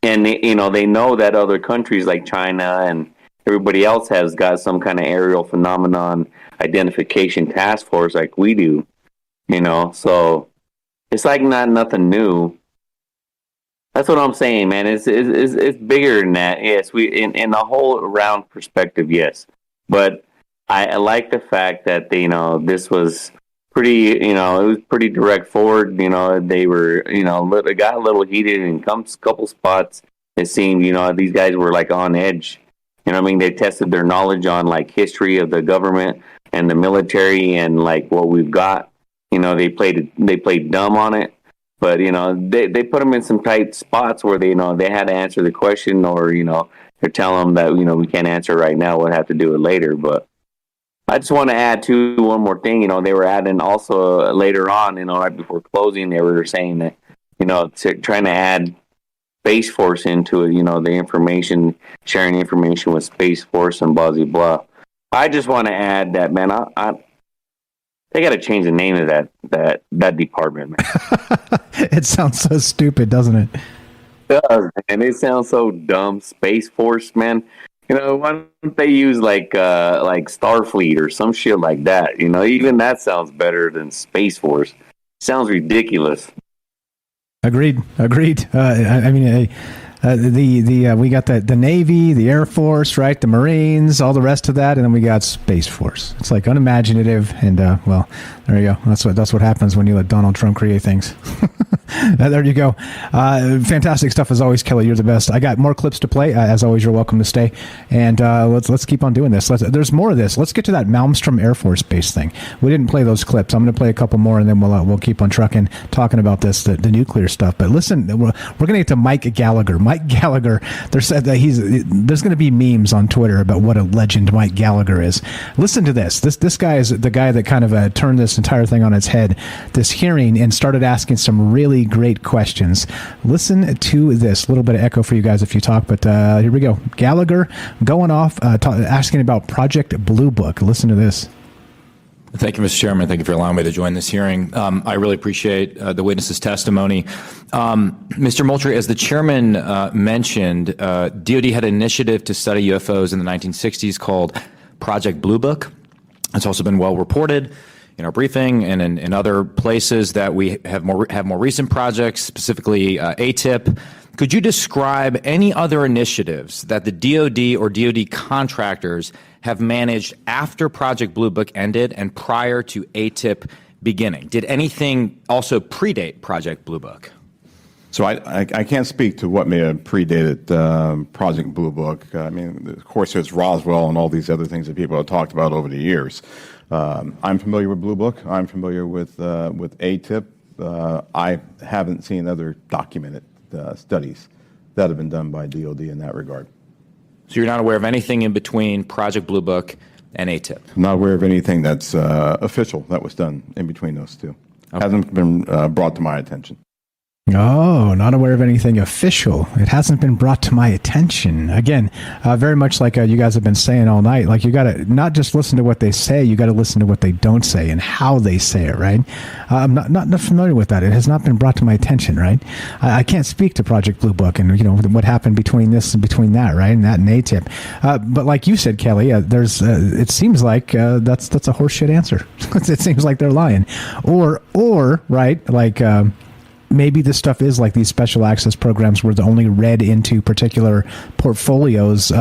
Speaker 14: and they know that other countries like China and everybody else has got some kind of aerial phenomenon identification task force like we do, so it's like not nothing new. That's what I'm saying, man. It's bigger than that. Yes, we in the whole round perspective, yes, but I like the fact that this was pretty, it was pretty direct forward. They were, it got a little heated in a couple spots. It seemed, these guys were like on edge. They tested their knowledge on like history of the government and the military and like what we've got. They played dumb on it, but they put them in some tight spots where they had to answer the question, or they're telling them that we can't answer right now. We'll have to do it later, but. I just want to add one more thing. They were adding also later on, right before closing, they were saying that, trying to add Space Force into it, the information, sharing information with Space Force and blah, blah, blah. I just want to add that, man, they got to change the name of that department, man.
Speaker 9: It sounds so stupid, doesn't it?
Speaker 14: It does, and it sounds so dumb. Space Force, man. Why don't they use like Starfleet or some shit like that? Even that sounds better than Space Force. Sounds ridiculous.
Speaker 9: Agreed. I mean, we got the Navy, the Air Force, right? The Marines, all the rest of that, and then we got Space Force. It's like unimaginative, and well, there you go. That's what happens when you let Donald Trump create things. There you go. Fantastic stuff as always, Kelly. You're the best. I got more clips to play. As always, you're welcome to stay. And let's keep on doing this. There's more of this. Let's get to that Malmstrom Air Force Base thing. We didn't play those clips. I'm going to play a couple more, and then we'll keep on trucking, talking about this, the nuclear stuff. But listen, we're going to get to Mike Gallagher. Mike Gallagher. They said that there's going to be memes on Twitter about what a legend Mike Gallagher is. Listen to this. This guy is the guy that kind of turned this entire thing on its head. This hearing, and started asking some really great questions. Listen to this. A little bit of echo for you guys if you talk, but here we go. Gallagher going off, asking about Project Blue Book. Listen to this.
Speaker 18: Thank you, Mr. Chairman. Thank you for allowing me to join this hearing. I really appreciate the witness's testimony. Mr. Moultrie, as the chairman mentioned, DoD had an initiative to study UFOs in the 1960s called Project Blue Book. It's also been well reported in our briefing and in other places that we have more recent projects, specifically ATIP. Could you describe any other initiatives that the DoD or DoD contractors have managed after Project Blue Book ended and prior to ATIP beginning? Did anything also predate Project Blue Book?
Speaker 12: So I can't speak to what may have predated Project Blue Book. I mean, of course, there's Roswell and all these other things that people have talked about over the years. I'm familiar with Blue Book. I'm familiar with ATIP. I haven't seen other documented studies that have been done by DoD in that regard.
Speaker 18: So you're not aware of anything in between Project Blue Book and ATIP?
Speaker 12: I'm not aware of anything that's official that was done in between those two. Okay. Hasn't been brought to my attention.
Speaker 9: Oh, not aware of anything official. It hasn't been brought to my attention. Again, very much like you guys have been saying all night, like you got to not just listen to what they say, you got to listen to what they don't say and how they say it, right? I'm not familiar with that. It has not been brought to my attention, right? I can't speak to Project Blue Book and, what happened between this and between that, right? And that and ATIP. But like you said, Kelly, there's, it seems like that's a horseshit answer. It seems like they're lying. Or right, like... maybe this stuff is like these special access programs where they're only read into particular portfolios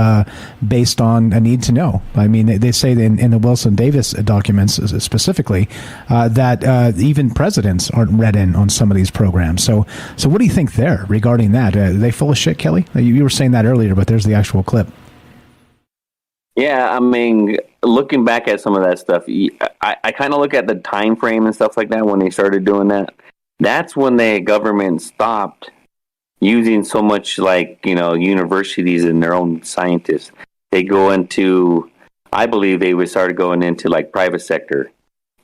Speaker 9: based on a need to know. I mean, they say in the Wilson Davis documents specifically that even presidents aren't read in on some of these programs. So what do you think there regarding that? Are they full of shit, Kelly? You were saying that earlier, but there's the actual clip.
Speaker 14: Yeah, I mean, looking back at some of that stuff, I kind of look at the time frame and stuff like that when they started doing that. That's when the government stopped using so much, like, universities and their own scientists. They go into, I believe they would start going into like private sector,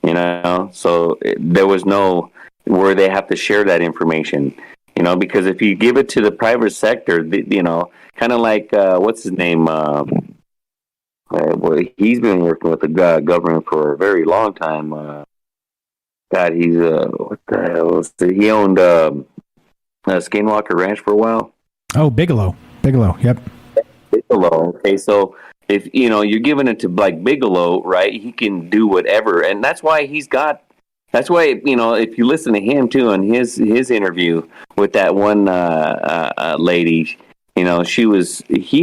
Speaker 14: so there was no where they have to share that information, because if you give it to the private sector, kind of like, what's his name? Well, he's been working with the government for a very long time. God, he's what the hell is it? He owned Skinwalker Ranch for a while.
Speaker 9: Oh, Bigelow. Yep.
Speaker 14: Bigelow. Okay, so if you're giving it to like Bigelow, right? He can do whatever, and that's why That's why if you listen to him too on his interview with that one lady. He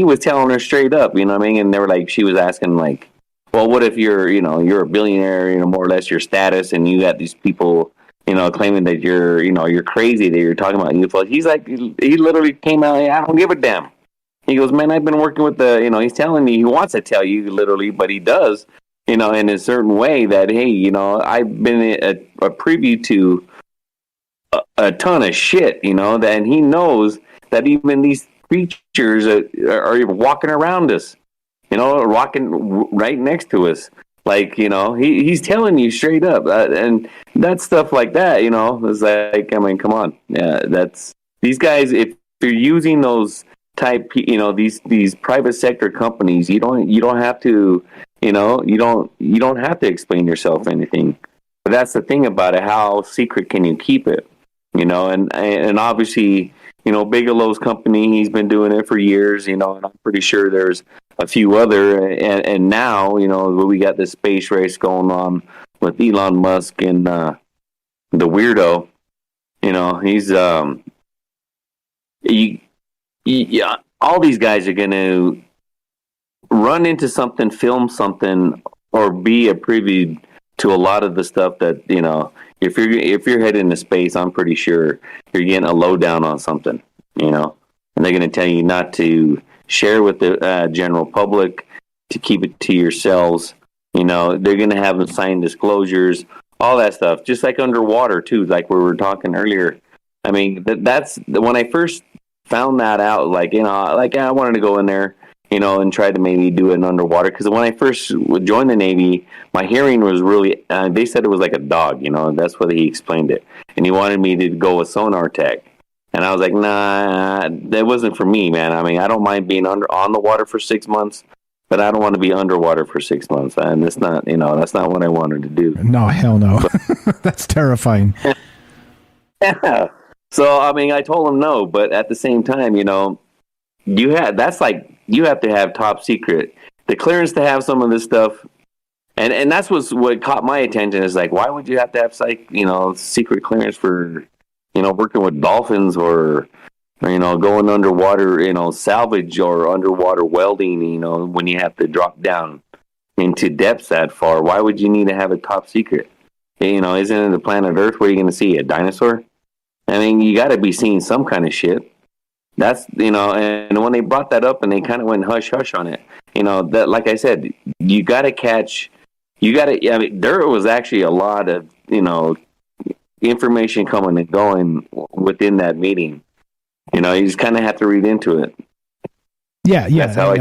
Speaker 14: was telling her straight up, and they were like, she was asking like, well, what if you're a billionaire, more or less your status, and you got these people, claiming that you're crazy, that you're talking about UFOs. He's like, he literally came out, I don't give a damn. He goes, man, I've been working with he's telling me, he wants to tell you literally, but he does, in a certain way that, hey, I've been a preview to a ton of shit, and he knows that even these creatures are walking around us, walking right next to us. Like, he's telling you straight up. And that stuff like that, is like, I mean, come on. Yeah, that's these guys, if they're using those type, these private sector companies, you don't have to, you don't have to explain yourself anything. But that's the thing about it. How secret can you keep it? And obviously, Bigelow's company, he's been doing it for years, and I'm pretty sure there's a few other, and now, we got this space race going on with Elon Musk and the weirdo, he's, all these guys are going to run into something, film something, or be a preview to a lot of the stuff that, if you're heading to space, I'm pretty sure you're getting a lowdown on something, and they're going to tell you not to share with the general public, to keep it to yourselves. They're going to have them sign disclosures, all that stuff, just like underwater too, like we were talking earlier. I mean, that's when I first found that out, like, I wanted to go in there, and try to maybe do it underwater. Because when I first joined the Navy, my hearing was really, they said it was like a dog, that's what he explained it. And he wanted me to go with sonar tech. And I was like, nah, that wasn't for me, man. I mean, I don't mind being on the water for 6 months, but I don't want to be underwater for 6 months. And that's not, that's not what I wanted to do.
Speaker 9: No, hell no. That's terrifying.
Speaker 14: Yeah. So, I mean, I told him no, but at the same time, you have to have top secret. The clearance to have some of this stuff, and that's what caught my attention is like, why would you have to have secret clearance for, working with dolphins or going underwater, salvage or underwater welding, when you have to drop down into depths that far? Why would you need to have a top secret? Isn't it the planet Earth where you're going to see a dinosaur? I mean, you got to be seeing some kind of shit. That's, and when they brought that up and they kind of went hush hush on it, that, like I said, there was actually a lot of, information coming and going within that meeting. You just kind of have to read into it.
Speaker 9: Yeah. That's how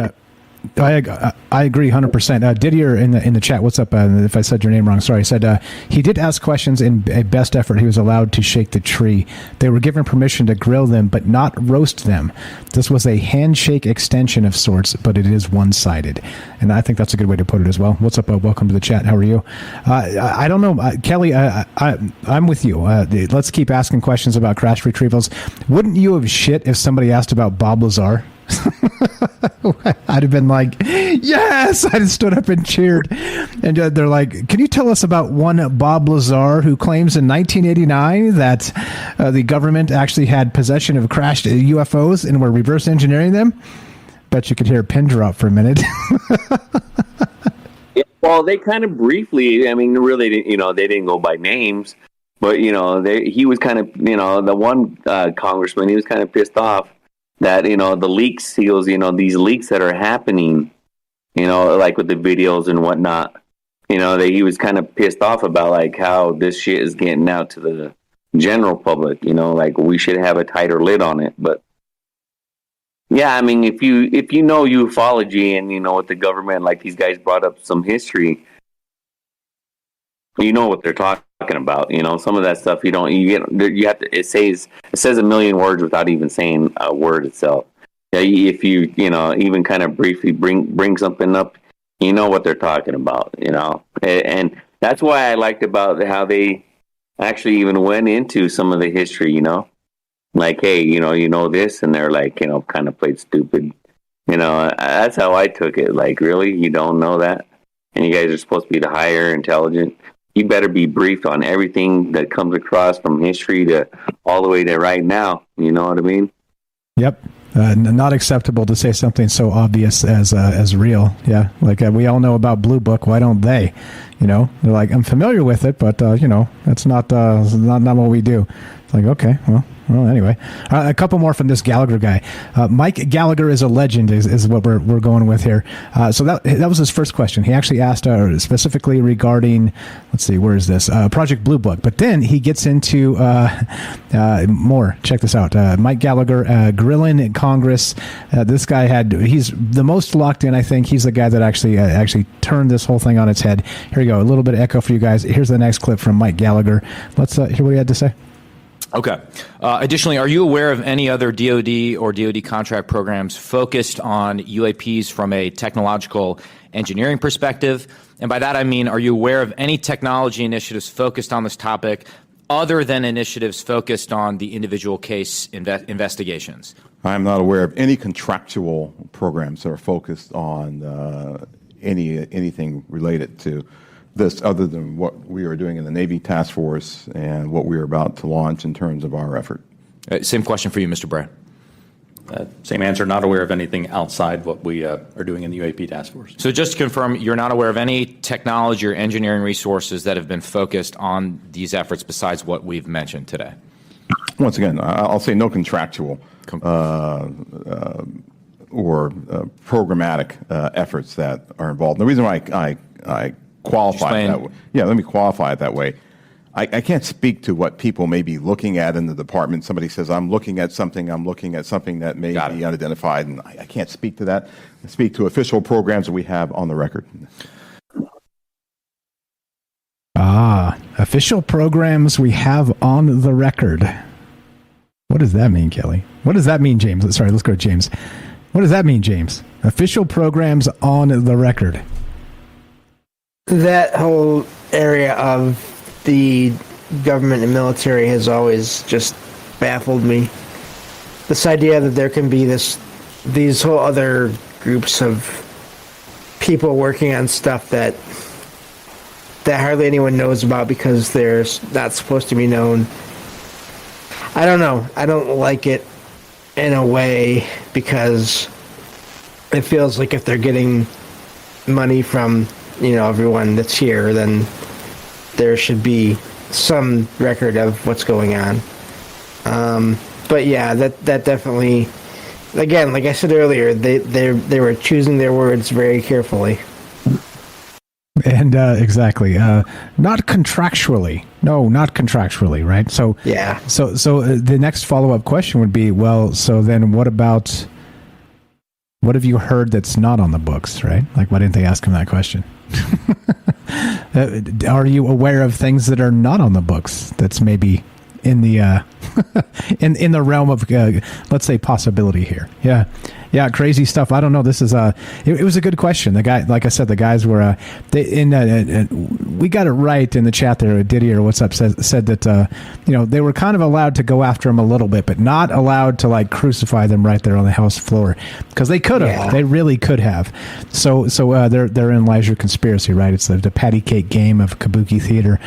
Speaker 9: I agree 100%. Didier in the chat, what's up? If I said your name wrong, sorry. Said he did ask questions in a best effort. He was allowed to shake the tree. They were given permission to grill them, but not roast them. This was a handshake extension of sorts, but it is one-sided. And I think that's a good way to put it as well. What's up? Welcome to the chat. How are you? I don't know, Kelly. I'm with you. Let's keep asking questions about crash retrievals. Wouldn't you have shit if somebody asked about Bob Lazar? I'd have been like, yes! I'd have stood up and cheered. And they're like, can you tell us about one Bob Lazar who claims in 1989 that the government actually had possession of crashed UFOs and were reverse engineering them? Bet you could hear a pin drop for a minute.
Speaker 14: Yeah, well, they kind of briefly, I mean, really, they didn't go by names, but, he was kind of, the one congressman, he was kind of pissed off that, the leaks, he goes, these leaks that are happening, like with the videos and whatnot, that he was kind of pissed off about, like, how this shit is getting out to the general public, like we should have a tighter lid on it. But yeah, I mean, if you know ufology and with the government, like these guys brought up some history, you know what they're talking about. Some of that stuff you have to. It says a million words without even saying a word itself. Yeah, if you even kind of briefly bring something up, you know what they're talking about. And that's why I liked about how they actually even went into some of the history. Like, hey, this, and they're like, kind of played stupid. That's how I took it. Like, really, you don't know that, and you guys are supposed to be the higher intelligent. You better be briefed on everything that comes across from history to all the way to right now. You know what I mean?
Speaker 9: Yep. Not acceptable to say something so obvious as real. Yeah. Like we all know about Blue Book. Why don't they? They're like, I'm familiar with it, but that's not what we do. It's like, okay, well, anyway, a couple more from this Gallagher guy. Mike Gallagher is a legend, is what we're going with here. So that was his first question. He actually asked specifically regarding, let's see, where is this? Project Blue Book. But then he gets into more. Check this out. Mike Gallagher, grilling Congress. This guy he's the most locked in, I think. He's the guy that actually turned this whole thing on its head. Here we go. A little bit of echo for you guys. Here's the next clip from Mike Gallagher. Let's hear what he had to say.
Speaker 18: Okay. Additionally, are you aware of any other DoD or DoD contract programs focused on UAPs from a technological engineering perspective? And by that I mean, are you aware of any technology initiatives focused on this topic other than initiatives focused on the individual case investigations?
Speaker 12: I'm not aware of any contractual programs that are focused on anything related to this other than what we are doing in the Navy Task Force and what we are about to launch in terms of our effort.
Speaker 18: Same question for you, Mr. Bray.
Speaker 13: Same answer, not aware of anything outside what we are doing in the UAP Task Force.
Speaker 18: So just to confirm, you're not aware of any technology or engineering resources that have been focused on these efforts besides what we've mentioned today?
Speaker 12: Once again, I'll say no contractual or programmatic efforts that are involved. The reason why I qualify it that way. Yeah, let me qualify it that way. I can't speak to what people may be looking at in the department. Somebody says, I'm looking at something that may be unidentified, and I can't speak to that. I speak to official programs that we have on the record.
Speaker 9: Official programs we have on the record. What does that mean, Kelly? What does that mean, James? Sorry, let's go to James. What does that mean, James? Official programs on the record.
Speaker 10: That whole area of the government and military has always just baffled me. This idea that there can be these whole other groups of people working on stuff that hardly anyone knows about because they're not supposed to be known. I don't know. I don't like it in a way because it feels like if they're getting money from everyone that's here, then there should be some record of what's going on. But yeah, that definitely, again, like I said earlier, they were choosing their words very carefully.
Speaker 9: And exactly, not contractually. No, not contractually, right? So
Speaker 10: yeah.
Speaker 9: So the next follow-up question would be, well, so then what about? What have you heard that's not on the books, right? Like, why didn't they ask him that question? Are you aware of things that are not on the books that's maybe in the in the realm of let's say possibility here? Yeah, Yeah, crazy stuff. I don't know. This is it was a good question. The guy, like I said, the guys were we got it right in the chat there. Didier, what's up, said that they were kind of allowed to go after him a little bit, but not allowed to like crucify them right there on the House floor, because they could have. Yeah. They really could have. So they're in Leisure Conspiracy, right? It's the patty cake game of kabuki theater.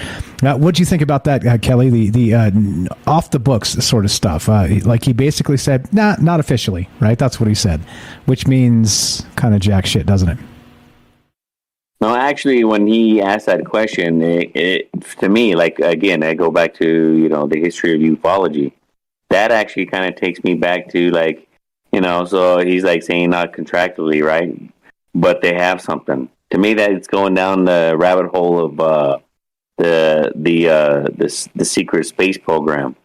Speaker 9: What'd you think about that, Kelly? The off the books sort of stuff. Like he basically said, nah, not officially, right? That's what he said, which means kind of jack shit, doesn't it?
Speaker 14: No, actually, when he asked that question, it to me, like, again, I go back to, the history of ufology. That actually kind of takes me back to, like, so he's like saying not contractually, right? But they have something. To me, that it's going down the rabbit hole of the secret space program,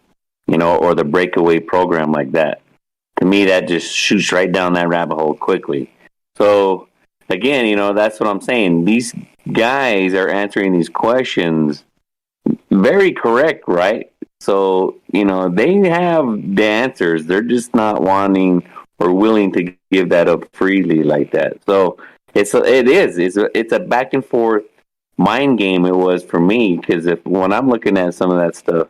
Speaker 14: or the breakaway program like that. To me, that just shoots right down that rabbit hole quickly. So, again, that's what I'm saying. These guys are answering these questions very correct, right? So, they have the answers. They're just not wanting or willing to give that up freely like that. So, it's a back and forth mind game. It was for me, because when I'm looking at some of that stuff,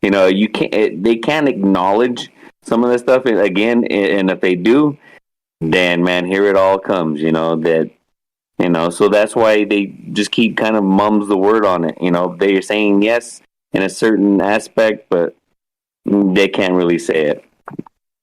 Speaker 14: they can't acknowledge some of the stuff again, and if they do, then man, here it all comes. So that's why they just keep kind of mums the word on it. They're saying yes in a certain aspect, but they can't really say it.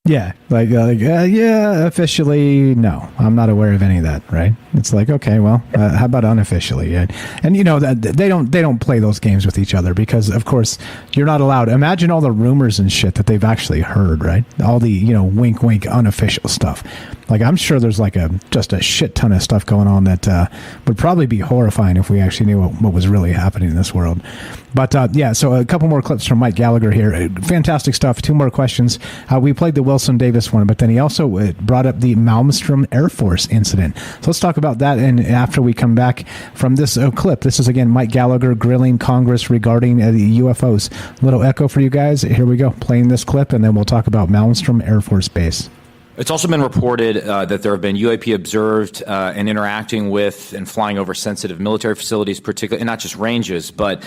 Speaker 9: Yeah, yeah, officially, no, I'm not aware of any of that, right? It's like, okay, well, how about unofficially? And that they don't play those games with each other, because, of course, you're not allowed. Imagine all the rumors and shit that they've actually heard, right? All the wink, wink, unofficial stuff. Like, I'm sure there's just a shit ton of stuff going on that would probably be horrifying if we actually knew what was really happening in this world. But yeah, so a couple more clips from Mike Gallagher here. Fantastic stuff. 2 more questions. We played the Wilson Davis one, but then he also brought up the Malmstrom Air Force incident. So let's talk about that, and after we come back from this clip. This is, again, Mike Gallagher grilling Congress regarding the UFOs. Little echo for you guys. Here we go. Playing this clip, and then we'll talk about Malmstrom Air Force Base.
Speaker 18: It's also been reported that there have been UAP observed and interacting with and flying over sensitive military facilities, particularly, and not just ranges, but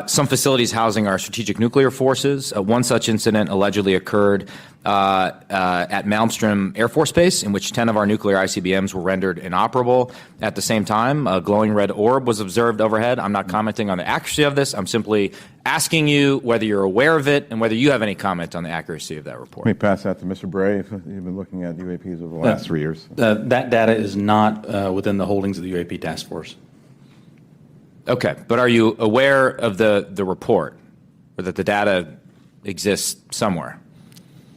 Speaker 18: some facilities housing our strategic nuclear forces. One such incident allegedly occurred at Malmstrom Air Force Base, in which 10 of our nuclear ICBMs were rendered inoperable. At the same time, a glowing red orb was observed overhead. I'm not commenting on the accuracy of this. I'm simply asking you whether you're aware of it and whether you have any comment on the accuracy of that report.
Speaker 12: Let me pass that to Mr. Bray. You've been looking at UAPs over the last 3 years.
Speaker 13: That data is not within the holdings of the UAP task force.
Speaker 18: Okay, but are you aware of the report, or that the data exists somewhere?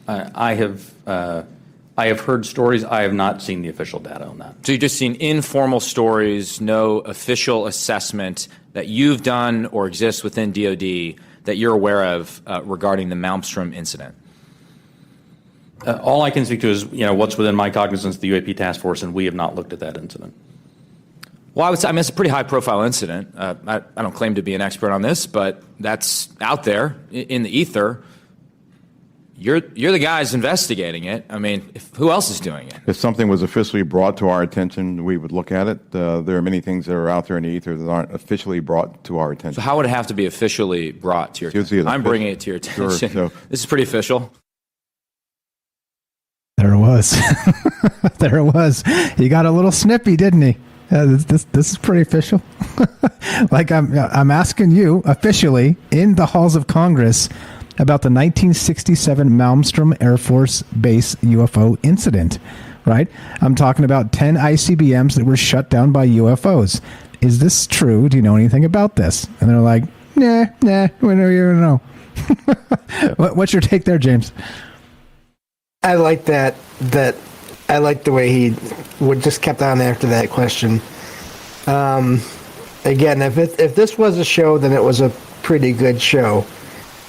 Speaker 13: I have heard stories. I have not seen the official data on that.
Speaker 18: So you've just seen informal stories, no official assessment that you've done or exists within DoD that you're aware of regarding the Malmstrom incident?
Speaker 13: All I can speak to is what's within my cognizance of the UAP task force, and we have not looked at that incident.
Speaker 18: Well, I would say, it's a pretty high-profile incident. I don't claim to be an expert on this, but that's out there in the ether. You're the guys investigating it. Who else is doing it?
Speaker 12: If something was officially brought to our attention, we would look at it. There are many things that are out there in the ether that aren't officially brought to our attention.
Speaker 18: So how would it have to be officially brought to your attention? I'm bringing it to your attention.
Speaker 12: Sure,
Speaker 18: this is pretty official.
Speaker 9: There it was. There it was. He got a little snippy, didn't he? This is pretty official. Like I'm asking you officially in the halls of Congress about the 1967 Malmstrom Air Force Base UFO incident, right? I'm talking about 10 ICBMs that were shut down by UFOs. Is this true? Do you know anything about this? And they're like, nah, we don't even know. What's your take there, James?
Speaker 10: I like that. I like the way he would just kept on after that question. Again, if this was a show, then it was a pretty good show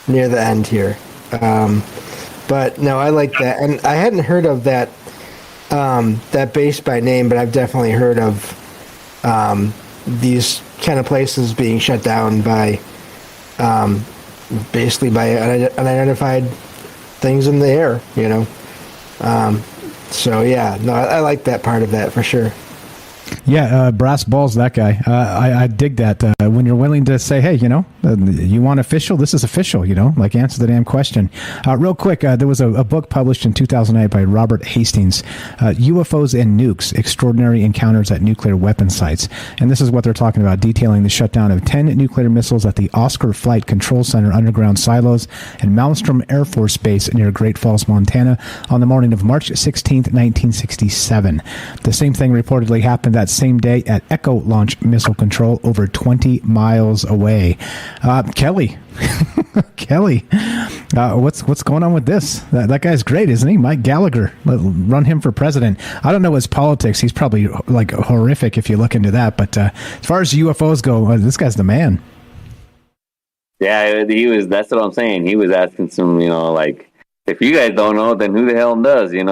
Speaker 10: near the end here. But no, I like that, and I hadn't heard of that base by name, but I've definitely heard of these kind of places being shut down by basically by unidentified things in the air. So yeah, no, I like that part of that for sure.
Speaker 9: Yeah, brass balls, that guy. I dig that. When you're willing to say, hey, you want official? This is official, like answer the damn question. Real quick, there was a book published in 2008 by Robert Hastings, UFOs and Nukes, Extraordinary Encounters at Nuclear Weapon Sites. And this is what they're talking about, detailing the shutdown of 10 nuclear missiles at the Oscar Flight Control Center underground silos and Malmstrom Air Force Base near Great Falls, Montana on the morning of March 16th, 1967. The same thing reportedly happened that same day at Echo Launch Missile Control over 20 miles away. Kelly, what's going on with this? That guy's great, isn't he? Mike Gallagher, run him for president. I don't know his politics. He's probably like horrific if you look into that. But as far as UFOs go, this guy's the man.
Speaker 14: Yeah, he was. That's what I'm saying. He was asking some, like, if you guys don't know, then who the hell does? I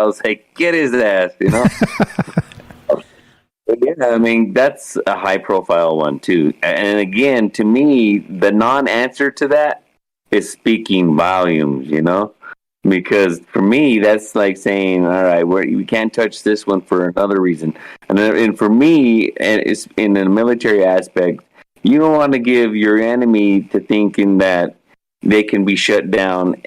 Speaker 14: was like, get his ass, But yeah, I mean, that's a high-profile one, too. And again, to me, the non-answer to that is speaking volumes, Because for me, that's like saying, all right, we can't touch this one for another reason. And for me, and it's in the military aspect, you don't want to give your enemy to thinking that they can be shut down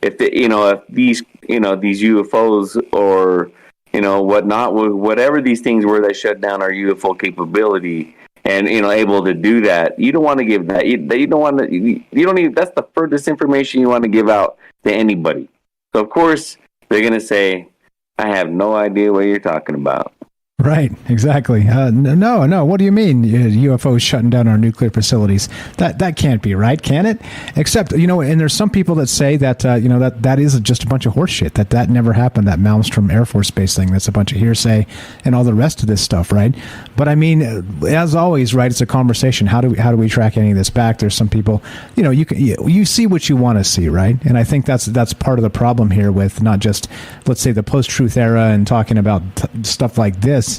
Speaker 14: if these UFOs or whatnot, whatever these things were that shut down our UFO capability and, able to do that. You don't want to give that. You don't want to, you don't even, that's the furthest information you want to give out to anybody. So, of course, they're going to say, I have no idea what you're talking about.
Speaker 9: Right, exactly. No. What do you mean UFOs shutting down our nuclear facilities? That can't be right, can it? Except, and there's some people that say that, that is just a bunch of horse shit, that never happened, that Malmstrom Air Force Base thing. That's a bunch of hearsay and all the rest of this stuff, right? But I mean, as always, right, it's a conversation. How do we track any of this back? There's some people, you see what you want to see, right? And I think that's part of the problem here with not just, let's say, the post-truth era and talking about stuff like this.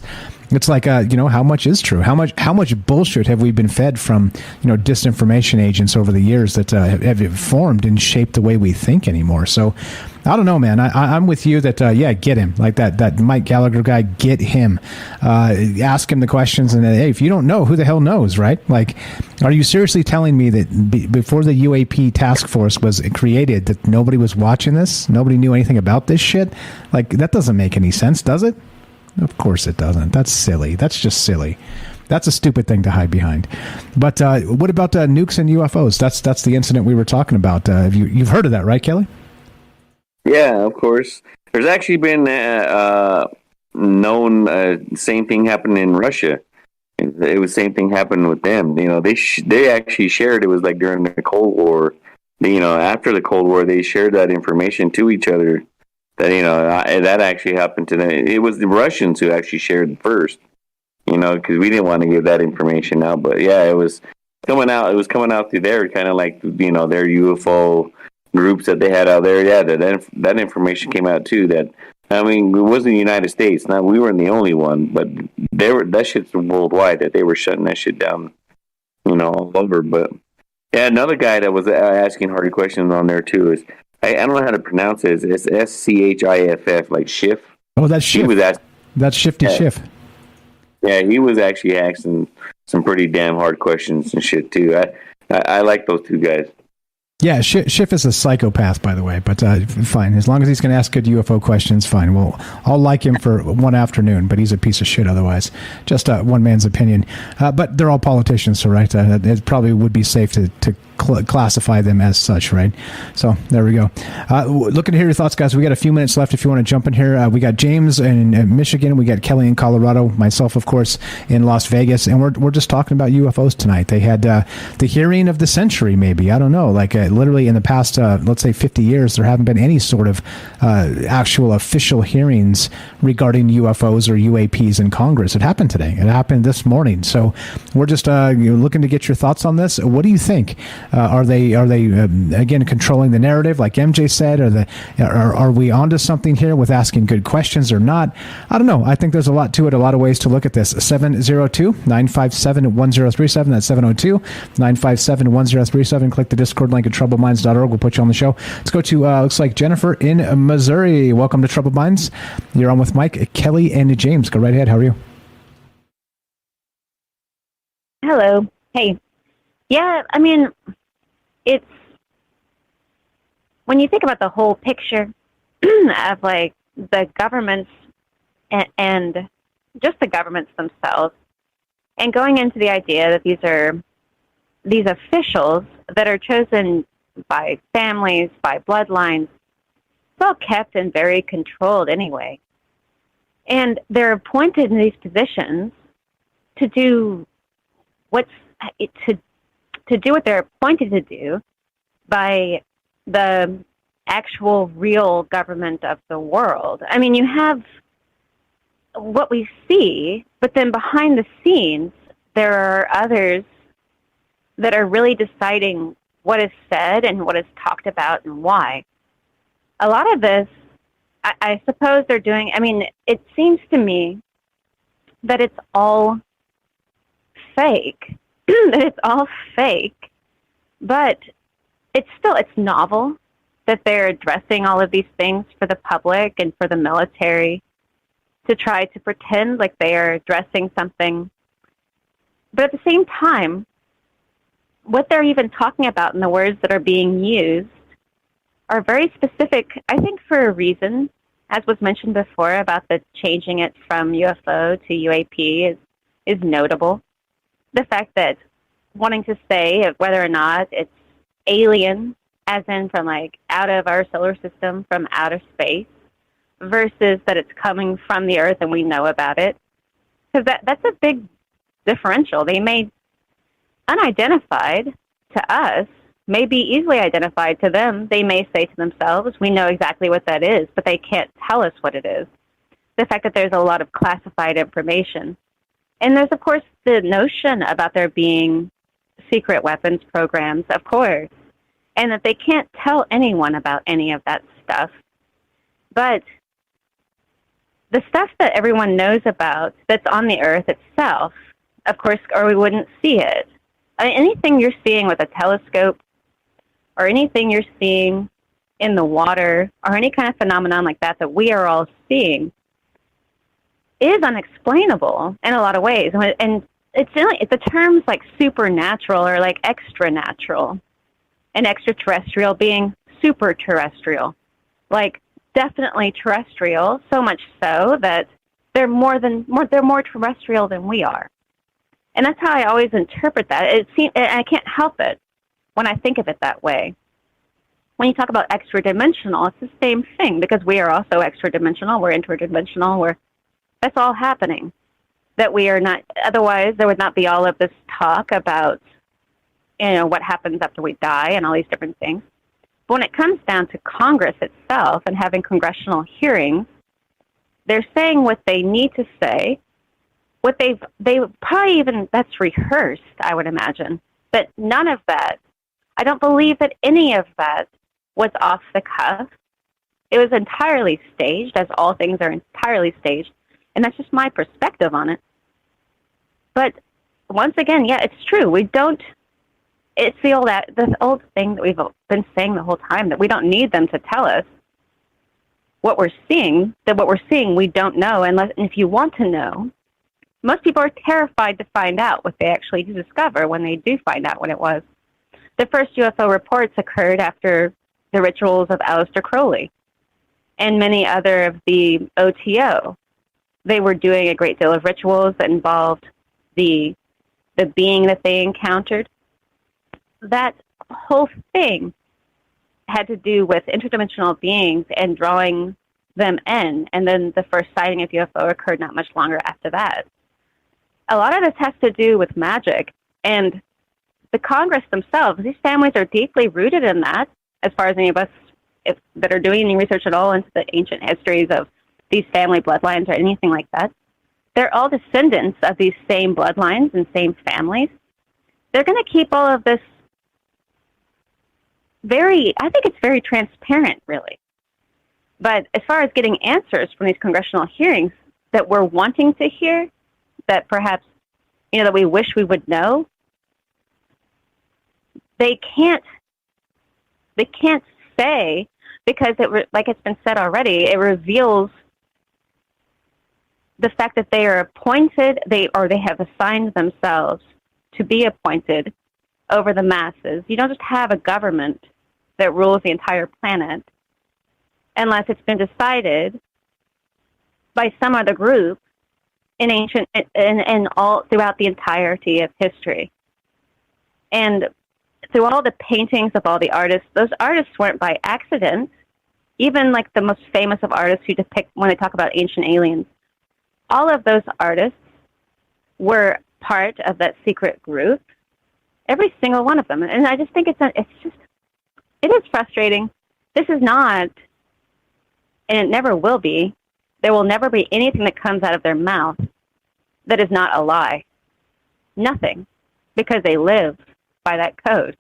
Speaker 9: It's like, how much is true? How much bullshit have we been fed from, disinformation agents over the years that have formed and shaped the way we think anymore? So, I don't know, man. I'm with you that, get him. Like that Mike Gallagher guy, get him. Ask him the questions, and hey, if you don't know, who the hell knows, right? Like, are you seriously telling me that before the UAP task force was created, that nobody was watching this? Nobody knew anything about this shit? Like, that doesn't make any sense, does it? Of course it doesn't. That's silly. That's just silly. That's a stupid thing to hide behind. But what about nukes and UFOs? That's the incident we were talking about. You've heard of that, right, Kelly? Yeah, of course. There's actually been known same thing happened in Russia. It was same thing happened with them. They actually shared. It was like during the Cold War. After the Cold War, they shared that information to each other. That that actually happened to them. It was the Russians who actually shared first, because we didn't want to give that information out. But yeah, it was coming out. It was coming out through there, kind of like their UFO groups that they had out there. Yeah, that information came out too. That it wasn't the United States. Now we weren't the only one, but that shit's worldwide. That they were shutting that shit down, all over. But yeah, another guy that was asking harder questions on there too is. I don't know how to pronounce it. It's SCHIFF, like Schiff. Oh, that's Schiff. That's Shifty Schiff. Yeah, he was actually asking some pretty damn hard questions and shit, too. I like those two guys. Yeah, Schiff is a psychopath, by the way, but fine. As long as he's going to ask good UFO questions, fine. Well, I'll like him for one afternoon, but he's a piece of shit otherwise. Just one man's opinion. But they're all politicians, so right? It probably would be safe to classify them as such, right? So there we go. Looking to hear your thoughts, guys. We got a few minutes left if you want to jump in here. We got James in Michigan. We got Kelly in Colorado. Myself, of course, in Las Vegas. And we're just talking about UFOs tonight. They had the hearing of the century, maybe. I don't know. Like literally in the past, let's say 50 years, there haven't been any sort of actual official hearings regarding UFOs or UAPs in Congress. It happened today. It happened this morning. So we're just looking to get your thoughts on this. What do you think? Are they again controlling the narrative, like MJ said? Are we onto something here with asking good questions or not? I don't know. I think there's a lot to it, a lot of ways to look at this. 702-957-1037. That's 702-957-1037. Click the Discord link at troubledminds.org. We'll put you on the show. Let's go to, looks like Jennifer in Missouri. Welcome to Troubled Minds. You're on with Mike, Kelly, and James. Go right ahead. How are you?
Speaker 3: Hello. Hey. Yeah, I mean, it's when you think about the whole picture of like the governments and just the governments themselves, and going into the idea that these officials that are chosen by families, by bloodlines, it's all kept and very controlled anyway. And they're appointed in these positions to do to do what they're appointed to do by the actual real government of the world. I mean, you have what we see, but then behind the scenes, there are others that are really deciding what is said and what is talked about and why. A lot of this, I suppose they're doing, I mean, it seems to me that it's all fake. That it's all fake, but it's novel that they're addressing all of these things for the public and for the military to try to pretend like they are addressing something. But at the same time, what they're even talking about and the words that are being used are very specific, I think, for a reason. As was mentioned before about the changing it from UFO to UAP is notable. The fact that wanting to say whether or not it's alien, as in from like out of our solar system, from outer space, versus that it's coming from the Earth and we know about it. Because that's a big differential. They may, unidentified to us, may be easily identified to them. They may say to themselves, we know exactly what that is, but they can't tell us what it is. The fact that there's a lot of classified information. And there's, of course, the notion about there being secret weapons programs, of course, and that they can't tell anyone about any of that stuff. But the stuff that everyone knows about that's on the Earth itself, of course, or we wouldn't see it. I mean, anything you're seeing with a telescope or anything you're seeing in the water or any kind of phenomenon like that that we are all seeing is unexplainable in a lot of ways. And it's the terms like supernatural or like extra-natural, and extraterrestrial being super terrestrial. Like definitely terrestrial, so much so that they're more terrestrial than we are. And that's how I always interpret that. I can't help it when I think of it that way. When you talk about extra-dimensional, it's the same thing because we are also extra-dimensional, we're interdimensional, that's all happening. That we are not, otherwise there would not be all of this talk about, what happens after we die and all these different things. But when it comes down to Congress itself and having congressional hearings, they're saying what they need to say, what they probably even, that's rehearsed, I would imagine. But none of that, I don't believe that any of that was off the cuff. It was entirely staged, as all things are entirely staged. And that's just my perspective on it. But once again, yeah, it's true. It's the old thing that we've been saying the whole time, that we don't need them to tell us what we're seeing, that what we're seeing we don't know. And if you want to know, most people are terrified to find out what they actually discover when they do find out what it was. The first UFO reports occurred after the rituals of Aleister Crowley and many other of the OTO. They were doing a great deal of rituals that involved the being that they encountered. That whole thing had to do with interdimensional beings and drawing them in, and then the first sighting of UFO occurred not much longer after that. A lot of this has to do with magic, and the Congress themselves, these families are deeply rooted in that, as far as any of us that are doing any research at all into the ancient histories of these family bloodlines or anything like that. They're all descendants of these same bloodlines and same families. They're going to keep all of this I think it's very transparent, really. But as far as getting answers from these congressional hearings that we're wanting to hear, that perhaps, that we wish we would know, they can't say, because like it's been said already, it reveals the fact that they are appointed, they have assigned themselves to be appointed over the masses. You don't just have a government that rules the entire planet unless it's been decided by some other group in ancient and all throughout the entirety of history. And through all the paintings of all the artists, those artists weren't by accident. Even like the most famous of artists who depict, when they talk about ancient aliens, all of those artists were part of that secret group. Every single one of them. And I just think it is frustrating. This is not, and it never will be, there will never be anything that comes out of their mouth that is not a lie. Nothing. Because they live by that code.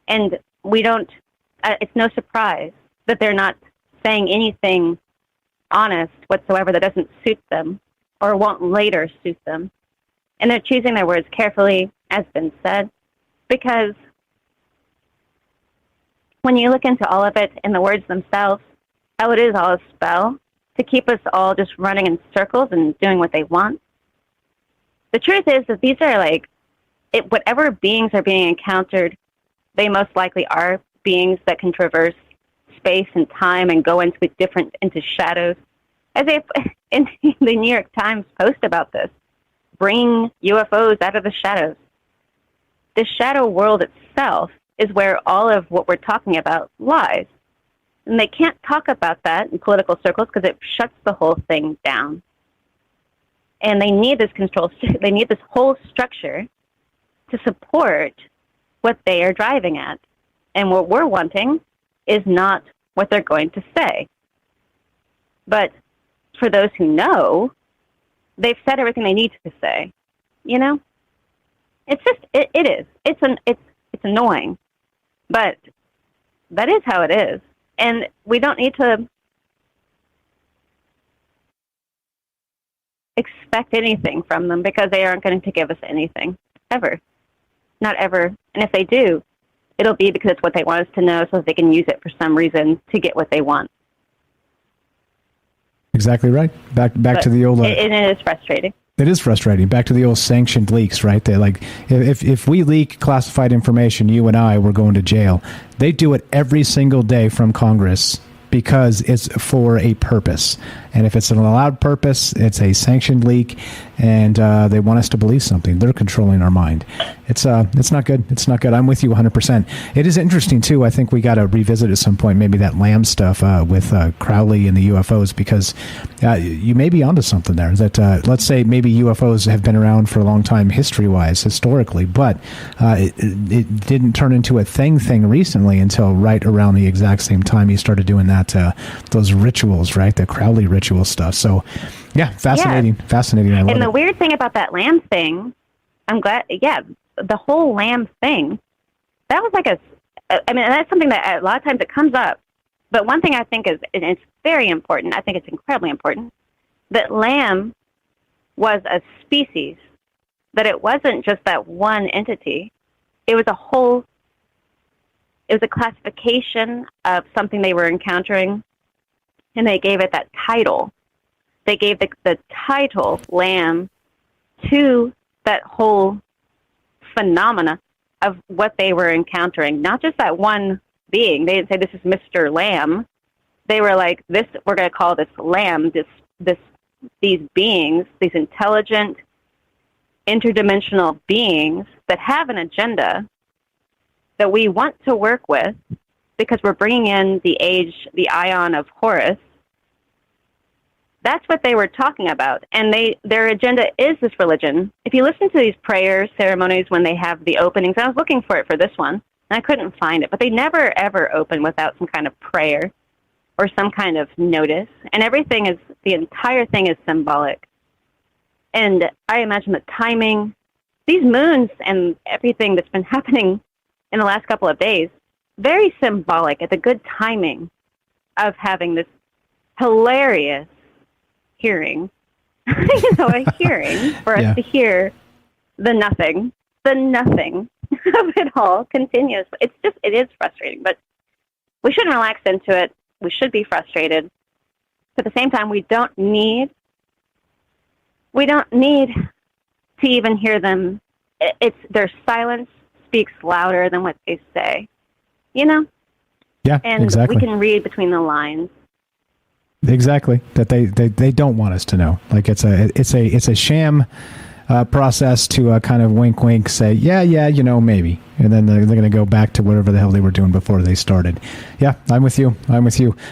Speaker 3: And we don't, it's no surprise that they're not saying anything honest whatsoever that doesn't suit them or won't later suit them. And they're choosing their words carefully, as been said, because when you look into all of it in the words themselves, how it is all a spell to keep us all just running in circles and doing what they want. The truth is that these are whatever beings are being encountered, they most likely are beings that can traverse space and time and go into shadows. As if in the New York Times post about this, bring UFOs out of the shadows. The shadow world itself is where all of what we're talking about lies. And they can't talk about that in political circles because it shuts the whole thing down. And they need this control, they need this whole structure to support what they are driving at. And what we're wanting is not what they're going to say. But for those who know, they've said everything they need to say. It's just, it is. It's annoying. But that is how it is. And we don't need to expect anything from them because they aren't going to give us anything, ever. Not ever. And if they do, it'll be because it's what they want us to know so that they can use it for some reason to get what they want.
Speaker 9: Exactly right. Back to the old...
Speaker 3: it is frustrating.
Speaker 9: It is frustrating. Back to the old sanctioned leaks, right? They if we leak classified information, you and I, we're going to jail. They do it every single day from Congress because it's for a purpose. And if it's an allowed purpose, it's a sanctioned leak, and they want us to believe something. They're controlling our mind. It's not good. It's not good. I'm with you 100%. It is interesting, too. I think we got to revisit at some point maybe that Lamb stuff with Crowley and the UFOs, because you may be onto something there. That let's say maybe UFOs have been around for a long time history-wise, historically, but it didn't turn into a thing recently until right around the exact same time he started doing that those rituals, right? The Crowley ritual stuff. So, yeah, fascinating. Yeah. Fascinating. I love
Speaker 3: and the
Speaker 9: it.
Speaker 3: weird thing about that Lamb thing, I'm glad, the whole Lamb thing, that was that's something that a lot of times it comes up. But one thing I think is, and it's very important, I think it's incredibly important, that Lamb was a species, that it wasn't just that one entity. It was a classification of something they were encountering, and they gave it that title. They gave the title Lamb to that whole phenomena of what they were encountering. Not just that one being. They didn't say this is Mr. Lamb. They were like, this, we're going to call this Lamb, these beings, these intelligent, interdimensional beings that have an agenda that we want to work with because we're bringing in the Ion of Horus. That's what they were talking about. And their agenda is this religion. If you listen to these prayer ceremonies when they have the openings, I was looking for it for this one, and I couldn't find it, but they never, ever open without some kind of prayer or some kind of notice. And the entire thing is symbolic. And I imagine the timing, these moons and everything that's been happening in the last couple of days, very symbolic at the good timing of having this hilarious hearing, a hearing for us to hear the nothing of it all continues. It is frustrating, but we shouldn't relax into it. We should be frustrated. But at the same time, we don't need to even hear them. Their silence speaks louder than what they say, Yeah, and
Speaker 9: exactly.
Speaker 3: we can read between the lines.
Speaker 9: Exactly. That they don't want us to know. Like it's a sham process to kind of wink, say, yeah, maybe. And then they're going to go back to whatever the hell they were doing before they started. Yeah, I'm with you.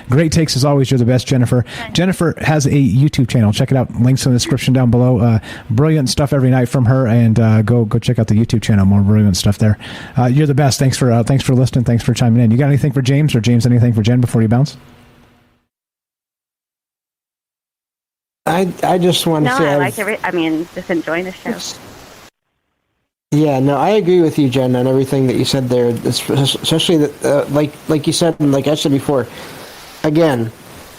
Speaker 9: Great takes as always. You're the best, Jennifer. Jennifer has a YouTube channel. Check it out. Links in the description down below. Brilliant stuff every night from her. And go check out the YouTube channel. More brilliant stuff there. You're the best. Thanks for listening. Thanks for chiming in. You got anything for James, or James anything for Jen before you bounce?
Speaker 10: I just want to say
Speaker 3: just enjoying the show.
Speaker 10: Yeah, no, I agree with you, Jen, on everything that you said there. Especially that, like you said, and like I said before. Again,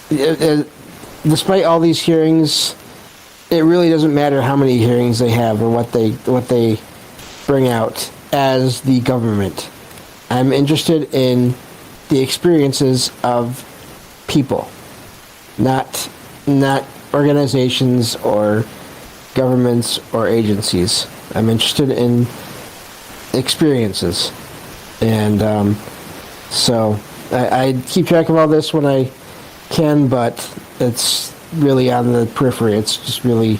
Speaker 10: despite all these hearings, it really doesn't matter how many hearings they have or what they bring out as the government. I'm interested in the experiences of people, not organizations or governments or agencies. I'm interested in experiences. And so I keep track of all this when I can, but it's really on the periphery. It's just really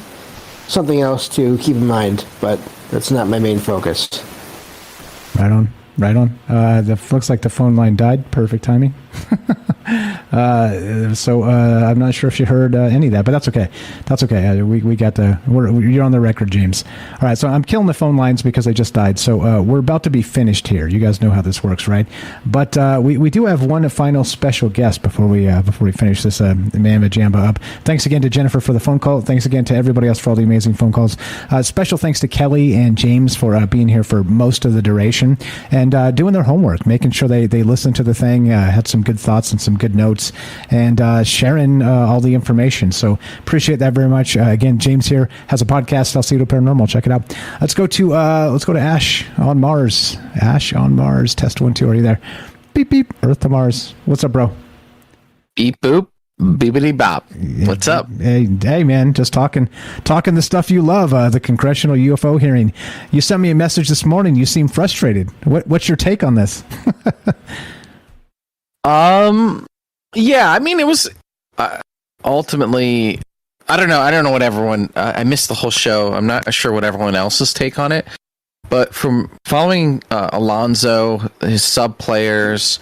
Speaker 10: something else to keep in mind, but that's not my main focus.
Speaker 9: Right on. Looks like the phone line died. Perfect timing. So I'm not sure if you heard any of that, but that's okay. We got you're on the record, James. All right, so I'm killing the phone lines because they just died. So we're about to be finished here. You guys know how this works, right? But we do have one final special guest before we finish this Mamma Jamba up. Thanks again to Jennifer for the phone call. Thanks again to everybody else for all the amazing phone calls. Special thanks to Kelly and James for being here for most of the duration and doing their homework, making sure they listened to the thing, had some good thoughts and some good notes, and sharing all the information. So appreciate that very much. Again, James here has a podcast, Salcedo Paranormal. Check it out. Let's go to Ash on Mars. Ash on Mars. Test 1 2. Are you there? Beep beep. Earth to Mars. What's up, bro?
Speaker 5: Beep boop. Beepity bop. What's up?
Speaker 9: Hey, man. Just talking the stuff you love. The Congressional Ufo Hearing. You sent me a message this morning. You seem frustrated. What's your take on this?
Speaker 5: Yeah, I mean, it was ultimately, I don't know what everyone, I missed the whole show. I'm not sure what everyone else's take on it, but from following Alonzo, his sub players,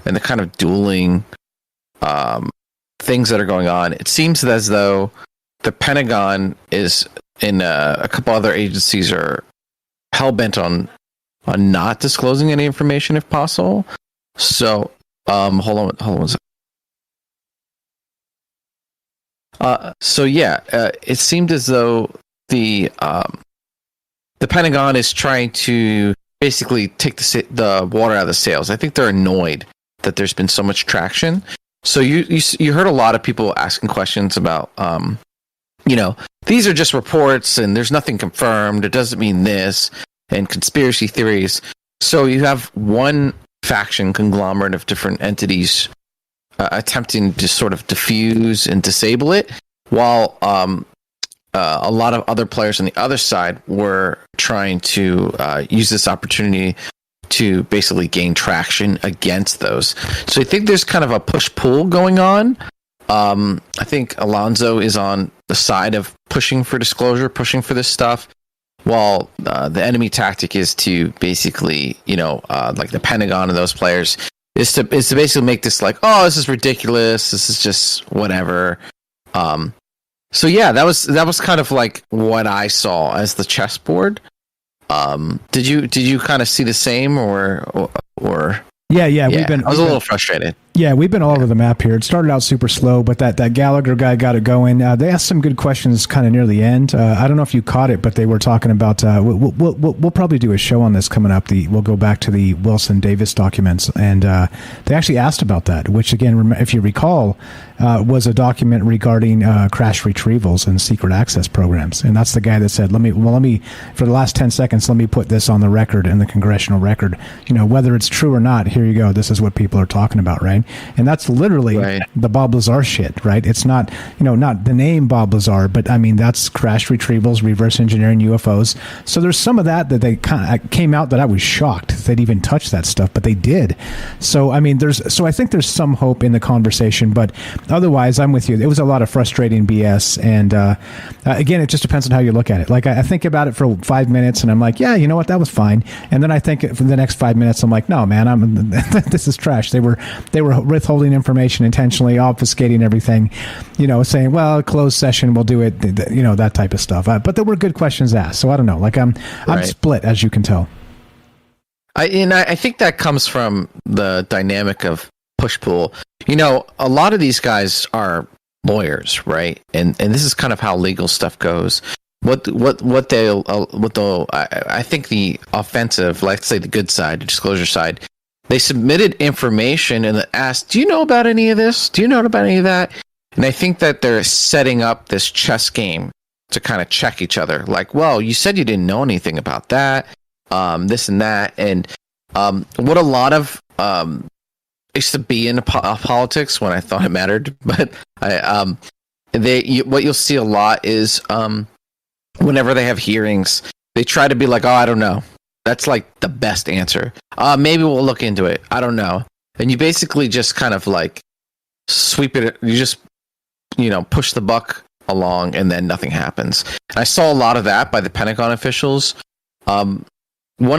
Speaker 5: and the kind of dueling things that are going on, it seems as though the Pentagon is, and a couple other agencies are hell-bent on not disclosing any information if possible. So, hold on one second. It seemed as though the Pentagon is trying to basically take the water out of the sails. I think they're annoyed that there's been so much traction. So you heard a lot of people asking questions about, these are just reports and there's nothing confirmed. It doesn't mean this, and conspiracy theories. So you have one faction conglomerate of different entities attempting to sort of diffuse and disable it, while a lot of other players on the other side were trying to use this opportunity to basically gain traction against those. So I think there's kind of a push-pull going on. I think Alonzo is on the side of pushing for disclosure, pushing for this stuff, while the enemy tactic is to basically, like the Pentagon and those players, is to basically make this like, oh, this is ridiculous, this is just whatever. So yeah, that was kind of like what I saw as the chessboard. Did you kind of see the same or?
Speaker 9: Yeah.
Speaker 5: I was a little frustrated.
Speaker 9: Yeah, we've been all over the map here. It started out super slow, but that Gallagher guy got it going. They asked some good questions kind of near the end. I don't know if you caught it, but they were talking about. We'll probably do a show on this coming up. We'll go back to the Wilson Davis documents, and they actually asked about that, which again, if you recall, was a document regarding crash retrievals and secret access programs. And that's the guy that said, let me for the last 10 seconds, let me put this on the record, in the congressional record. Whether it's true or not, here you go. This is what people are talking about, right? And that's literally the Bob Lazar shit, right? It's not, not the name Bob Lazar, but I mean, that's crash retrievals, reverse engineering UFOs. So there's some of that they kind of came out that I was shocked they'd even touched that stuff, but they did. So, I mean, I think there's some hope in the conversation, but otherwise, I'm with you. It was a lot of frustrating BS. And again, it just depends on how you look at it. Like, I think about it for 5 minutes and I'm like, yeah, you know what? That was fine. And then I think for the next 5 minutes, I'm like, no, man, this is trash. They were withholding information intentionally, obfuscating everything, saying, well, closed session, we'll do it, that type of stuff. But there were good questions asked. So I don't know. Like, I'm split, as you can tell.
Speaker 5: I think that comes from the dynamic of push-pull. A lot of these guys are lawyers, right? And this is kind of how legal stuff goes. I think the offensive, let's say the good side, the disclosure side, they submitted information and asked, do you know about any of this? Do you know about any of that? And I think that they're setting up this chess game to kind of check each other. Like, well, you said you didn't know anything about that, this and that. And what a lot of... I used to be in politics when I thought it mattered, but what you'll see a lot is whenever they have hearings, they try to be like, oh, I don't know. That's like the best answer. Maybe we'll look into it. I don't know. And you basically just kind of like sweep it. You just, push the buck along and then nothing happens. And I saw a lot of that by the Pentagon officials. One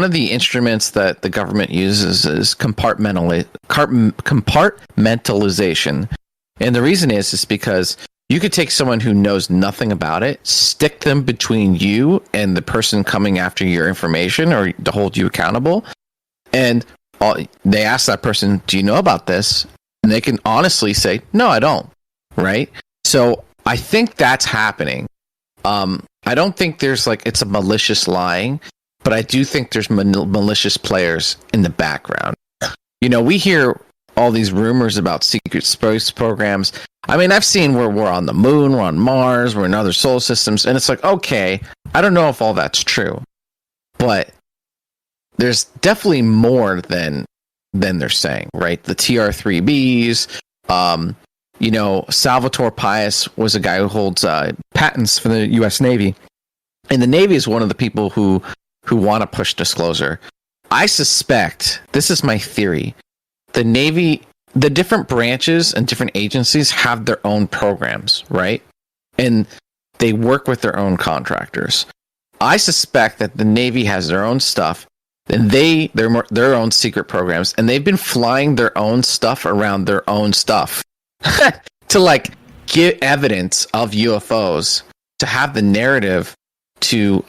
Speaker 5: of the instruments that the government uses is compartmentalization. And the reason is because you could take someone who knows nothing about it, stick them between you and the person coming after your information or to hold you accountable. And they ask that person, do you know about this? And they can honestly say, no, I don't. Right? So I think that's happening. I don't think there's it's a malicious lying. But I do think there's malicious players in the background. We hear all these rumors about secret space programs. I mean, I've seen where we're on the moon, we're on Mars, we're in other solar systems, and it's like, okay, I don't know if all that's true. But there's definitely more than they're saying, right? The TR-3Bs, Salvatore Pais was a guy who holds patents for the U.S. Navy. And the Navy is one of the people who want to push disclosure. I suspect, this is my theory, the Navy, the different branches and different agencies have their own programs, right? And they work with their own contractors. I suspect that the Navy has their own stuff, and their own secret programs, and they've been flying their own stuff around their own stuff to give evidence of UFOs, to have the narrative to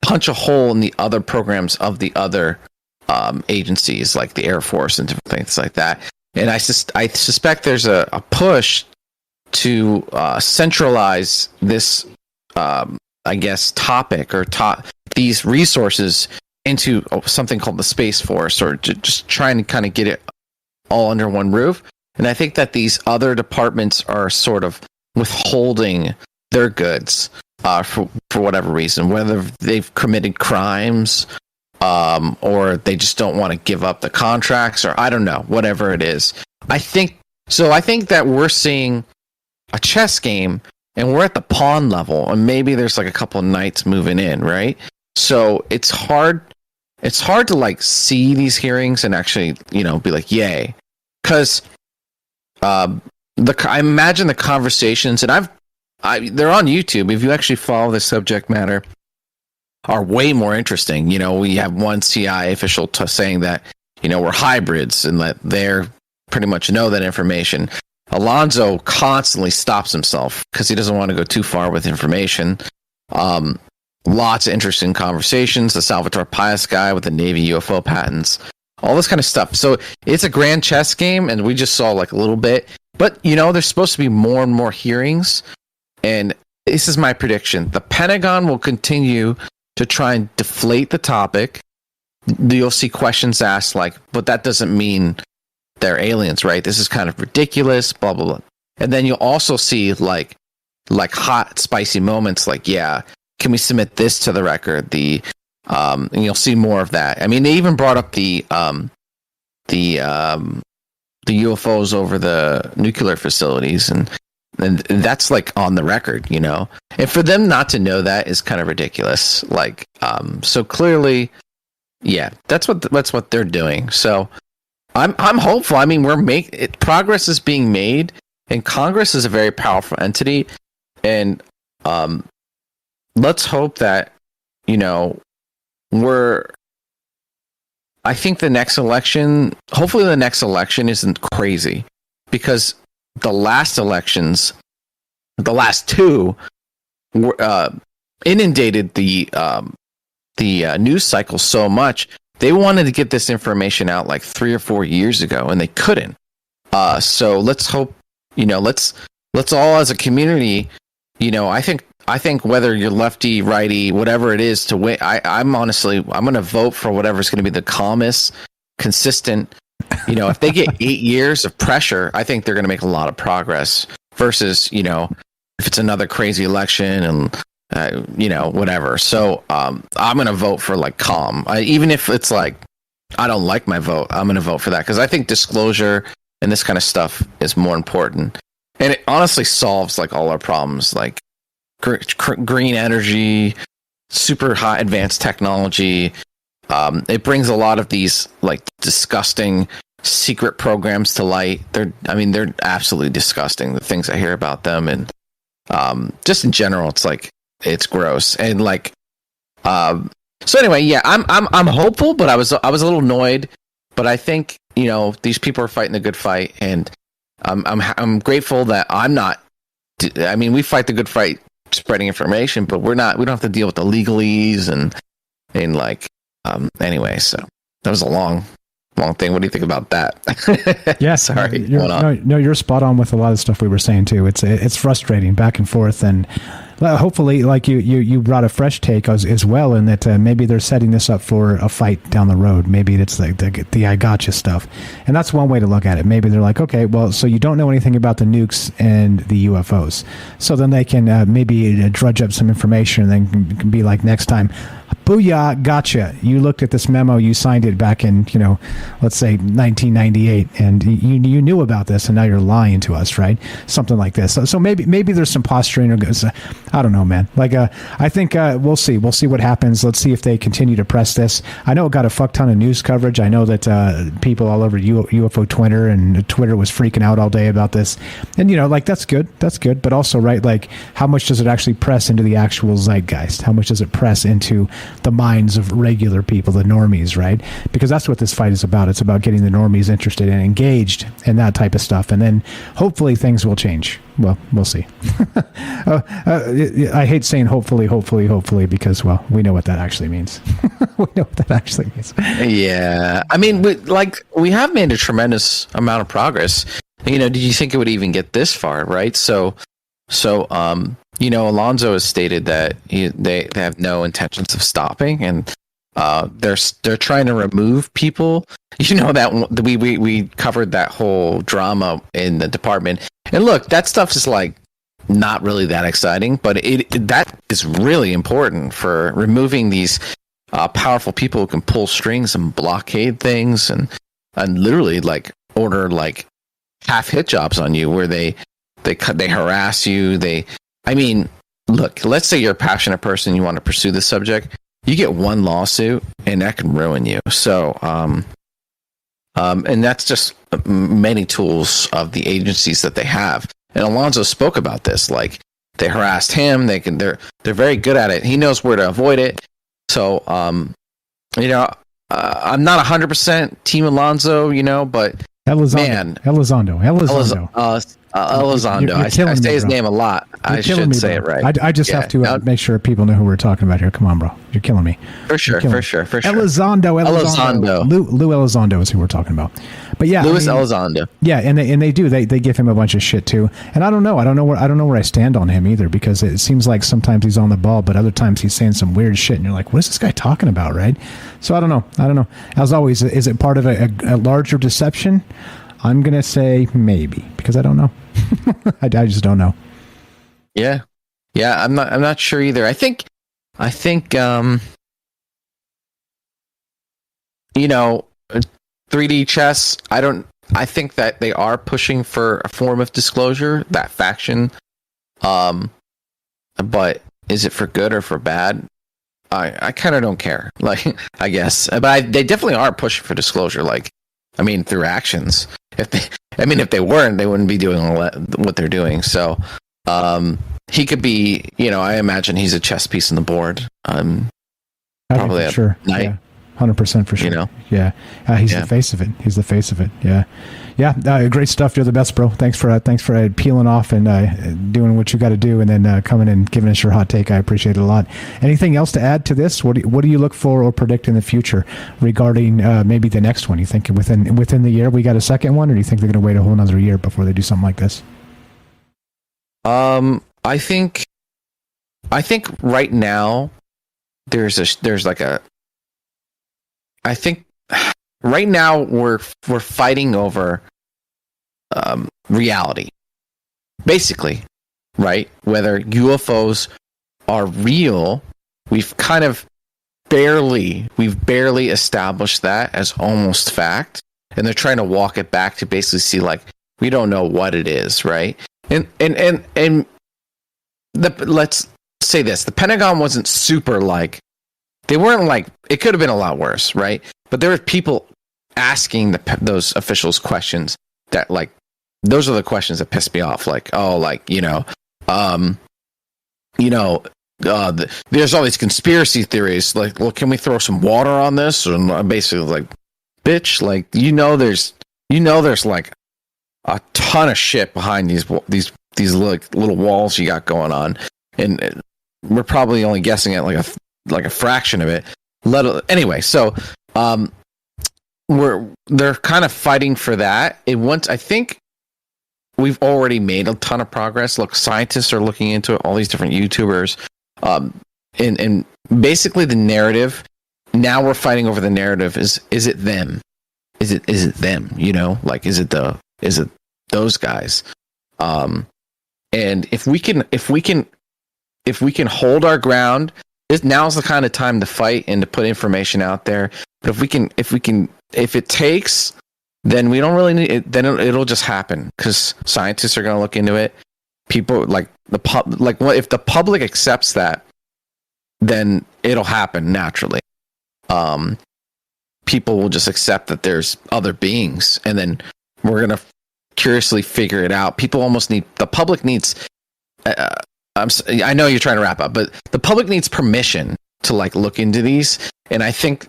Speaker 5: punch a hole in the other programs of the other agencies, like the Air Force and different things like that. And I suspect there's a push to centralize this, topic or these resources into something called the Space Force, or just trying to kind of get it all under one roof. And I think that these other departments are sort of withholding their goods for whatever reason, whether they've committed crimes or they just don't want to give up the contracts, or I don't know, whatever it is. I think that we're seeing a chess game, and we're at the pawn level, and maybe there's a couple of knights moving in, right? So it's hard to see these hearings and actually be like, yay, because I imagine the conversations, and they're on YouTube. If you actually follow the subject matter, are way more interesting. We have one CIA official saying that, we're hybrids and that they're pretty much know that information. Alonzo constantly stops himself because he doesn't want to go too far with information. Lots of interesting conversations. The Salvatore Pais guy with the Navy UFO patents. all this kind of stuff. So it's a grand chess game, and we just saw like a little bit. But there's supposed to be more and more hearings, and this is my prediction: the Pentagon will continue to try and deflate the topic. You'll see questions asked like, "But that doesn't mean they're aliens, right? This is kind of ridiculous." Blah blah blah. And then you'll also see like hot, spicy moments, like, "Yeah, can we submit this to the record?" And you'll see more of that. I mean, they even brought up the UFOs over the nuclear facilities, and that's like on the record, And for them not to know that is kind of ridiculous. Like, so clearly, yeah, that's what they're doing. So I'm hopeful. I mean, progress is being made, and Congress is a very powerful entity, and let's hope that I think the next election, hopefully the next election isn't crazy, because the last elections, the last two, were, inundated the news cycle so much. They wanted to get this information out like 3 or 4 years ago, and they couldn't. So let's hope, let's all as a community, I think whether you're lefty, righty, whatever it is to win, I'm going to vote for whatever's going to be the calmest, consistent. If they get 8 years of pressure, I think they're going to make a lot of progress versus, if it's another crazy election and, whatever. So I'm going to vote for like calm. Even if it's like, I don't like my vote, I'm going to vote for that, because I think disclosure and this kind of stuff is more important. And it honestly solves like all our problems, like green energy, super high advanced technology. It brings a lot of these like disgusting secret programs to light. They're absolutely disgusting, the things I hear about them, and just in general, it's gross. And like, so anyway, yeah, I'm hopeful, but I was a little annoyed. But I think these people are fighting a good fight, and I'm grateful that I'm not. I mean, we fight the good fight, spreading information, but we don't have to deal with the legalese and like anyway. So that was a long thing. What do you think about that?
Speaker 9: Yeah,
Speaker 5: sorry.
Speaker 9: You're spot on with a lot of stuff we were saying too. It's frustrating back and forth, and hopefully, like you brought a fresh take as well, in that maybe they're setting this up for a fight down the road. Maybe it's the I gotcha stuff, and that's one way to look at it. Maybe they're like, okay, well, so you don't know anything about the nukes and the UFOs, so then they can maybe drudge up some information, and then can be like, next time, booyah, gotcha. You looked at this memo, you signed it back in, let's say 1998, and you knew about this, and now you're lying to us, right? Something like this. So maybe there's some posturing, or I don't know, man. Like, I think we'll see. We'll see what happens. Let's see if they continue to press this. I know it got a fuck ton of news coverage. I know that people all over UFO Twitter, and Twitter was freaking out all day about this. And, like, that's good. That's good. But also, right, like, how much does it actually press into the actual zeitgeist? How much does it press into the minds of regular people, the normies, right? Because that's what this fight is about. It's about getting the normies interested and engaged in that type of stuff. And then hopefully things will change. Well, we'll see. I hate saying hopefully, because, well, we know what that actually means. We know what that actually means.
Speaker 5: Yeah. I mean, we have made a tremendous amount of progress. Did you think it would even get this far, right? So Alonzo has stated that they have no intentions of stopping, and they're trying to remove people. That we covered that whole drama in the department. And look, that stuff is like not really that exciting, but that is really important for removing these powerful people who can pull strings and blockade things, and literally like order like half hit jobs on you, where they harass you. Look, let's say you're a passionate person, you want to pursue this subject, you get one lawsuit and that can ruin you. So, and that's just many tools of the agencies that they have. And Alonzo spoke about this, like they harassed him. They're very good at it. He knows where to avoid it. So, I'm not 100% Team Alonzo, but
Speaker 9: Elizondo.
Speaker 5: Elizondo. I
Speaker 9: killing
Speaker 5: say
Speaker 9: me,
Speaker 5: his
Speaker 9: bro.
Speaker 5: name a lot.
Speaker 9: You're
Speaker 5: I
Speaker 9: killing
Speaker 5: should
Speaker 9: me,
Speaker 5: say
Speaker 9: bro.
Speaker 5: it right.
Speaker 9: I just
Speaker 5: Yeah.
Speaker 9: have to
Speaker 5: No,
Speaker 9: make sure people know who we're talking about here. Come on, bro. You're killing me.
Speaker 5: for sure.
Speaker 9: Elizondo.
Speaker 5: Elizondo.
Speaker 9: Lou Elizondo is who we're talking about. But yeah,
Speaker 5: Louis Elizondo.
Speaker 9: Yeah, and they do. They give him a bunch of shit too. And I don't know where I stand on him either, because it seems like sometimes he's on the ball, but other times he's saying some weird shit, and you're like, what is this guy talking about, right? So I don't know. As always, is it part of a larger deception? I'm gonna say maybe, because I don't know. I just don't know.
Speaker 5: Yeah. I'm not sure either. I think 3D chess. I think that they are pushing for a form of disclosure, that faction. But is it for good or for bad? I kind of don't care. Like, I guess, but they definitely are pushing for disclosure. Like, I mean, through actions. If they weren't, they wouldn't be doing all what they're doing. So, he could be. I imagine he's a chess piece on the board. Probably
Speaker 9: for sure.
Speaker 5: Knight.
Speaker 9: Yeah. 100% for sure. Yeah. He's the face of it. He's the face of it. Yeah. Great stuff. You're the best, bro. Thanks for peeling off and doing what you got to do, and then coming and giving us your hot take. I appreciate it a lot. Anything else to add to this? What do you look for or predict in the future regarding maybe the next one? You think within the year we got a second one, or do you think they're going to wait a whole another year before they do something like this?
Speaker 5: I think right now I think right now we're fighting over reality, basically, right? Whether UFOs are real, we've barely established that as almost fact, and they're trying to walk it back to basically see, like, we don't know what it is, right? And let's say this: the Pentagon wasn't super like. They weren't like, it could have been a lot worse, right? But there were people asking those officials questions that, like, those are the questions that pissed me off. Like, there's all these conspiracy theories. Like, well, can we throw some water on this? And I'm basically like, bitch, like, there's like a ton of shit behind these little walls you got going on, and we're probably only guessing at like a fraction of it. Anyway, so they're kind of fighting for that. I think we've already made a ton of progress. Look, scientists are looking into it, all these different YouTubers, and basically the narrative. Now we're fighting over the narrative. Is it them? Is it them? Like, is it those guys? And if we can hold our ground. Now's the kind of time to fight and to put information out there. But if it takes, then we don't really need it. Then it'll just happen, because scientists are going to look into it. People if the public accepts that, then it'll happen naturally. People will just accept that there's other beings, and then we're going to curiously figure it out. The public needs. I know you're trying to wrap up, but the public needs permission to, like, look into these, and I think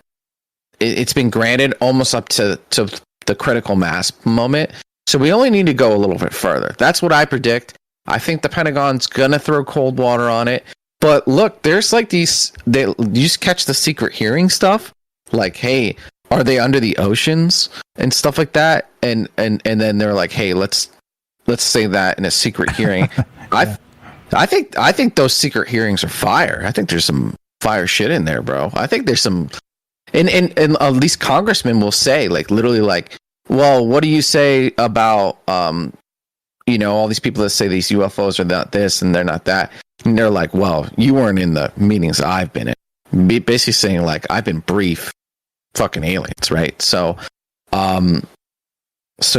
Speaker 5: it's been granted almost up to the critical mass moment. So we only need to go a little bit further. That's what I predict. I think the Pentagon's gonna throw cold water on it. But look, there's like you just catch the secret hearing stuff. Like, hey, are they under the oceans and stuff like that? And then they're like, hey, let's say that in a secret hearing.
Speaker 9: Yeah.
Speaker 5: I think those secret hearings are fire. I think there's some fire shit in there, bro. I think there's some, and at least congressmen will say, like, literally, like, well, what do you say about all these people that say these UFOs are not this and they're not that, and they're like, well, you weren't in the meetings that I've been in. Basically saying, like, I've been briefed, fucking aliens, right? So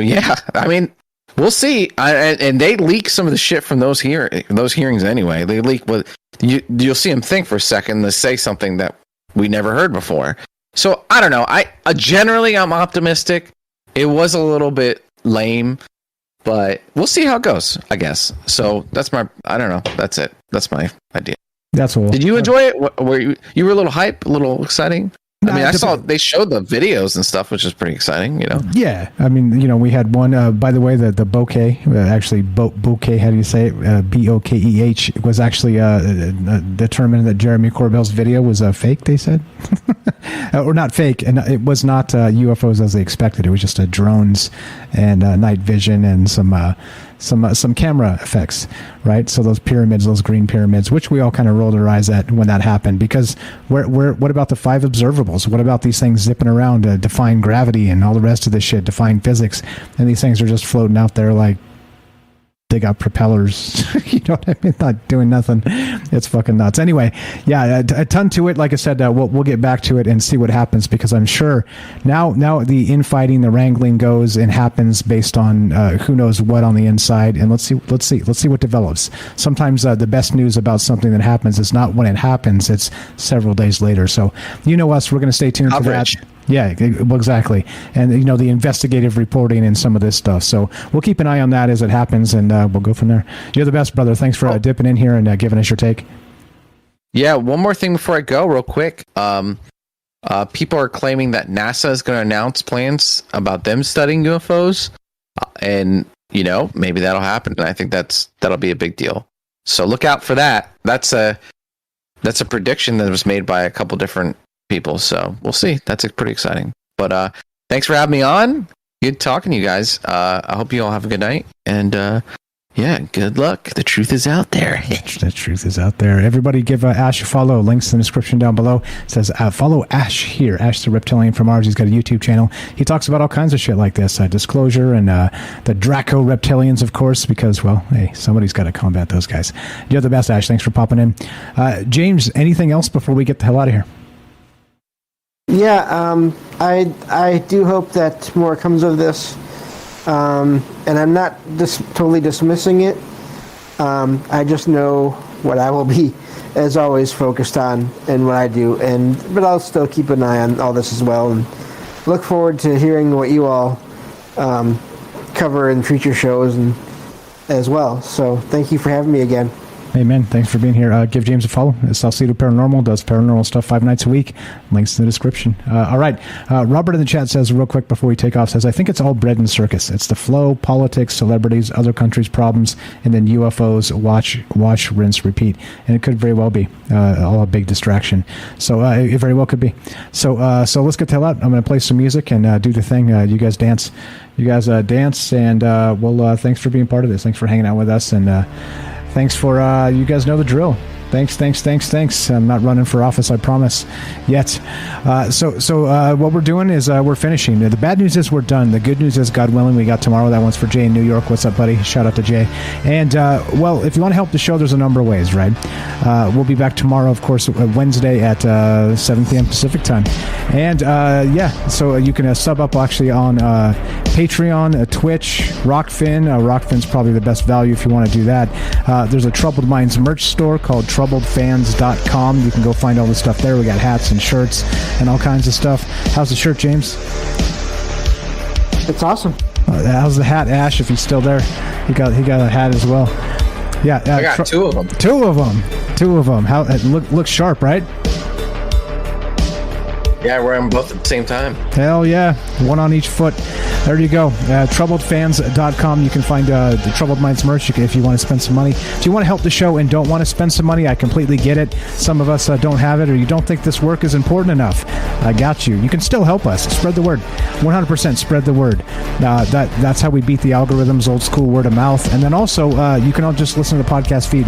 Speaker 5: yeah, I mean. We'll see, and they leak some of the shit from those hearings anyway. They leak what you'll see them think for a second. They say something that we never heard before. So I don't know. I'm optimistic. It was a little bit lame, but we'll see how it goes, I guess. So I don't know. That's it. That's my idea.
Speaker 9: That's all.
Speaker 5: Did you enjoy it? Were you were a little hype, a little exciting? I mean, I saw they showed the videos and stuff, which is pretty exciting, you know.
Speaker 9: Yeah, I mean, we had one. By the way, the bokeh, actually bokeh. How do you say it? Bokeh was actually determined that Jeremy Corbell's video was fake. They said, or not fake, and it was not UFOs as they expected. It was just drones and night vision and some camera effects, right? So those pyramids, those green pyramids, which we all kind of rolled our eyes at when that happened, because what about the 5 observables? What about these things zipping around to define gravity and all the rest of this shit, define physics, and these things are just floating out there like they got propellers, you know what I mean? Not doing nothing. It's fucking nuts. Anyway, yeah, a ton to it. Like I said, we'll get back to it and see what happens, because I'm sure now the infighting, the wrangling goes and happens based on who knows what on the inside. And let's see what develops. Sometimes the best news about something that happens is not when it happens; it's several days later. So you know us, we're going to stay tuned for that. Yeah, well, exactly. And, the investigative reporting and some of this stuff. So we'll keep an eye on that as it happens, and we'll go from there. You're the best, brother. Thanks for dipping in here and giving us your take.
Speaker 5: Yeah, one more thing before I go real quick. People are claiming that NASA is going to announce plans about them studying UFOs. And, maybe that'll happen. And I think that'll be a big deal. So look out for that. That's a prediction that was made by a couple different people, so we'll see. That's pretty exciting. But thanks for having me on. Good talking to you guys. I hope you all have a good night, and good luck. The truth is out there.
Speaker 9: The truth is out there. Everybody give Ash a follow. Links in the description down below. It says follow Ash here. Ash the Reptilian from Mars. He's got a YouTube channel. He talks about all kinds of shit like this, disclosure and the Draco reptilians, of course, because, well, hey, somebody's got to combat those guys. You're the best, Ash. Thanks for popping in. James, anything else before we get the hell out of here?
Speaker 10: Yeah, I do hope that more comes of this, and I'm not totally dismissing it. I just know what I will be, as always, focused on and what I do, but I'll still keep an eye on all this as well, and look forward to hearing what you all cover in future shows and as well. So thank you for having me again.
Speaker 9: Amen. Thanks for being here. Give James a follow. Salcedo Paranormal does paranormal stuff 5 nights a week. Links in the description. All right. Robert in the chat says, real quick before we take off, says, I think it's all bread and circus. It's the flow, politics, celebrities, other countries' problems, and then UFOs, watch, rinse, repeat. And it could very well be all a big distraction. So it very well could be. So let's get the hell out. I'm going to play some music and do the thing. You guys dance. And well, thanks for being part of this. Thanks for hanging out with us. And thanks for, you guys know the drill. Thanks. I'm not running for office, I promise, yet. So what we're doing is we're finishing. The bad news is we're done. The good news is, God willing, we got tomorrow. That one's for Jay in New York. What's up, buddy? Shout out to Jay. And, well, if you want to help the show, there's a number of ways, right? We'll be back tomorrow, of course, Wednesday at 7 p.m. Pacific time. And, so you can sub up actually on Patreon, Twitch, Rockfin. Rockfin's probably the best value if you want to do that. There's a Troubled Minds merch store called troubledfans.com. You can go find all the stuff there. We got hats and shirts and all kinds of stuff. How's the shirt, James?
Speaker 10: It's awesome.
Speaker 9: How's the hat, Ash, if he's still there? He got a hat as well. Yeah,
Speaker 5: I got 2 of them.
Speaker 9: 2 of them. How looks sharp, right?
Speaker 5: Yeah, I wear them both at the same time.
Speaker 9: Hell yeah. 1 on each foot. There you go. Troubledfans.com. You can find the Troubled Minds merch if you want to spend some money. If you want to help the show and don't want to spend some money, I completely get it. Some of us don't have it, or you don't think this work is important enough. I got you. You can still help us. Spread the word. 100% spread the word. That's how we beat the algorithms, old school word of mouth. And then also, you can all just listen to the podcast feed.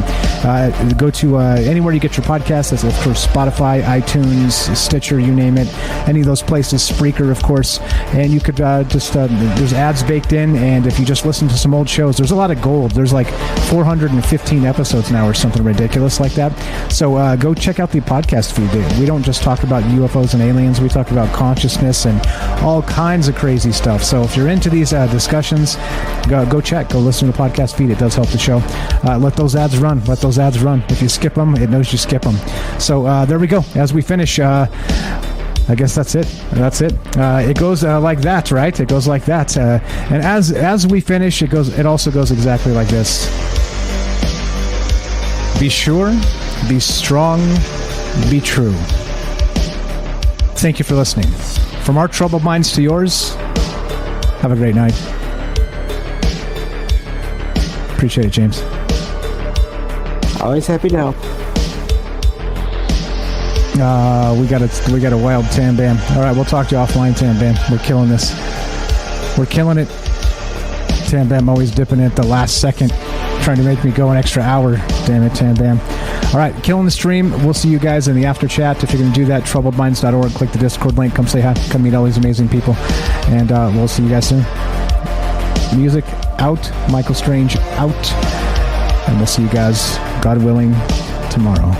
Speaker 9: Go to anywhere you get your podcasts. That's of course Spotify, iTunes, Stitcher, you name it. Any of those places, Spreaker, of course. And you could just there's ads baked in, and if you just listen to some old shows, there's a lot of gold. There's like 415 episodes now or something ridiculous like that. So go check out the podcast feed. We don't just talk about UFOs and aliens. We talk about consciousness and all kinds of crazy stuff. So if you're into these discussions, go listen to the podcast feed. It does help the show. Let those ads run. If you skip them, it knows you skip them. So there we go. As we finish, I guess that's it. It goes like that, right? It goes like that. And as we finish, it also goes exactly like this. Be sure, be strong, be true. Thank you for listening. From our troubled minds to yours, have a great night. Appreciate it, James.
Speaker 10: Always happy to help.
Speaker 9: We got a wild Tam Bam. All right, we'll talk to you offline, Tam Bam. We're killing this. We're killing it. Tam Bam always dipping in at the last second, trying to make me go an extra hour. Damn it, Tam Bam. All right, killing the stream. We'll see you guys in the after chat. If you're going to do that, troubledminds.org. Click the Discord link. Come say hi. Come meet all these amazing people. And we'll see you guys soon. Music out. Michael Strange out. And we'll see you guys, God willing, tomorrow.